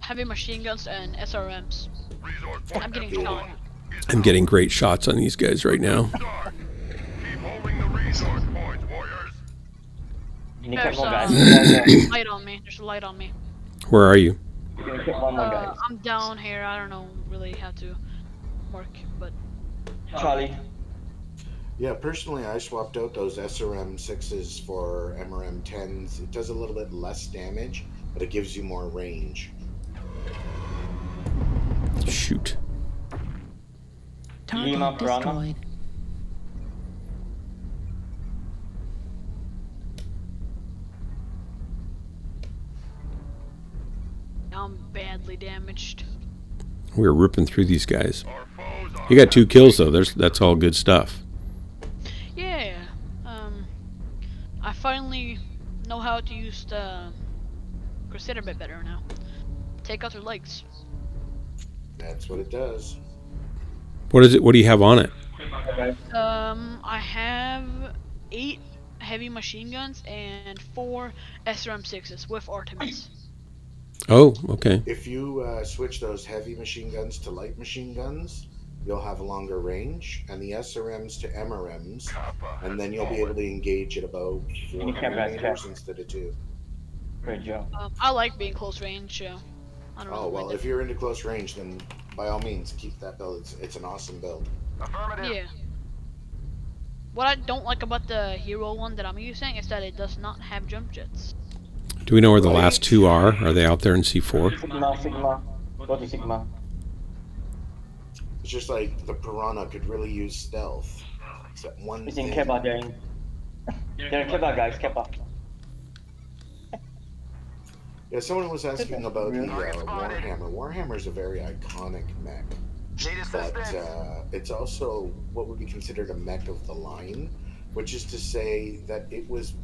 heavy machine guns and SRMs. I'm getting shot. I'm getting great shots on these guys right now. There's light on me. There's a light on me. Where are you? I'm down here. I don't know really how to mark, but. Charlie. Yeah, personally, I swapped out those SRM 6s for MRM 10s. It does a little bit less damage, but it gives you more range. Shoot. Lima Target Piranha. destroyed. I'm badly damaged. We were ripping through these guys. You got 2 kills though. That's all good stuff. Yeah. I finally know how to use the Crusader a bit better now. Take out their legs. That's what it does. What is it? What do you have on it? I have 8 heavy machine guns and 4 SRM6s with Artemis. Oh, okay. If you switch those heavy machine guns to light machine guns, you'll have a longer range, and the SRMs to MRMs, and then you'll be able to engage at about 400 meters instead of 2. Great job. I like being close range. I don't Oh, really well, mind if you're into close range, then by all means, keep that build. It's an awesome build. Yeah. What I don't like about the hero one that I'm using is that it does not have jump jets. Do we know where the last 2 are? Are they out there in C4? Sigma. Go to Sigma. It's just like the Piranha could really use stealth. Except one It's in thing. Keba, they're in Keba, guys, Keba. Yeah, someone was asking about the Warhammer. Warhammer's a very iconic mech. But it's also what would be considered a mech of the line, which is to say that it was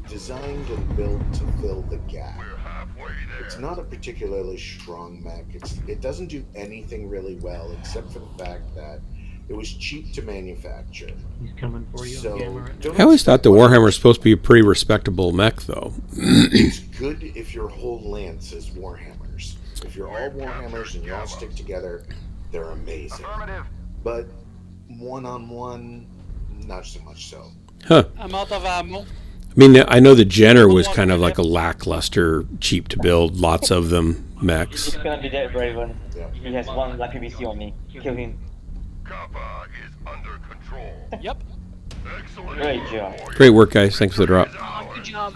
designed and built to fill the gap. It's not a particularly strong mech. It doesn't do anything really well except for the fact that it was cheap to manufacture. He's coming for you. So I always thought the Warhammer was supposed to be a pretty respectable mech, though. It's good if your whole lance is Warhammers. If you're all Warhammers and you all stick together, they're amazing. But one-on-one, not so much so. Huh. I'm out of ammo. I mean, I know the Jenner was kind of like a lackluster, cheap to build, lots of them mechs. He's gonna be dead, Raven. He has 1 black PVC on me. Kill him. Yep. Great job. Great work, guys. Thanks for the drop. Good job.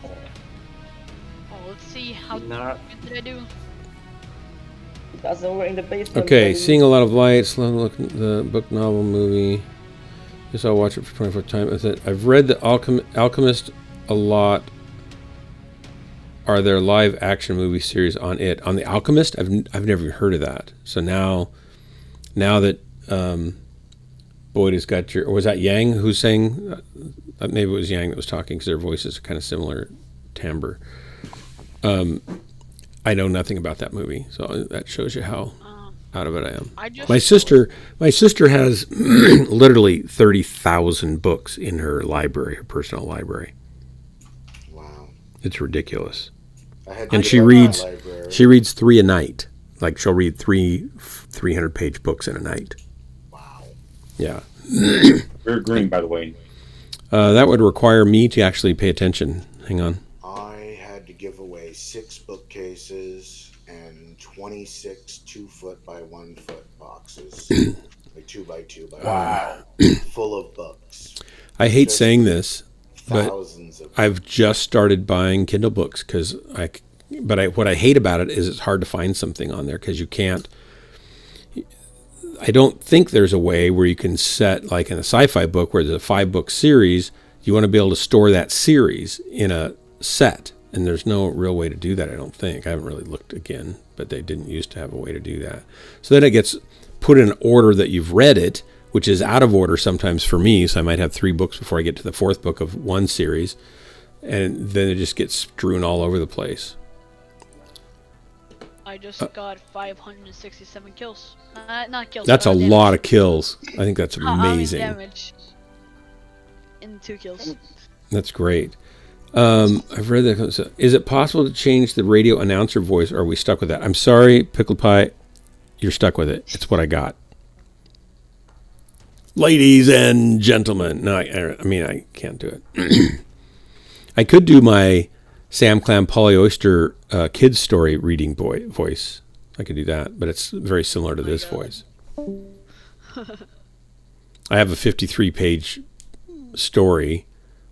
Oh, let's see how good did I do. That's over in the basement. Okay, baby. seeing a lot of lights. Look at the book, novel, movie. Guess I'll watch it for 24 times. I've read The Alchemist a lot. Are there live action movie series on it? On The Alchemist? I've never heard of that. So now that Boyd has got your... Or was that Yang who's saying... maybe it was Yang that was talking because their voices are kind of similar timbre. I know nothing about that movie, so that shows you how out of it I am. My sister has literally 30,000 books in her library, her personal library. Wow. It's ridiculous. And she reads 3 a night. Like she'll read 300-page books in a night. Wow. Yeah. Very green, by the way. That would require me to actually pay attention. Hang on. I had to give away 6 bookcases and 26 2-foot by 1-foot boxes. Like 2 by 2 by 1. Full of books. I hate saying this, but thousands of I've just started buying Kindle books because what I hate about it is it's hard to find something on there because you can't. I don't think there's a way where you can set, like in a sci-fi book where there's a 5-book series, you want to be able to store that series in a set. And there's no real way to do that, I don't think. I haven't really looked again, but they didn't used to have a way to do that. So then it gets put in order that you've read it, which is out of order sometimes for me. So I might have 3 books before I get to the 4th book of one series. And then it just gets strewn all over the place. I just got 567 kills. Not kills. That's a damage. lot of kills. I think that's amazing. Damage. In 2 kills. That's great. I've read that. Is it possible to change the radio announcer voice, or are we stuck with that? I'm sorry, Pickle Pie. You're stuck with it. It's what I got. Ladies and gentlemen. No, I mean, I can't do it. I could do my Sam Clam Polly Oyster kids story reading voice. I could do that, but it's very similar to this voice. I have a 53-page story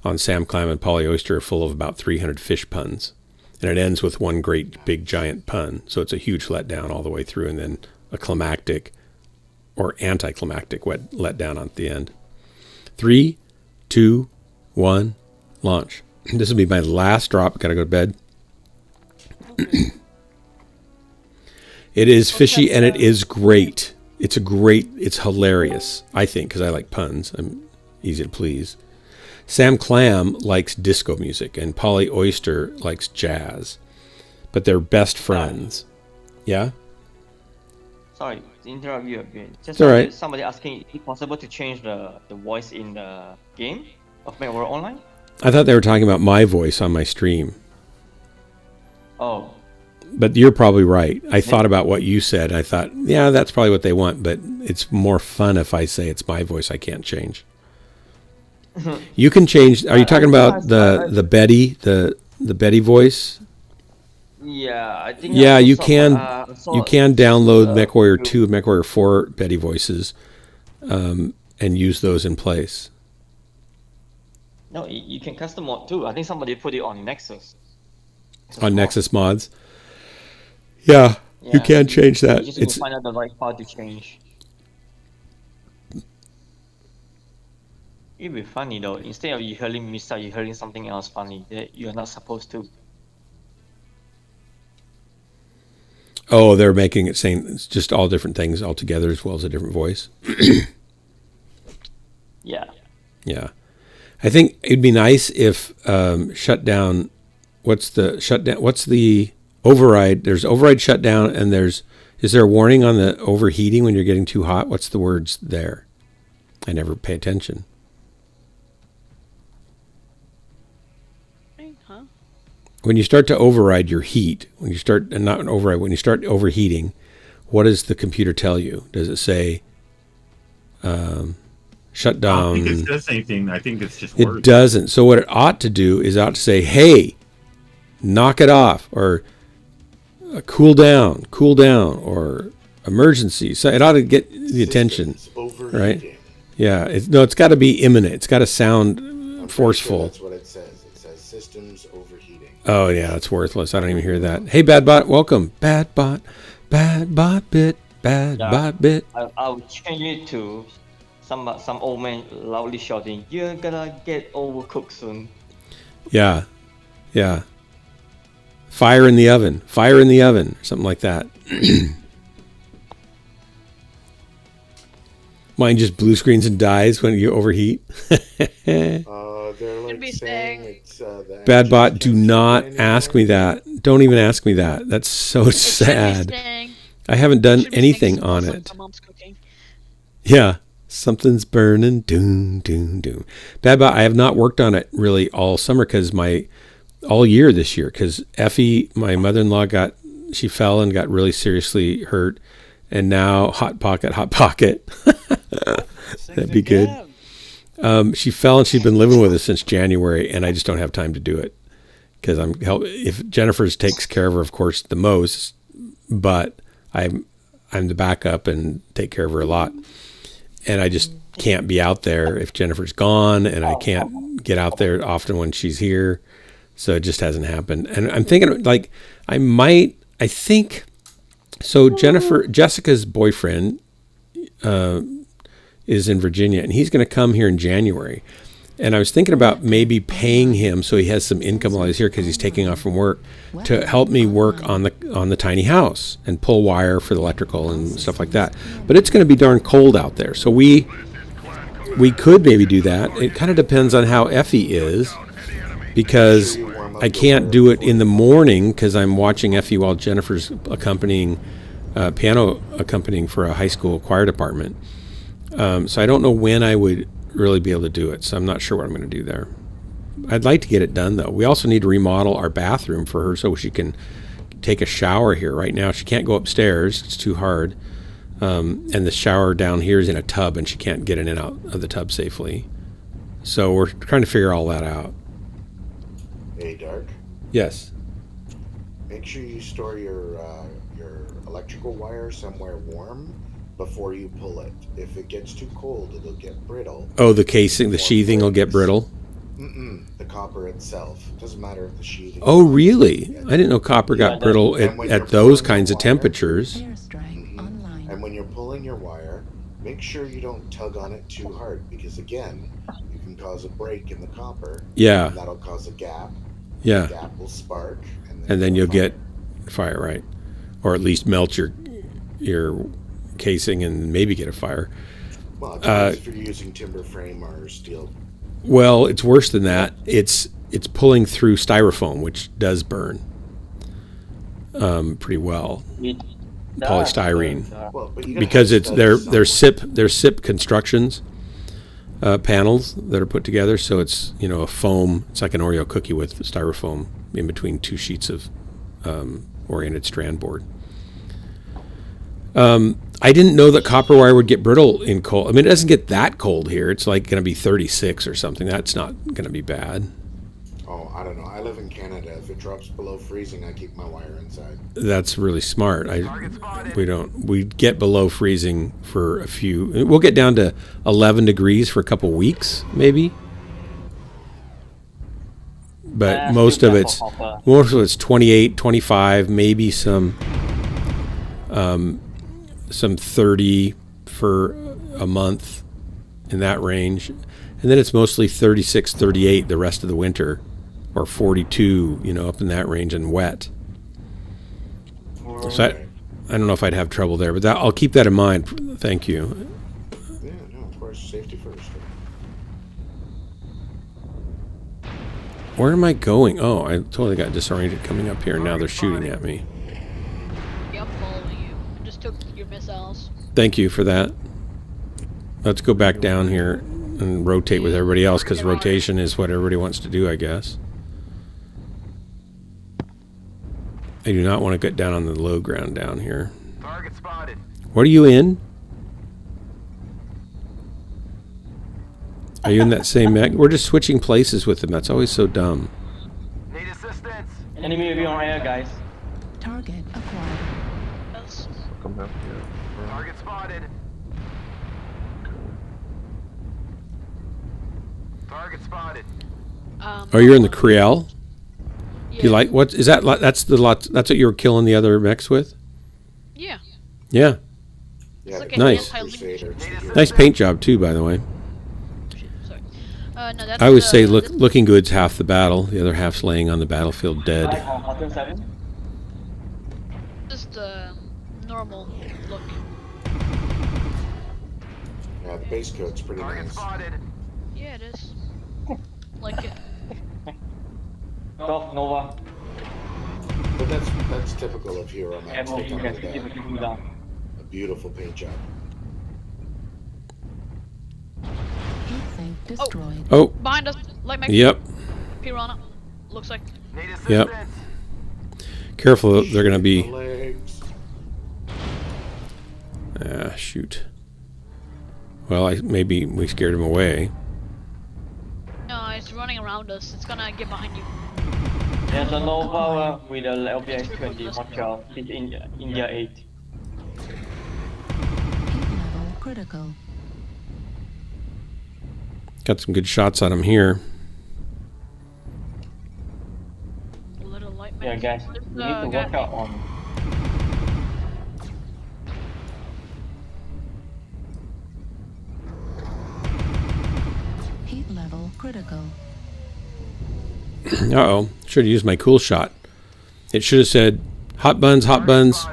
on Sam Clam and Polly Oyster full of about 300 fish puns. And it ends with one great big giant pun. So it's a huge letdown all the way through, and then a climactic or anticlimactic letdown at the end. 3, 2, 1, launch. This will be my last drop. Gotta go to bed. It is fishy and it is great. It's hilarious, I think, because I like puns. I'm easy to please. Sam Clam likes disco music, and Polly Oyster likes jazz. But they're best friends. Yeah? Sorry to interrupt you again. It's all right. Somebody asking, is it possible to change the voice in the game of Mech Warrior Online? I thought they were talking about my voice on my stream. Oh. But you're probably right. I thought about what you said. I thought, yeah, that's probably what they want, but it's more fun if I say it's my voice I can't change. You can change. Are you talking about the Betty, the Betty voice? Yeah, I think. Yeah, you can download MechWarrior 2 and MechWarrior 4 Betty voices, and use those in place. No, you can custom mod too. I think somebody put it on Nexus. On Nexus mods. Yeah, you can change that. You just find out the right part to change. It'd be funny though. Instead of you hearing Misa, you're hearing something else funny that you're not supposed to. Oh, they're making it saying it's just all different things all together as well as a different voice. Yeah. Yeah. I think it'd be nice if shutdown. What's the override? There's override shutdown, and is there a warning on the overheating when you're getting too hot? What's the words there? I never pay attention. Huh? When you start to override your heat, when you start overheating, what does the computer tell you? Does it say shut down? I don't think it says anything. I think it's just words. It doesn't. So what it ought to do is say, hey, knock it off, or cool down, or emergency. So it ought to get the attention, right? Yeah. It's got to be imminent. It's got to sound forceful. Sure that's what it says. It says systems overheating. Oh yeah, it's worthless. I don't even hear that. Hey, Badbot, welcome. Badbot bit. I'll change it to some old man loudly shouting, "You're gonna get overcooked soon." Yeah. Fire in the oven, something like that. Mine just blue screens and dies when you overheat. They're like saying it's Badbot, do not ask me that. Don't even ask me that. That's so sad. I haven't done anything on it. Yeah, something's burning. Doom. Badbot, I have not worked on it really all summer all year this year, because Effie, my mother-in-law, she fell and got really seriously hurt, and now hot pocket. That'd be good. She fell and she's been living with us since January, and I just don't have time to do it because if Jennifer's takes care of her, of course, the most, but I'm the backup and take care of her a lot, and I just can't be out there if Jennifer's gone, and I can't get out there often when she's here. So it just hasn't happened. And I'm thinking Jessica's boyfriend is in Virginia, and he's going to come here in January. And I was thinking about maybe paying him so he has some income while he's here, because he's taking off from work, to help me work on the tiny house and pull wire for the electrical and stuff like that. But it's going to be darn cold out there. So we could maybe do that. It kind of depends on how Effie is, because I can't do it in the morning because I'm watching Effie while Jennifer's piano accompanying for a high school choir department. So I don't know when I would really be able to do it. So I'm not sure what I'm going to do there. I'd like to get it done, though. We also need to remodel our bathroom for her so she can take a shower here. Right now she can't go upstairs. It's too hard. And the shower down here is in a tub, and she can't get in and out of the tub safely. So we're trying to figure all that out. Hey, Dark. Yes. Make sure you store your electrical wire somewhere warm, before you pull it. If it gets too cold, it'll get brittle. Oh, the casing, the sheathing will get brittle? The copper itself. Doesn't matter if the sheathing... Oh, really? I didn't know copper got brittle at those kinds of temperatures. And when you're pulling your wire, make sure you don't tug on it too hard, because again, you can cause a break in the copper. Yeah. And that'll cause a gap. Yeah. The gap will spark. And then you'll get fire, right? Or at least melt your casing and maybe get a fire. Well, it depends if you're using timber frame or steel. Well, it's worse than that. It's pulling through styrofoam, which does burn pretty well. Polystyrene, because they're SIP constructions, panels that are put together. So it's a foam. It's like an Oreo cookie with styrofoam in between two sheets of oriented strand board. I didn't know that copper wire would get brittle in cold. I mean, it doesn't get that cold here. It's like going to be 36 or something. That's not going to be bad. Oh, I don't know. I live in Canada. If it drops below freezing, I keep my wire inside. That's really smart. We get below freezing for a few. We'll get down to 11 degrees for a couple weeks, maybe. But most of it's 28, 25, maybe some 30 for a month, in that range. And then it's mostly 36, 38 the rest of the winter, or 42, up in that range, and wet. So I don't know if I'd have trouble there, but I'll keep that in mind. Thank you. Yeah, no, of course, safety first. Where am I going? Oh, I totally got disoriented coming up here, and now they're shooting at me. Yep, following you. I just took your missiles. Thank you for that. Let's go back down here and rotate with everybody else, because rotation is what everybody wants to do, I guess. I do not want to get down on the low ground down here. Target spotted. What are you in? Are you in that same mech? We're just switching places with them. That's always so dumb. Need assistance. Enemy will be on air, guys. Target acquired. Come down here. Target spotted. Target spotted. Oh, you're in the Creole? Yeah. Do you like what is that? That's the lot. That's what you were killing the other mechs with. Yeah. Yeah. Like nice. Nice paint job too, by the way. No, that's I always say, looking good's half the battle. The other half's laying on the battlefield dead. Just normal look. Yeah, the base coat's pretty nice. Yeah, it is. Like it. Nova. But that's typical of hero maps. They come with a beautiful paint job. Destroyed. Oh. Behind us. Light Yep. Piranha. Looks like. Yep. Careful, they're going to be... Ah, shoot. Well, maybe we scared him away. No, it's running around us. It's gonna get behind you. There's a Nova with a LBX 20. Watch out. It's India 8. Heat level critical. Got some good shots on him here. Yeah, guys, you need to watch out on. Heat level critical. Uh-oh. Should have used my cool shot. It should have said, hot buns, hot buns.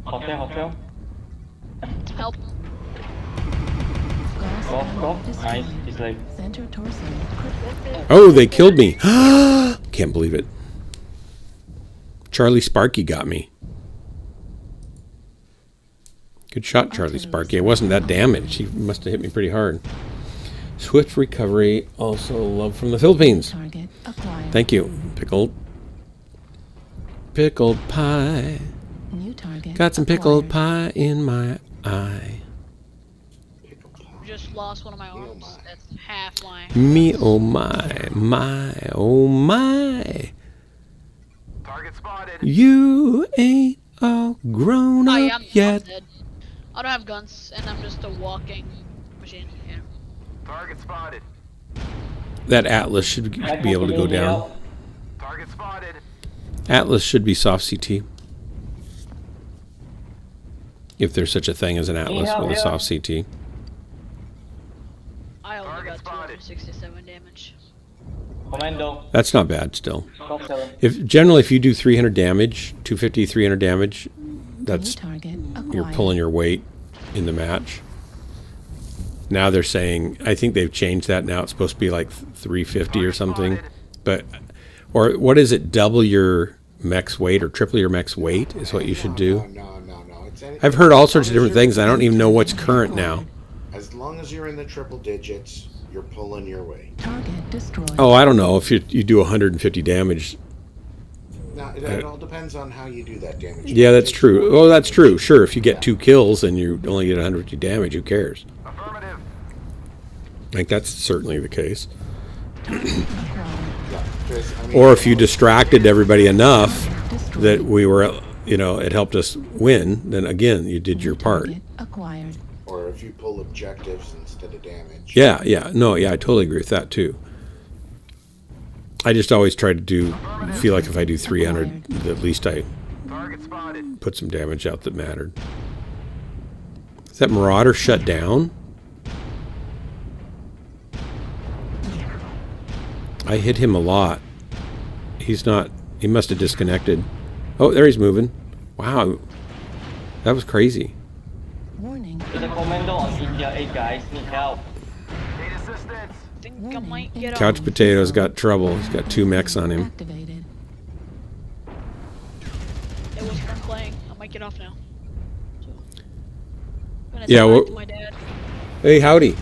Hotel. Help. Go. Nice. It's like... Center torso. Oh, they killed me. Can't believe it. Charlie Sparky got me. Good shot, Charlie Sparky. It wasn't that damaged. He must have hit me pretty hard. Swift recovery. Also love from the Philippines. Thank you. Pickled pie. New target. Got some pickled pie in my eye. Just lost one of my arms. That's half my. Me, oh my. Target spotted. You ain't all grown Oh up yeah, I'm yet. dead. I don't have guns, and I'm just a walking machine. Yeah. Target spotted. That Atlas should be able to go down. Target spotted. Atlas should be soft CT. If there's such a thing as an Atlas with a soft CT. I only got 267 damage. Commando. That's not bad still. Top 7. If you do 300 damage, 250, 300 damage, that's you're pulling your weight in the match. Now they're saying, I think they've changed that now. It's supposed to be like 350 or something. But, or what is it? Double your mech's weight or triple your mech's weight is what you should do. No. I've heard all sorts of different things. I don't even know what's current now. As long as you're in the triple digits, you're pulling your weight. Target destroyed. Oh, I don't know. If you do 150 damage. Now, it all depends on how you do that damage. Yeah, that's true. Oh, that's true. Sure, if you get 2 kills and you only get 150 damage, who cares? Affirmative. Like, that's certainly the case. Yeah, Or if you distracted everybody enough that we were, it helped us win, then again, you did your part. Acquired. Or if you pull objectives instead of damage. Yeah. No, yeah, I totally agree with that, too. I just always try to feel like if I do 300, at least I put some damage out that mattered. Is that Marauder shut down? I hit him a lot. He's not, he must have disconnected. Oh, there he's moving. Wow. That was crazy. Warning. There's a commando on India 8, guys. Need help. Need assistance. I think I might get Couch Potato's got trouble. He's got 2 mechs on him. Activated. It was fun playing. I might get off now. So, I'm gonna Yeah, say hi well, to my dad. hey, howdy. You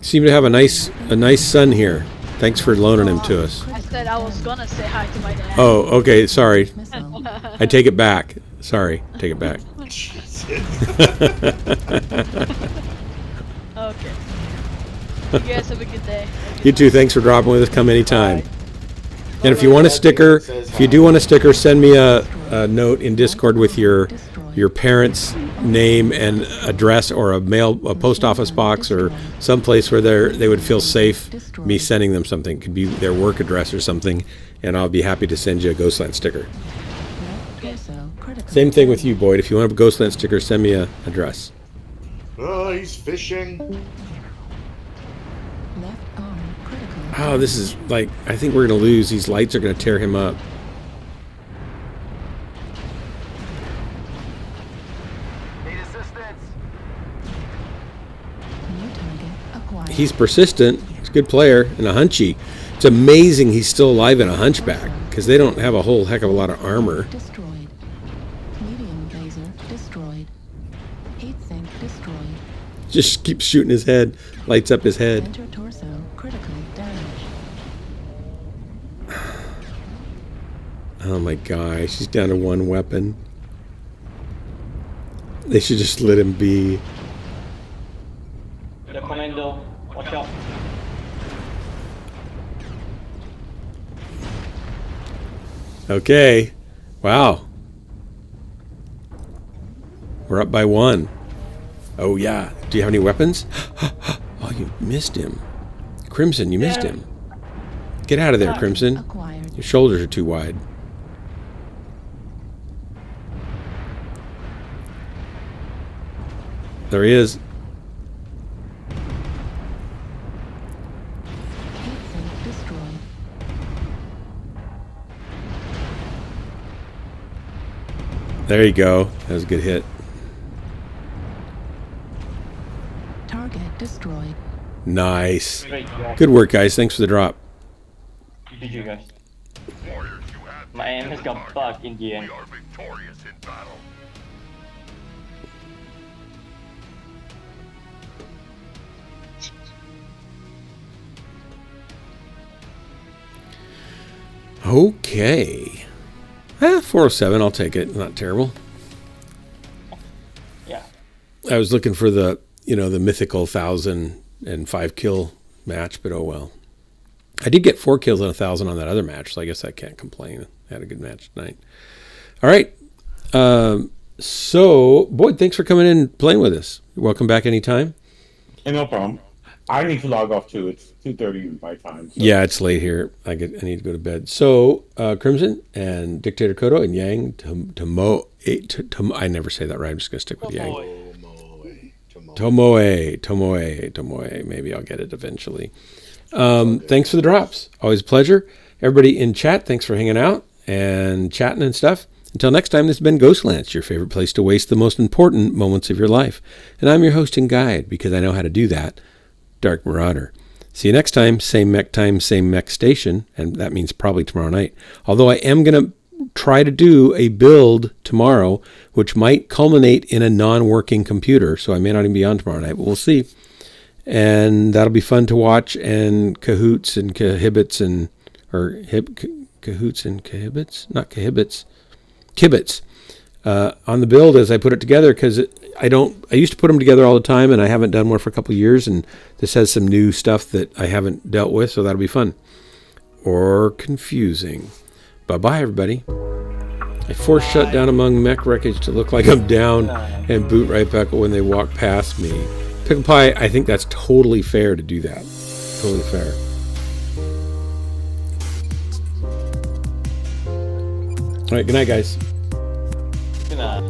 seem to have a nice son here. Thanks for loaning him to us. I said I was gonna say hi to my dad. Oh, okay. Sorry. I take it back. Sorry. Take it back. Okay. You guys have a good day. You too. Thanks for dropping with us. Come anytime. And if you want a sticker, if you do want a sticker, send me a note in Discord with your parents' name and address, or a post office box, or someplace where they would feel safe me sending them something. It could be their work address or something, and I'll be happy to send you a Ghostland sticker. Same thing with you, Boyd. If you want a Ghostland sticker, send me a address. Oh, he's fishing. Oh, this is like, I think we're going to lose. These lights are going to tear him up. Need assistance. He's persistent. He's a good player and a hunchy. It's amazing he's still alive in a hunchback, because they don't have a whole heck of a lot of armor. Destroyed. Medium laser destroyed. Heat sink destroyed. Just keeps shooting his head. Lights up his head. Center torso critically damaged. Oh my gosh, he's down to 1 weapon. They should just let him be. The commando. Watch out. Okay. Wow. We're up by 1. Oh yeah. Do you have any weapons? Oh, you missed him. Crimson, you missed him. Get out of there, Crimson. Your shoulders are too wide. There he is. There you go. That was a good hit. Target destroyed. Nice. Good work, guys. Thanks for the drop. GG, guys. My aim has got bugged in the end. Okay. 407, I'll take it. Not terrible. Yeah. I was looking for the, the mythical 1,005 kill match, but oh well. I did get 4 kills and 1,000 on that other match, so I guess I can't complain. I had a good match tonight. All right. So, Boyd, thanks for coming in and playing with us. You're welcome back anytime. And no problem. I need to log off too. It's 2:30 my time. So. Yeah, it's late here. I need to go to bed. So, Crimson and Dictator Kodo and Yang I never say that right. I'm just gonna stick with Yang. Tomoe. Maybe I'll get it eventually. Thanks for the drops. Always a pleasure. Everybody in chat, thanks for hanging out and chatting and stuff. Until next time, this has been Ghostlands, your favorite place to waste the most important moments of your life. And I'm your host and guide, because I know how to do that, Dark Marauder. See you next time, same mech station, and that means probably tomorrow night. Although I am going to try to do a build tomorrow, which might culminate in a non-working computer, so I may not even be on tomorrow night, but we'll see. And that'll be fun to watch, and cahoots and kahibits and, cahoots and kahibits? Not kahibits. Kibits on the build as I put it together, because I used to put them together all the time, and I haven't done one for a couple of years, and this has some new stuff that I haven't dealt with, so that'll be fun. Or confusing. Bye-bye, everybody. I force shut down among mech wreckage to look like I'm down and boot right back when they walk past me. Pickle Pie, I think that's totally fair to do that. Totally fair. All right, good night, guys. Good night.